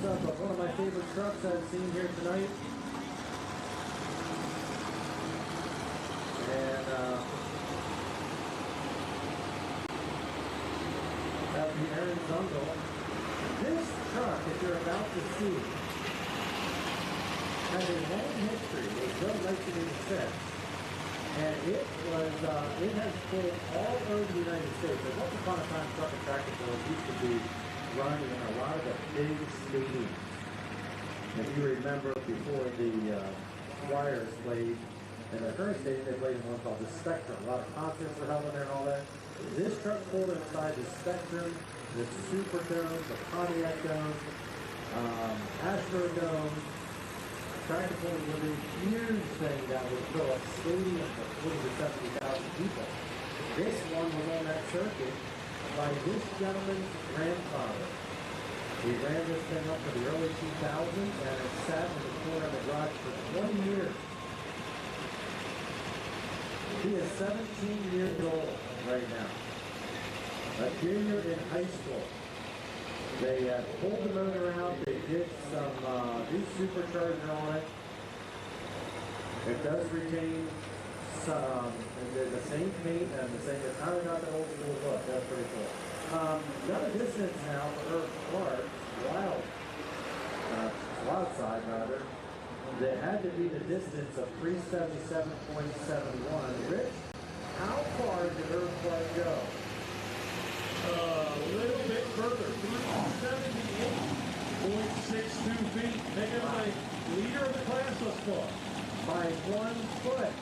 One of my favorite trucks I've seen here tonight. And that'll be Aaron Zundel. This truck that you're about to see has a long history. It was built in 1986. And it has pulled all over the United States. And once upon a time, truck and tractor pulling used to be run in a lot of the big stadiums. If you remember before the Squires played in the current stadium, they played in one called the Spectrum. A lot of concerts were held in there and all that. This truck pulled inside the Spectrum There's the Super Dome, the Pontiac Dome, Astrodome. Tractor Pulling was a huge thing that would fill a stadium for 40 to 70,000 people. This one was on that circuit by this gentleman's grandfather. He ran this thing up to the early 2000s and it sat in the corner of the garage for 20 years. He is 17 years old right now. A junior in high school. They pulled the motor out. They did some new supercharger on it. It does retain some, the same paint and the same. It's kind of got the old school look. That's pretty cool. Got a distance now for her Clark. Wild side rather. That had to be the distance of 377.71. Rich, how far did her Clark go? A little bit further, 378.62 feet, making him the leader of the class thus far. By 1 foot.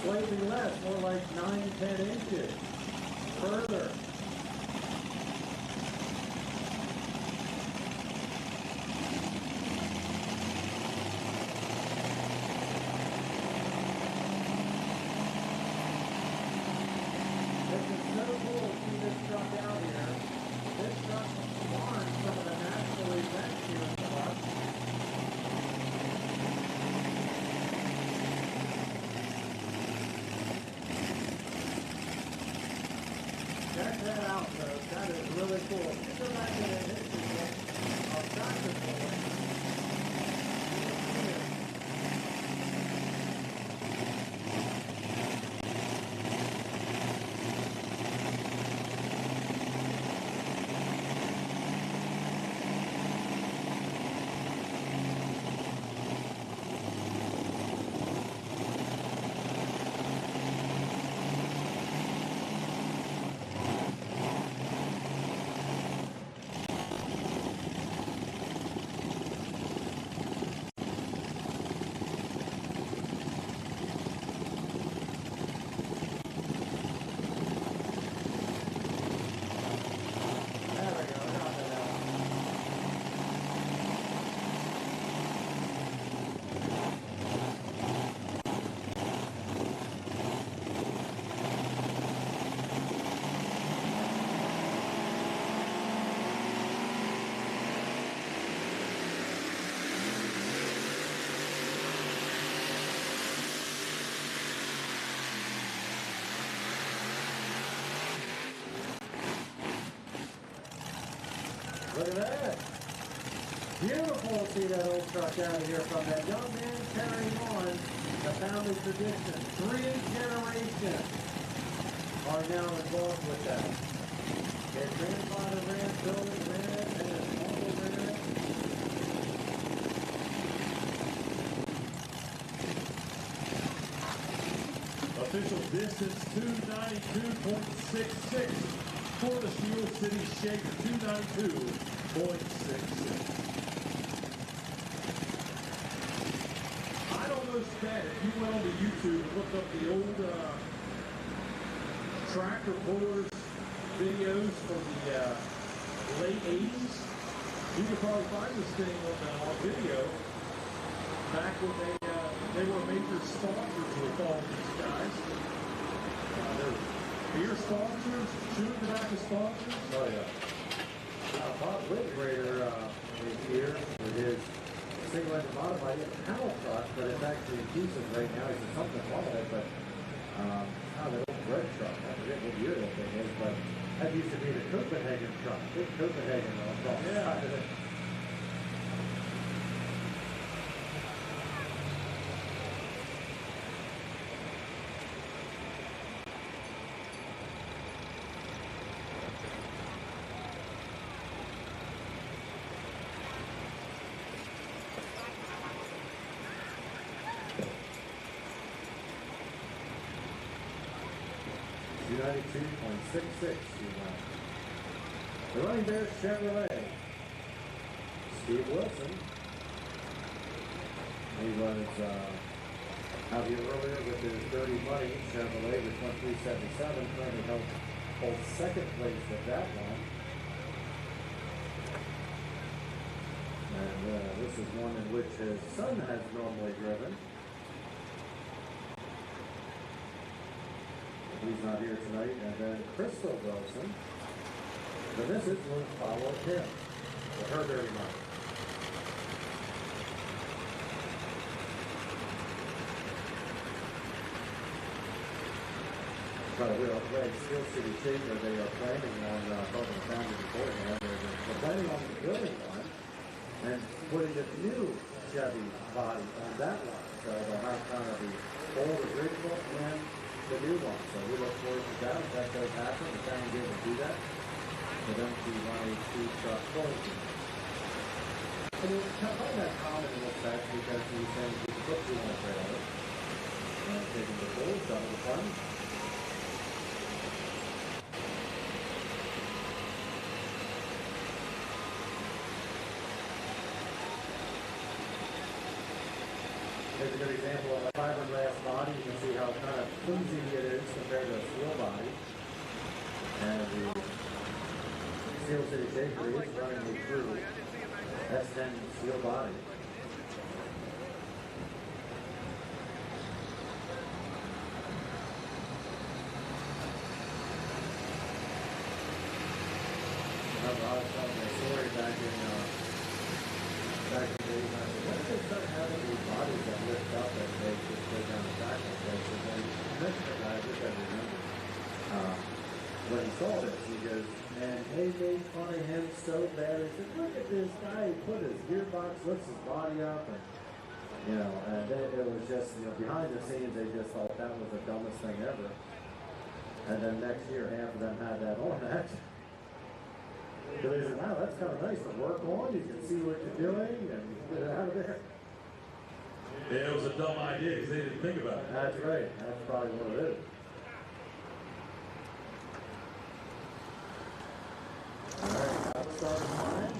Slightly less, more like 9-10 inches. Further. Check that out, folks. That is really cool. If you go back to the history book of tractor pulling, look at that. Beautiful to see that old truck out of here from that young man carrying on the family tradition. 3 generations are now involved with that. His grandfather ran, Billy ran it, and his uncle ran it. Official distance 292.66 for the Steel City Shaker, 292.66. I don't know, Stat, if you went onto YouTube and looked up the old tractor pullers videos from the late 80s, you could probably find this thing on video back when they were major sponsors with all these guys. They're beer sponsors, chewing tobacco sponsors. Oh, yeah. Bob Whitgrader is here with his single-engine modified panel truck, but it's actually in pieces right now. He's something wrong with it, but the old red truck. I forget what year that thing is, but that used to be the Copenhagen truck. Big Copenhagen truck. Yeah. $92.66. The Running Bears Chevrolet. Steve Wilson. He was out here earlier with his Dirty Money Chevrolet with 1377, currently held holds second place with that one. And this is one in which his son has normally driven. He's not here tonight. And then Crystal Wilson. The missus will follow him for her very much. But we're playing Steel City Shaker. They are planning on talking to founders beforehand. They're planning on building one and putting a new Chevy body on that one. So they'll have kind of the old original and the new one. So we look forward to that. If that does happen, the town will be able to do that. For them to run a food truck pulling. And it's kind of that common in effect because he was saying he could put two on a trailer and taking the bulls, double the fun. Here's a good example of a fiberglass body. You can see how kind of flimsy it is compared to a steel body. And the Steel City Shaker is running a true S10 steel body. I was telling a story back in the days. I said, when did they start having these bodies that lift up and they just go down the track like this? And then I mentioned the guy, I wish I remember. When he saw this, he goes, and they made fun of him so bad. He said, look at this guy, he put his gearbox, lifts his body up, and and then it was just, behind the scenes, they just thought that was the dumbest thing ever. And then next year, half of them had that on that. So they said, wow, that's kind of nice to work on. You can see what you're doing and get it out of there. Yeah, it was a dumb idea because they didn't think about it. That's right. That's probably what it is. All right, I'll start with mine.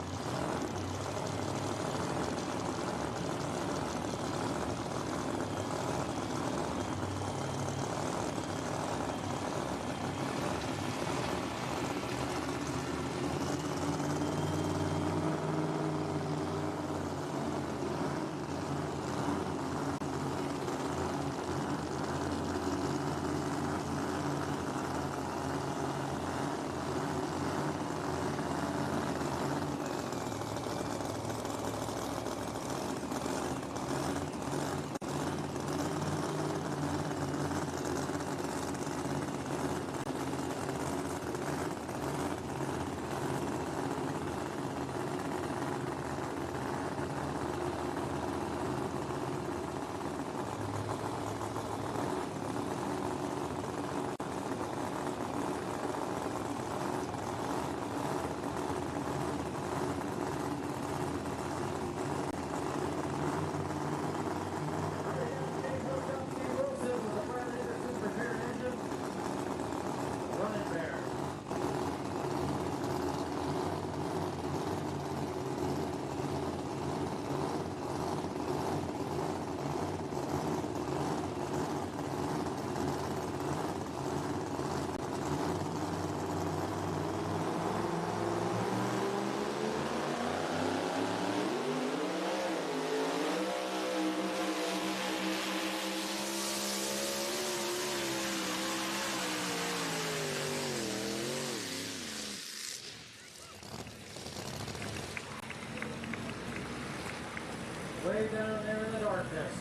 Way down there in the darkness.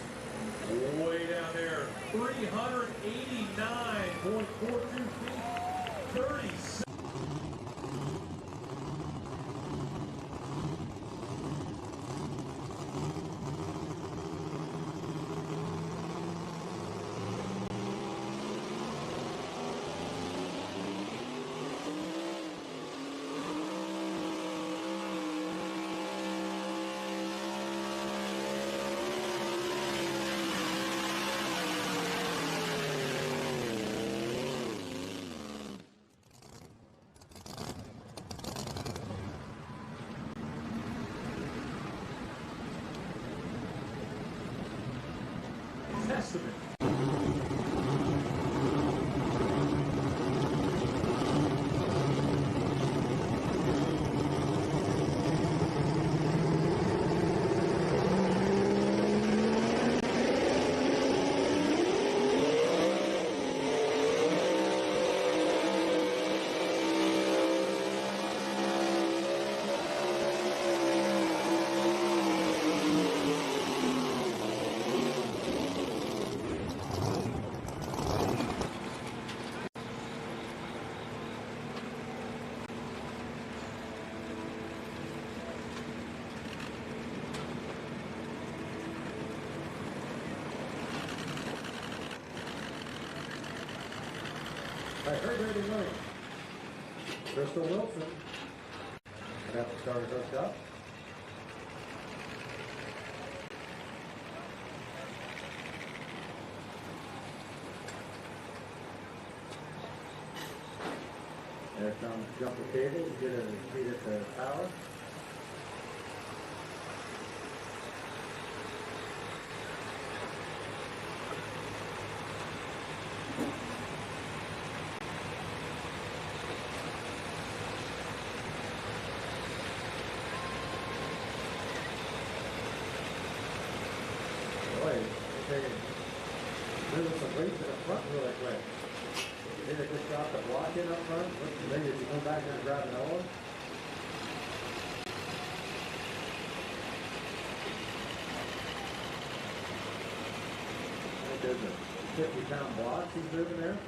Way down there, 389.42 feet, 36. Testament. right, her grading winning. Crystal Wilson. Got the stars hooked up. There's some jumper cable to get it feed it to power. Boy, they moving some weight to the front really quick. Did a good job of blocking up front. Maybe if you come back there and grab another one. I think there's a 50-pound block he's moving there.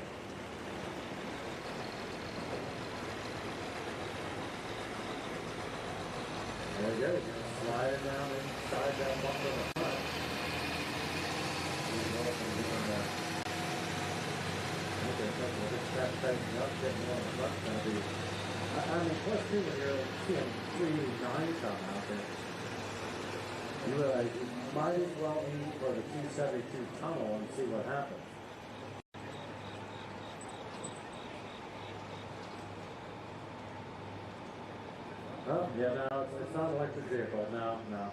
There you go. He's going to slide it down inside that bump on the front. He's also doing that. Okay, a couple of good strap tightening up, getting more on the front. Going to be, I mean, plus two when you're seeing 389 something out there. You realize you might as well aim for the 272 tunnel and see what happens. Oh, yeah, no, it's not an electric vehicle. No, no.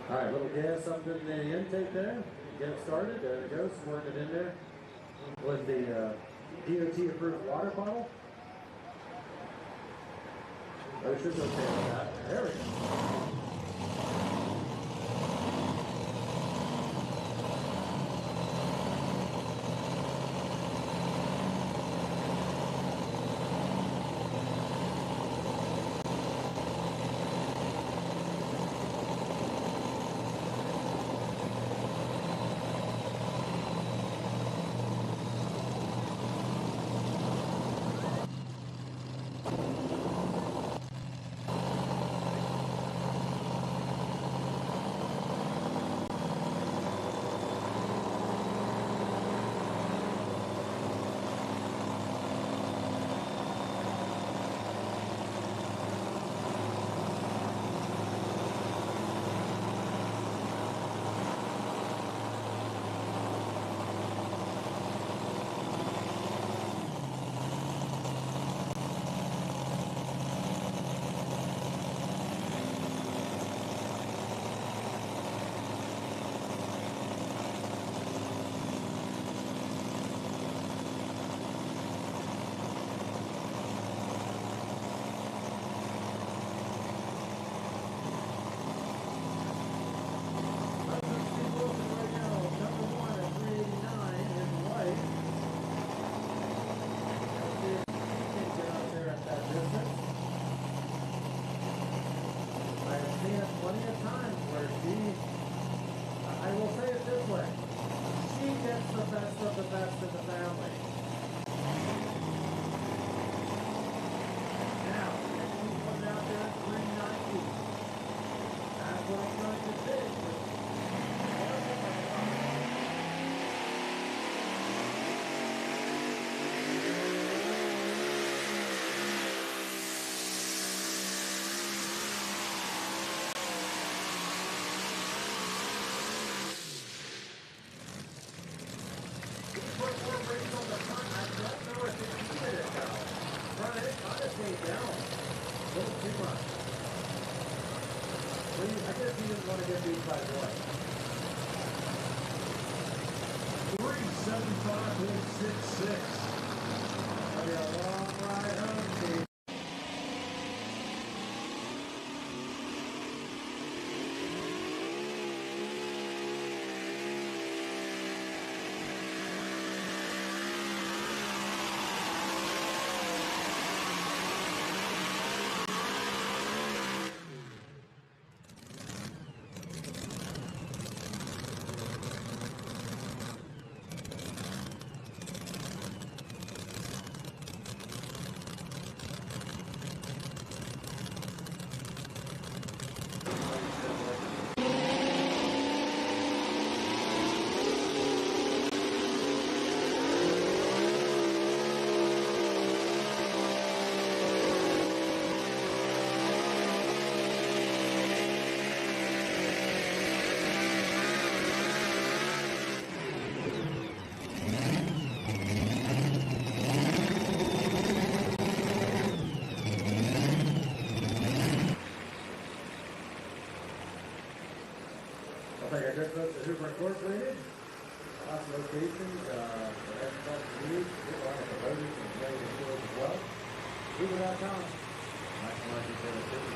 All right, little gas up in the intake there. Get it started. There it goes. Working in there with the DOT approved water bottle. Ocean's okay with that. There we go. I'll take our good folks at Hoover Incorporated. Lots of locations for agricultural needs. We're on the voters and the field as well. Hoover.com. Maximizing productivity.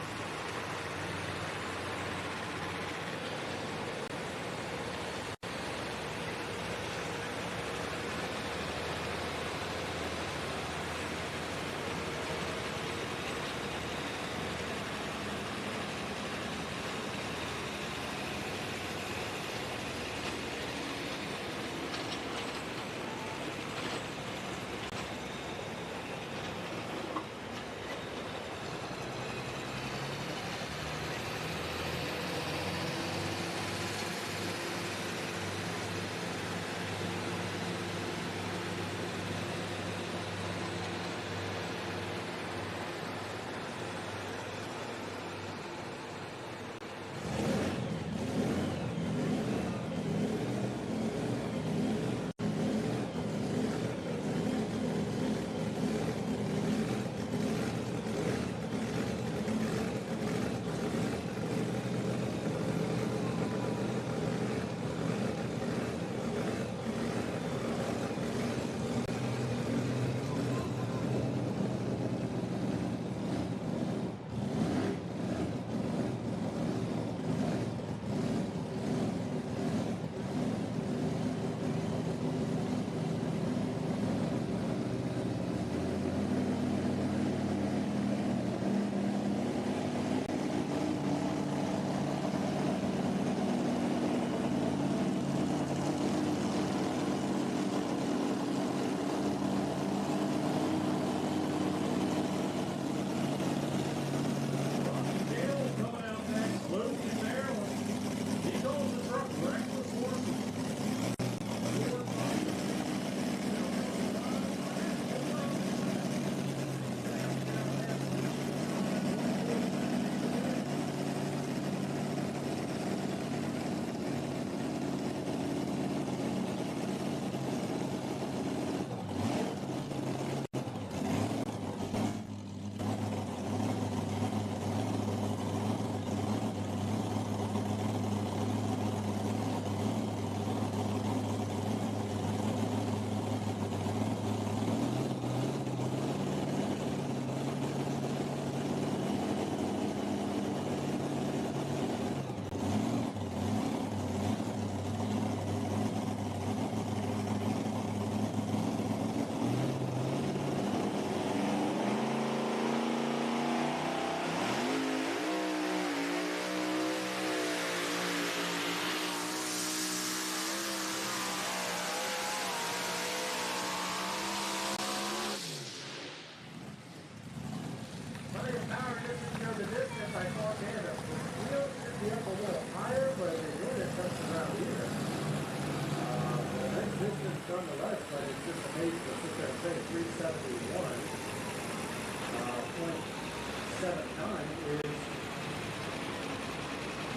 Nonetheless, but it's just amazing. Let's just say 371.79 is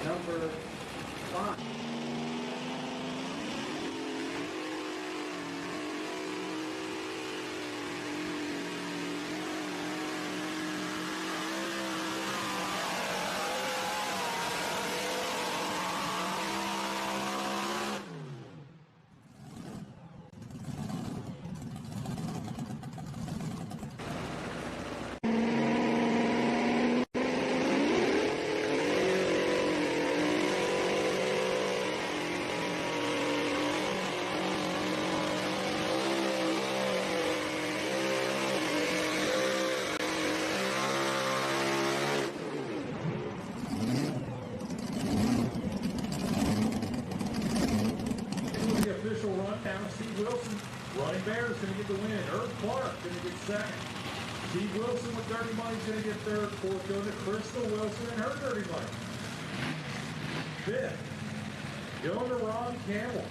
number 5. Second. Steve Wilson with Dirty Money's going to get third. Fourth goes to Crystal Wilson and her Dirty Money. Fifth, going to Ron Campbell.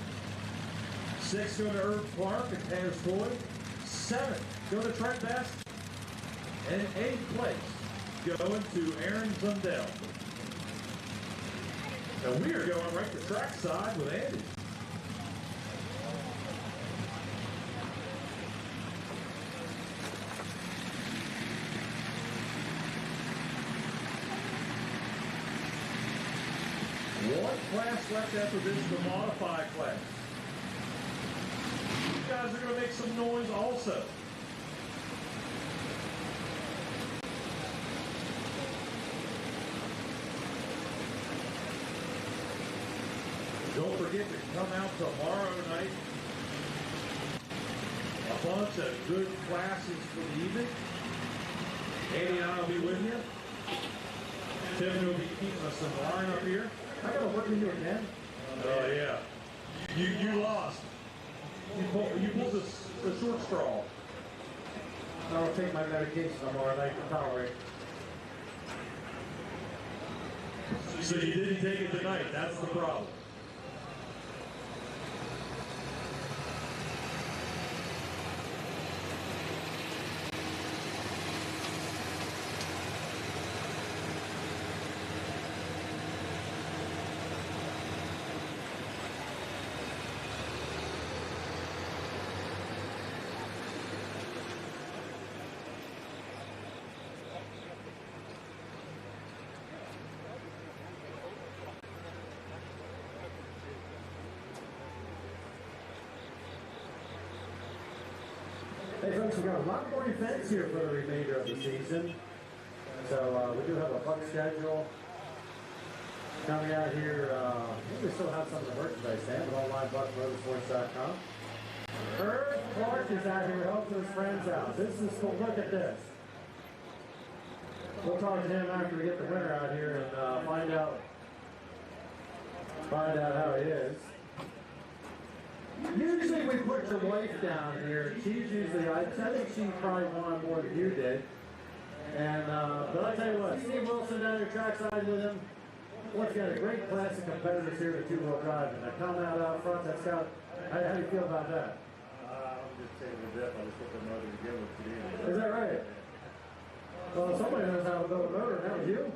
Sixth, going to Herb Clark and Tanner's Toy. Seventh, going to Trent Best. And eighth place, going to Aaron Zundell. And we are going right to track side with Andy. One class left after this, the modified class. You guys are going to make some noise also. Don't forget to come out tomorrow night. A bunch of good classes for the evening. Andy and I will be with you. Tim will be keeping us in line up here. I gotta work with you again. Oh yeah. You lost. You pulled the short straw. I don't take my medication no more. I can tolerate. So you didn't take it tonight. That's the problem. Hey folks, we've got a lot more events here for the remainder of the season. So we do have a Buck schedule coming out here. I think we still have some of the merchandise stand, but online buckmotorsports.com. Herb Clark is out here helping his friends out. This is cool. Look at this. We'll talk to him after we get the winner out here and find out how he is. Usually we put your wife down here. She's usually, I think she probably won more than you did. And, but I tell you what, Steve Wilson down here trackside with him. Once again, a great class of competitors here with two-wheel drive. And they're coming out front. That's got, how do you feel about that? I'm just taking the dip. I just put the motor together today. Is that right? Well, somebody knows how to build a motor, and that was you.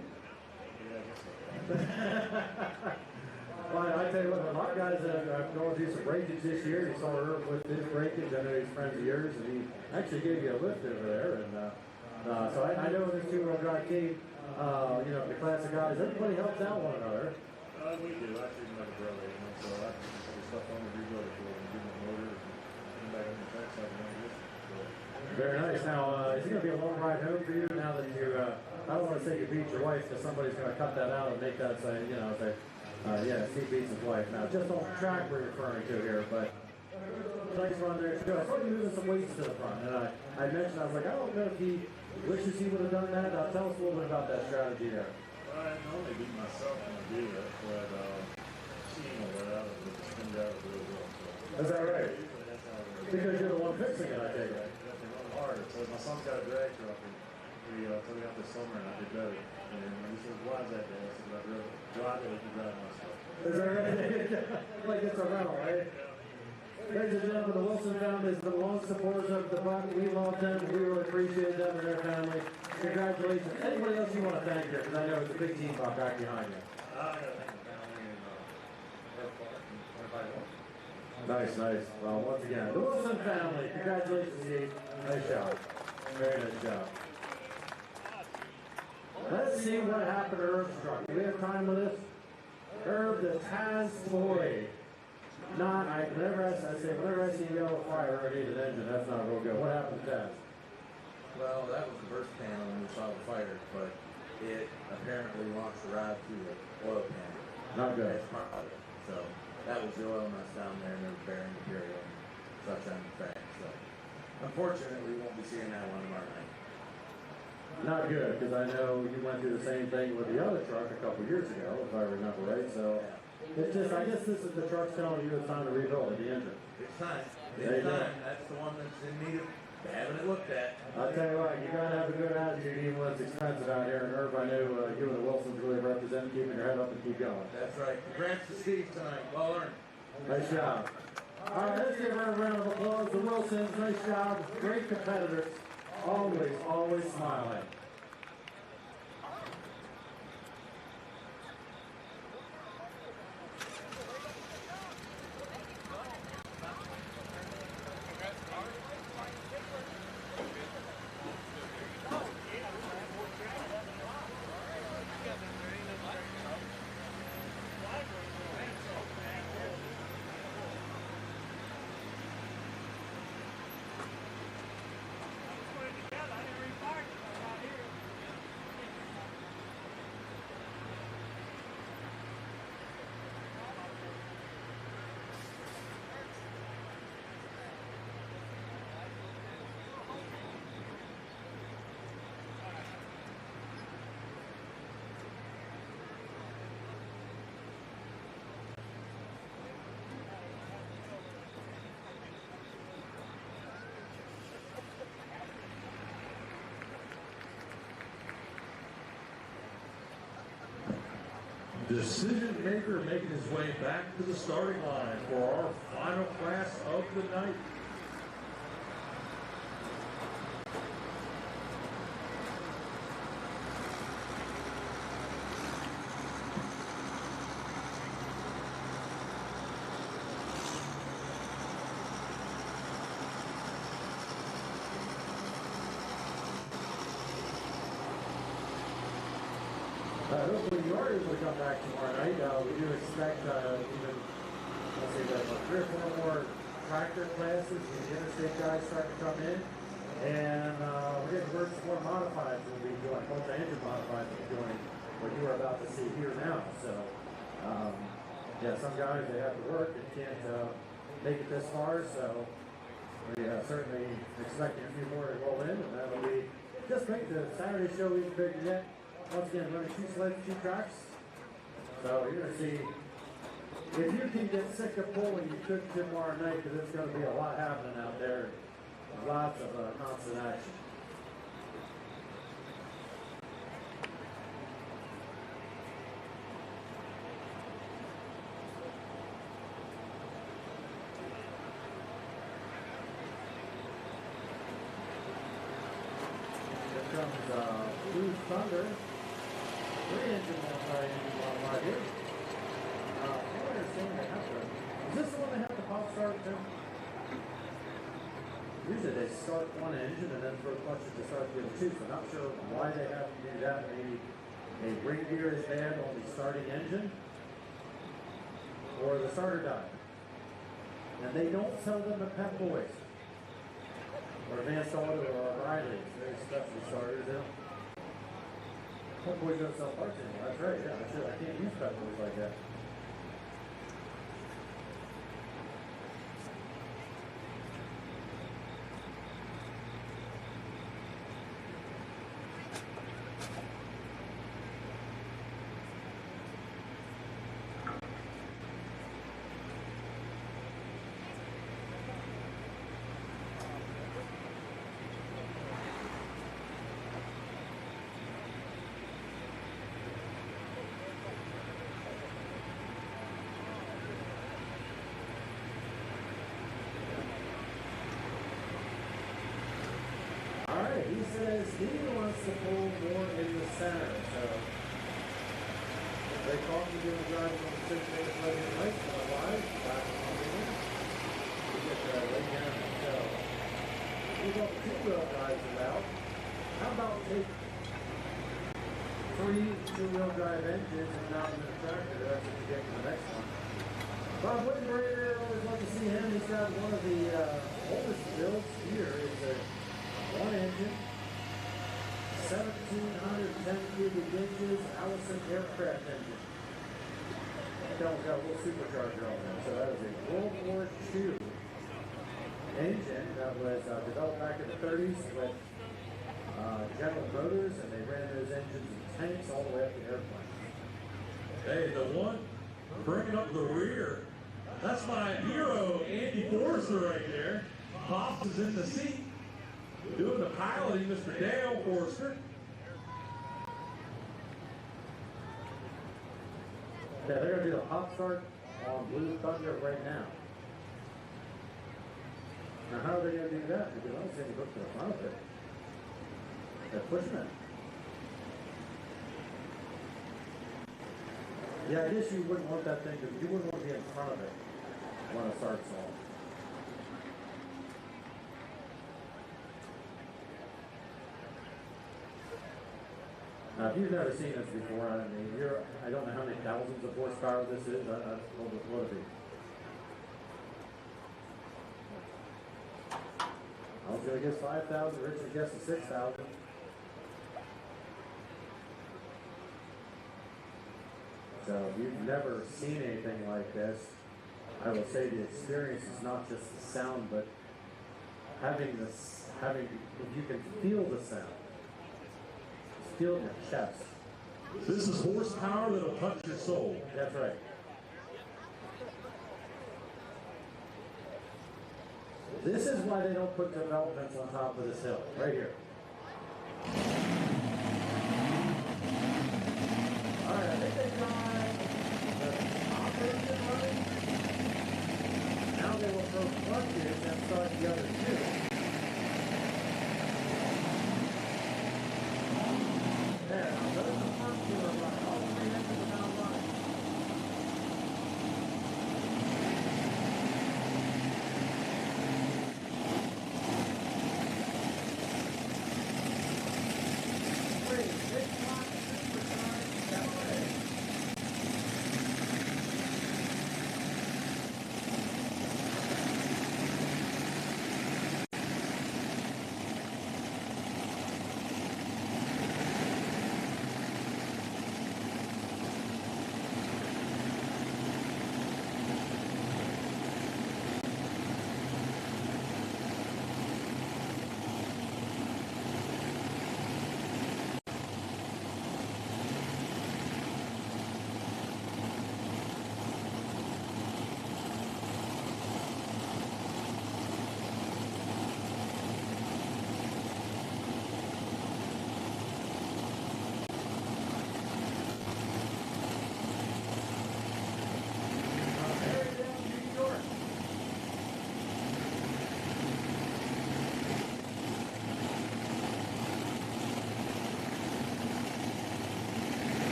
Well, I tell you what, a lot of guys that are going to do some breakage this year. You saw Herb with his breakage. I know he's friends of yours, and he actually gave you a lift over there. And so I know this two-wheel drive team, you know, the classic guys, everybody helps out one another. We do. I treat him like a brother, you know. So I can put stuff on the rebuild for him, give him a motor, and back on the track side and all this. Very nice. Now, is it going to be a long ride home for you now that you, I don't want to say you beat your wife, because somebody's going to cut that out and make that say, you know, say, yeah, Steve beats his wife. Now, just on the track we're referring to here, but nice run there. I saw you moving some weights to the front, and I mentioned, I was like, I don't know if he wishes he would have done that. Now, tell us a little bit about that strategy there. Well, I normally beat myself when I do that, but she ain't gonna let out of it. It's been down real well. So. Is that right? Usually that's how it works. Because you're the one fixing it, I take it. They run hard. So my son's got a drag truck, and we took it out this summer, and I did better. And he says, "Why is that, Dad?" I said, "I'd rather drive it than drive myself." Is that right? Like it's a rental, right? Ladies and gentlemen, the Wilson family is the long supporters of the Buck. We love them. We really appreciate them and their family. Congratulations. Anybody else you want to thank here? Because I know it's a big team back behind you. I got to thank the family and Herb Clark and everybody else. Nice, nice. Well, once again, the Wilson family. Congratulations, Steve. Nice job. Very nice job. Let's see what happened to Herb's truck. Do we have time with this? Herb, the Taz toy. Not, whenever I see yellow fire underneath an engine, that's not real good. What happened to Taz? Well, that was the burst panel when we saw the fire, but it apparently launched the ride through the oil pan. Not good. That's part of it. So that was the oil mess down there, and there was bearing material and such on the track. So unfortunately, we won't be seeing that one tomorrow night. Not good, because I know you went through the same thing with the other truck a couple years ago, if I remember right. So it's just, I guess this is the truck's telling you it's time to rebuild the engine. It's time. It's time. That's the one that's in need of having it looked at. I'll tell you what, you gotta have a good attitude even when it's expensive out here. And Herb, I know you and the Wilsons really represent keeping your head up and keep going. That's right. Congrats to Steve tonight. Well earned. Nice job. All right, let's give her a round of applause. The Wilsons, nice job. Great competitors. Always smiling. decision maker making his way back to the starting line for our final class of the night. Hopefully you are able to come back tomorrow night. We do expect even, let's say, that 3 or 4 more tractor classes. The interstate guys starting to come in. And we're getting word some more modifieds will be doing, multi-engine modifieds will be doing what you are about to see here now. So, yeah, some guys, they have to work and can't make it this far. So we certainly expecting a few more to roll in. And that'll be, just make the Saturday show even bigger yet. Once again, running 2 sleds, 2 tracks. So you're going to see, if you can get sick of pulling, you could tomorrow night, because it's going to be a lot happening out there. Lots of constant action. Here comes Blue Thunder. 3-engine one right here. I don't understand they have to. Is this the one they have to pop start too? Usually they start one engine and then throw clutches to start the other two. So I'm not sure why they have to do that. Maybe a brake gear is bad on the starting engine, or the starter died. And they don't sell them at Pep Boys or Advanced Auto or Riley's. Very special starters. Pep Boys don't sell parts anymore. That's right. Yeah, I can't use Pep Boys like that. He says he wants to pull more in the center, so they caught me doing driving on the 6-8 Legged Lights for a while, back on the end. We get way down the hill. We got 2-wheel drives about. How about take 3 2-wheel drive engines and mount them in a tractor? That's what you get to the next one. Bob Whittenbrader, always love to see him. He's got one of the oldest builds here. It's a 1-engine, 1,710 cubic inches, Allison aircraft engine. That one's got a little supercharger on there. So that is a World War II engine that was developed back in the 30s with General Motors, and they ran those engines in tanks all the way up to airplanes. Hey, the one bringing up the rear, that's my hero, Andy Forrester right there. Pops is in the seat. Doing the piloting, Mr. Dale Forster. Yeah, they're going to do the hot start on Blue Thunder right now. Now, how are they going to do that? Because I don't see any hook to the front of it. They're pushing it. Yeah, I guess you wouldn't want that thing, you wouldn't want to be in front of it when it starts off. Now, if you've never seen this before, I mean, I don't know how many thousands of horsepower this is. What would it be? I was going to guess 5,000. Richard guessed 6,000. So if you've never seen anything like this, I will say the experience is not just the sound, but having if you can feel the sound. Feel in your chest. This is horsepower that'll touch your soul. That's right. This is why they don't put developments on top of this hill, right here. All right, I think they got other two. There, now those are the first two are running all the way into the mountain line.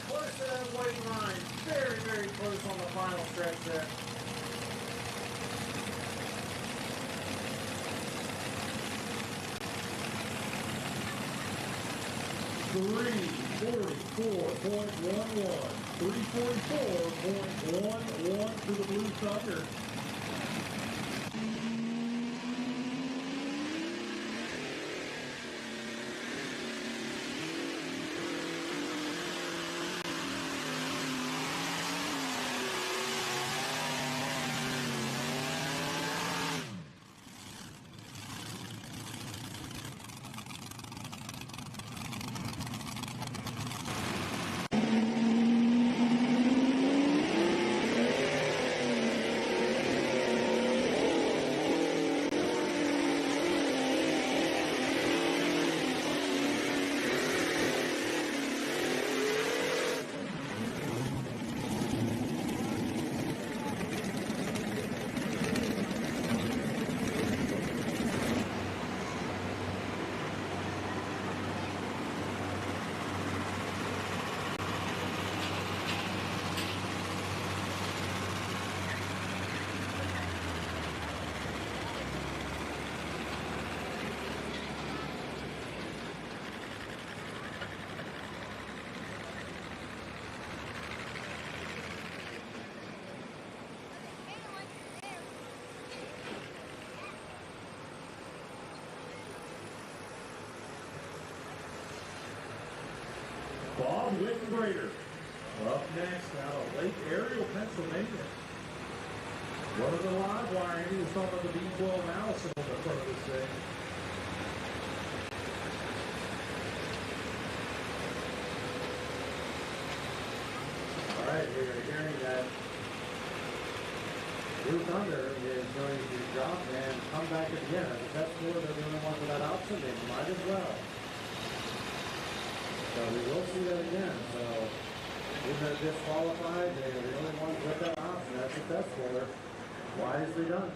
Close to that white line. Very, very close on the final stretch there. .11. 344.11 to the Blue Thunder. Bob Wittengrader up next out of Lake Ariel, Pennsylvania. One of the live wire, he was talking about the B12 Allison on the front of this thing. All right, we're hearing that Blue Thunder is going to drop and come back at the end. As a test score, they're the only one with that option. They might as well. So we will see that again. So if they're disqualified, they're the only ones with that option. That's a test score. Wisely done.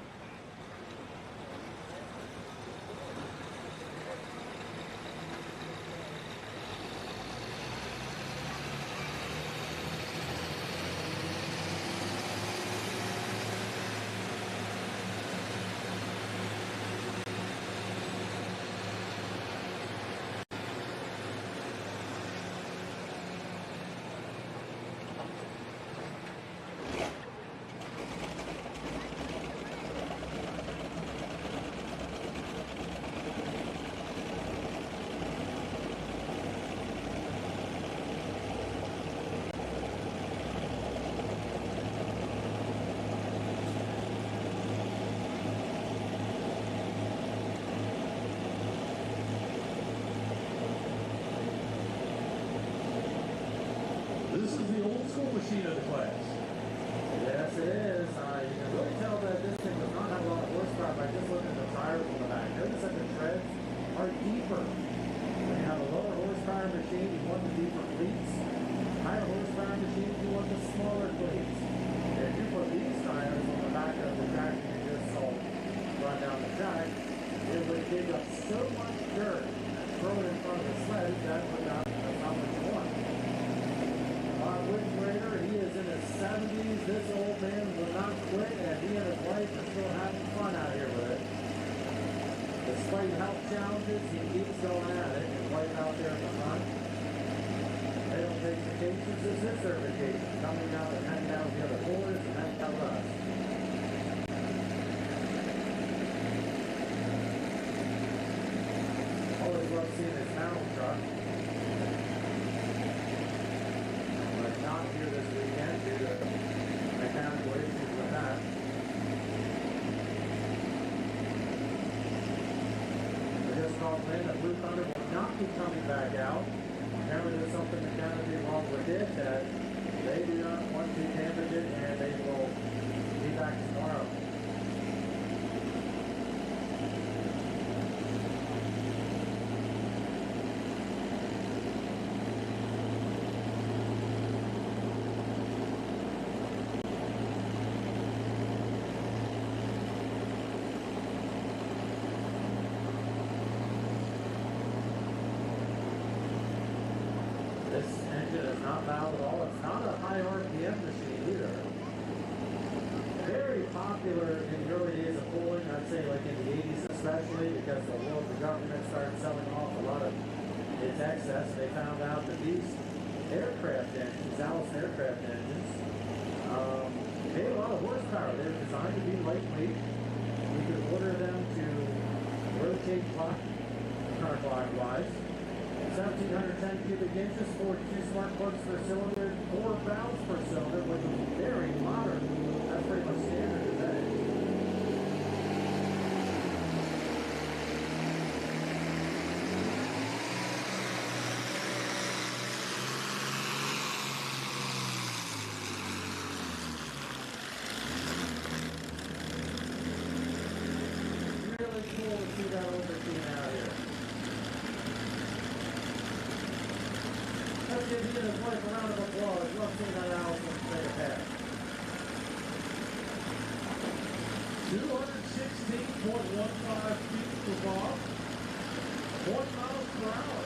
This is his certification, coming down and heading down the other corners and heading down us. Always love seeing his mountain truck. But not here this weekend due to mechanical issues with that. I just called in that Blue Thunder will not be coming back out. Apparently there's something mechanically wrong with it that they do not want to damage it, and they will be back tomorrow. This engine is not loud at all. It's not a high RPM machine either. Very popular in the early days of pulling, I'd say like in the 80s especially, because the government started selling off a lot of its excess. They found out that these aircraft engines, Allison aircraft engines, made a lot of horsepower. They were designed to be lightweight. You could order them to rotate counterclockwise. 1,710 cubic inches, 42 smart plugs per cylinder, 4 valves per cylinder, which is very modern. That's pretty much standard today. Really cool to see that old machine out here. Let's give his wife a round of applause. Love seeing that Allison take a pass. 216.15 feet per Bob. 1 miles per hour.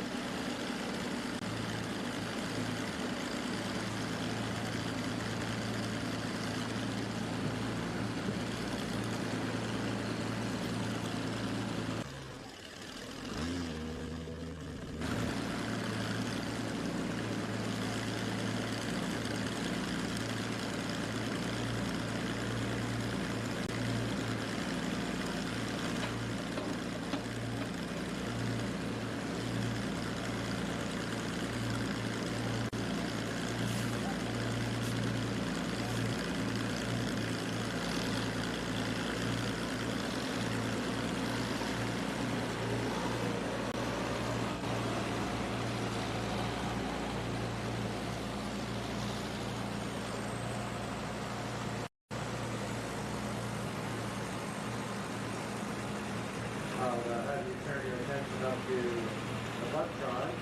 I'll have you turn your attention up to the butt drive.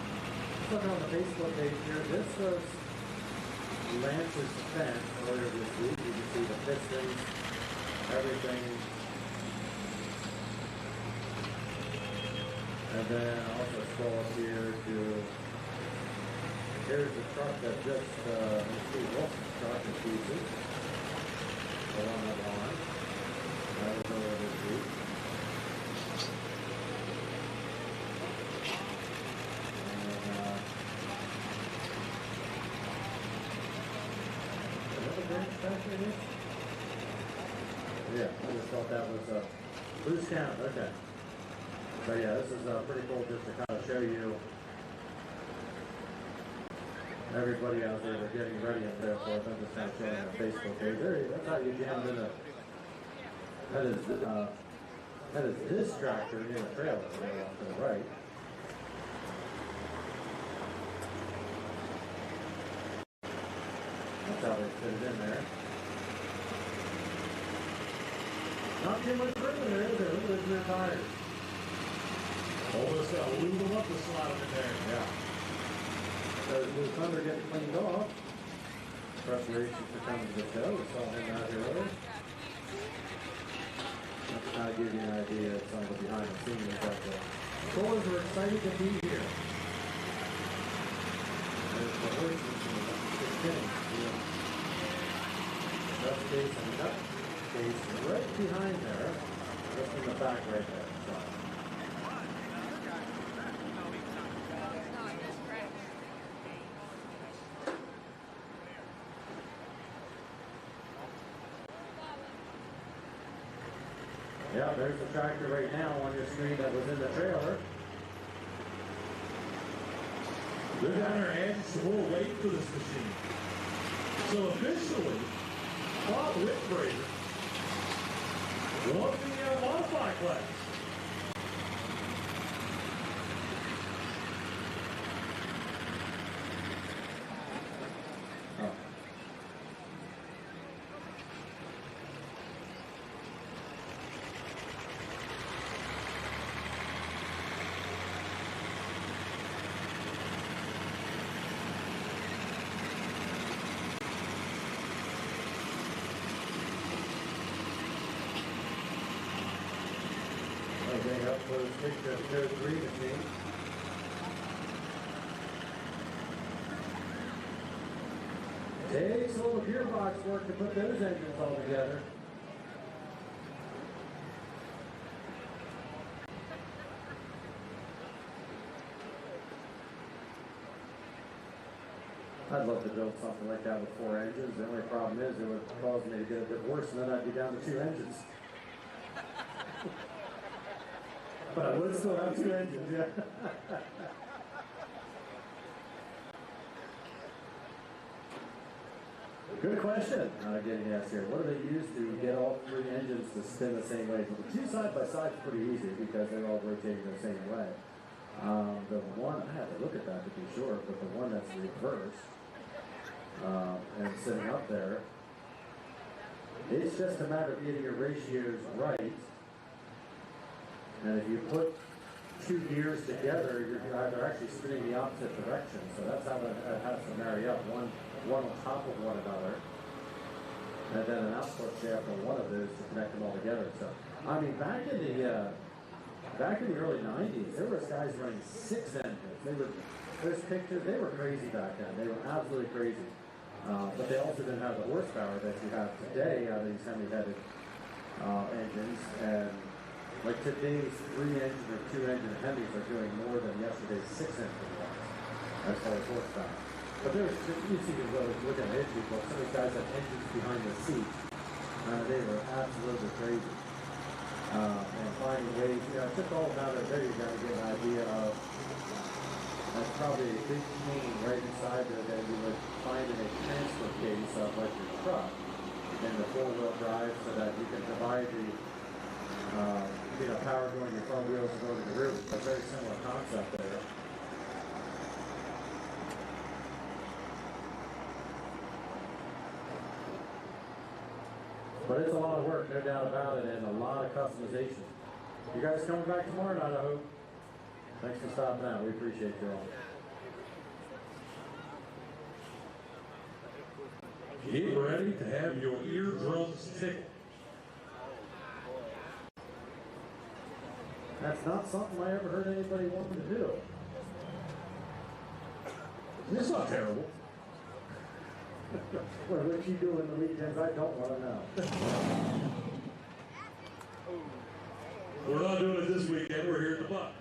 Look on the Facebook page here. This was Lance's event earlier this week. You can see the pistons, everything. And then also scroll up here to, here's the truck that just, Steve Wilson's truck in pieces. The one that won. That was earlier this week. Yeah, I just thought that was a loose count. Okay. So yeah, this is pretty cool just to kind of show you everybody out there that's getting ready and there for it. I'm just kind of showing on Facebook page. There, that's how you jammed in a. That is this tractor near the trailer there off to the right. That's how they fit it in there. Not too much room in there, is there? Look at those tires. Oh, it's got to lube them up to slide them in there. Yeah. So the Thunder getting cleaned off. Preparation for coming to the show. We saw him out here earlier. That's kind of give you an idea of some of the behind the scenes that the Trollers are excited to be here. There's the horses and the fittings. Nut case and nut case right behind there. Just in the back right there. So. Yeah, there's the tractor right now on your screen that was in the trailer. They're down there adding some more weight for this machine. So officially, Bob Whitbrader won the modified class. Everything up for the picture of the 3 machine. Takes a little gearbox work to put those engines all together. I'd love to build something like that with 4 engines. The only problem is it would cause me to get a divorce and then I'd be down to 2 engines. But I would still have 2 engines, yeah. Good question. Getting asked here. What do they use to get all 3 engines to spin the same way? Well, the 2 side by side is pretty easy because they're all rotating the same way. The one, I have to look at that to be sure, but the one that's reversed and sitting up there, it's just a matter of getting your ratios right. And if you put 2 gears together, they're actually spinning the opposite direction. So that's how that has to marry up, one on top of one another. And then an output shaft on one of those to connect them all together. So, I mean, back in the early 90s, there was guys running 6 engines. Those pictures, they were crazy back then. They were absolutely crazy. But they also didn't have the horsepower that you have today out of these heavy-headed engines. And like today's 3-engine or 2-engine Hemis are doing more than yesterday's 6-engine ones as far as horsepower. But there's, you see, look at the history books, some of these guys have engines behind the seat. They were absolutely crazy. And finding ways, it's just all about it. There you got to get an idea of, that's probably a big chain right inside there that you would find in a transfer case of like your truck in the 4-wheel drive so that you can divide the power going your front wheels and going to the rear. It's a very similar concept there. But it's a lot of work, no doubt about it, and a lot of customization. You guys coming back tomorrow night, I hope. Thanks for stopping out. We appreciate you all. Get ready to have your eardrums tickle. That's not something I ever heard anybody wanting to do. It's not terrible. What you do in the weekends, I don't want to know. We're not doing it this weekend. We're here at the Buck.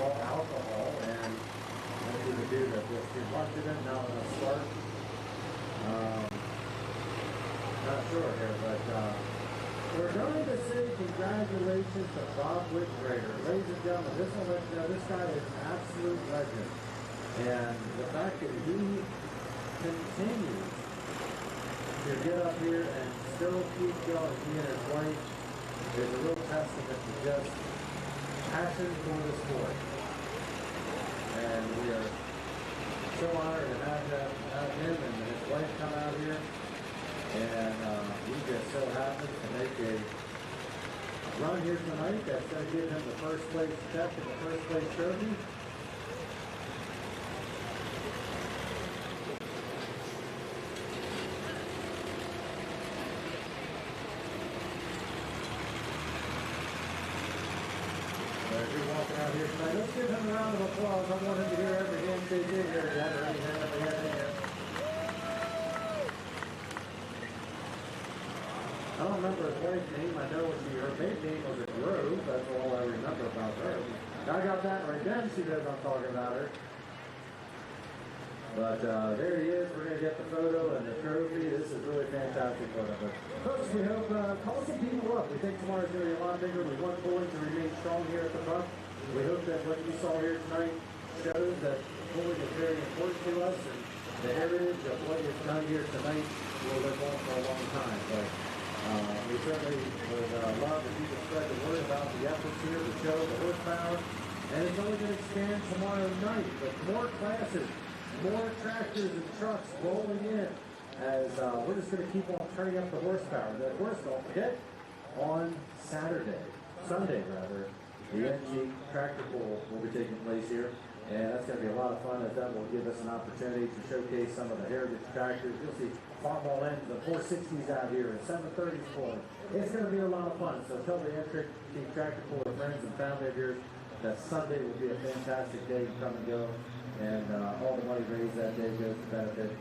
all alcohol, and I think we do that with too much of it, not enough spark. Not sure here, but we're going to say congratulations to Bob Whitgrader. Ladies and gentlemen, this will let you know this guy is an absolute legend. And the fact that he continues to get up here and still keep going, he and his wife, is a real testament to just passion for the sport. And we are so honored to have him and his wife come out here. And he just so happens to make a run here tonight that's going to give him the first place check and the first place trophy. As you're walking out here tonight, let's give him a round of applause. I want him to hear every handshake in here. Gather any hand up we have in here. I don't remember his wife's name. I know her maiden name was a Grove. That's all I remember about her. I got that right then. She knows I'm talking about her. But there he is. We're going to get the photo and the trophy. This is really fantastic photo. But folks, we hope, call some people up. We think tomorrow's going to be a lot bigger. We want Pulling to remain strong here at the front. We hope that what you saw here tonight shows that Pulling is very important to us, and the heritage of what is done here tonight will live on for a long time. But we certainly would love if you could spread the word about the efforts here to show the horsepower. And it's only going to expand tomorrow night, but more classes, more tractors and trucks rolling in as we're just going to keep on turning up the horsepower. But of course, don't forget, on Sunday, the NG Tractor Pull will be taking place here. And that's going to be a lot of fun, as that will give us an opportunity to showcase some of the heritage tractors. You'll see farm-ball ends, the 460s out here, and 730s pulling. It's going to be a lot of fun. So tell the NG Tractor Puller friends and family of yours that Sunday will be a fantastic day to come and go. And all the money raised that day goes to benefit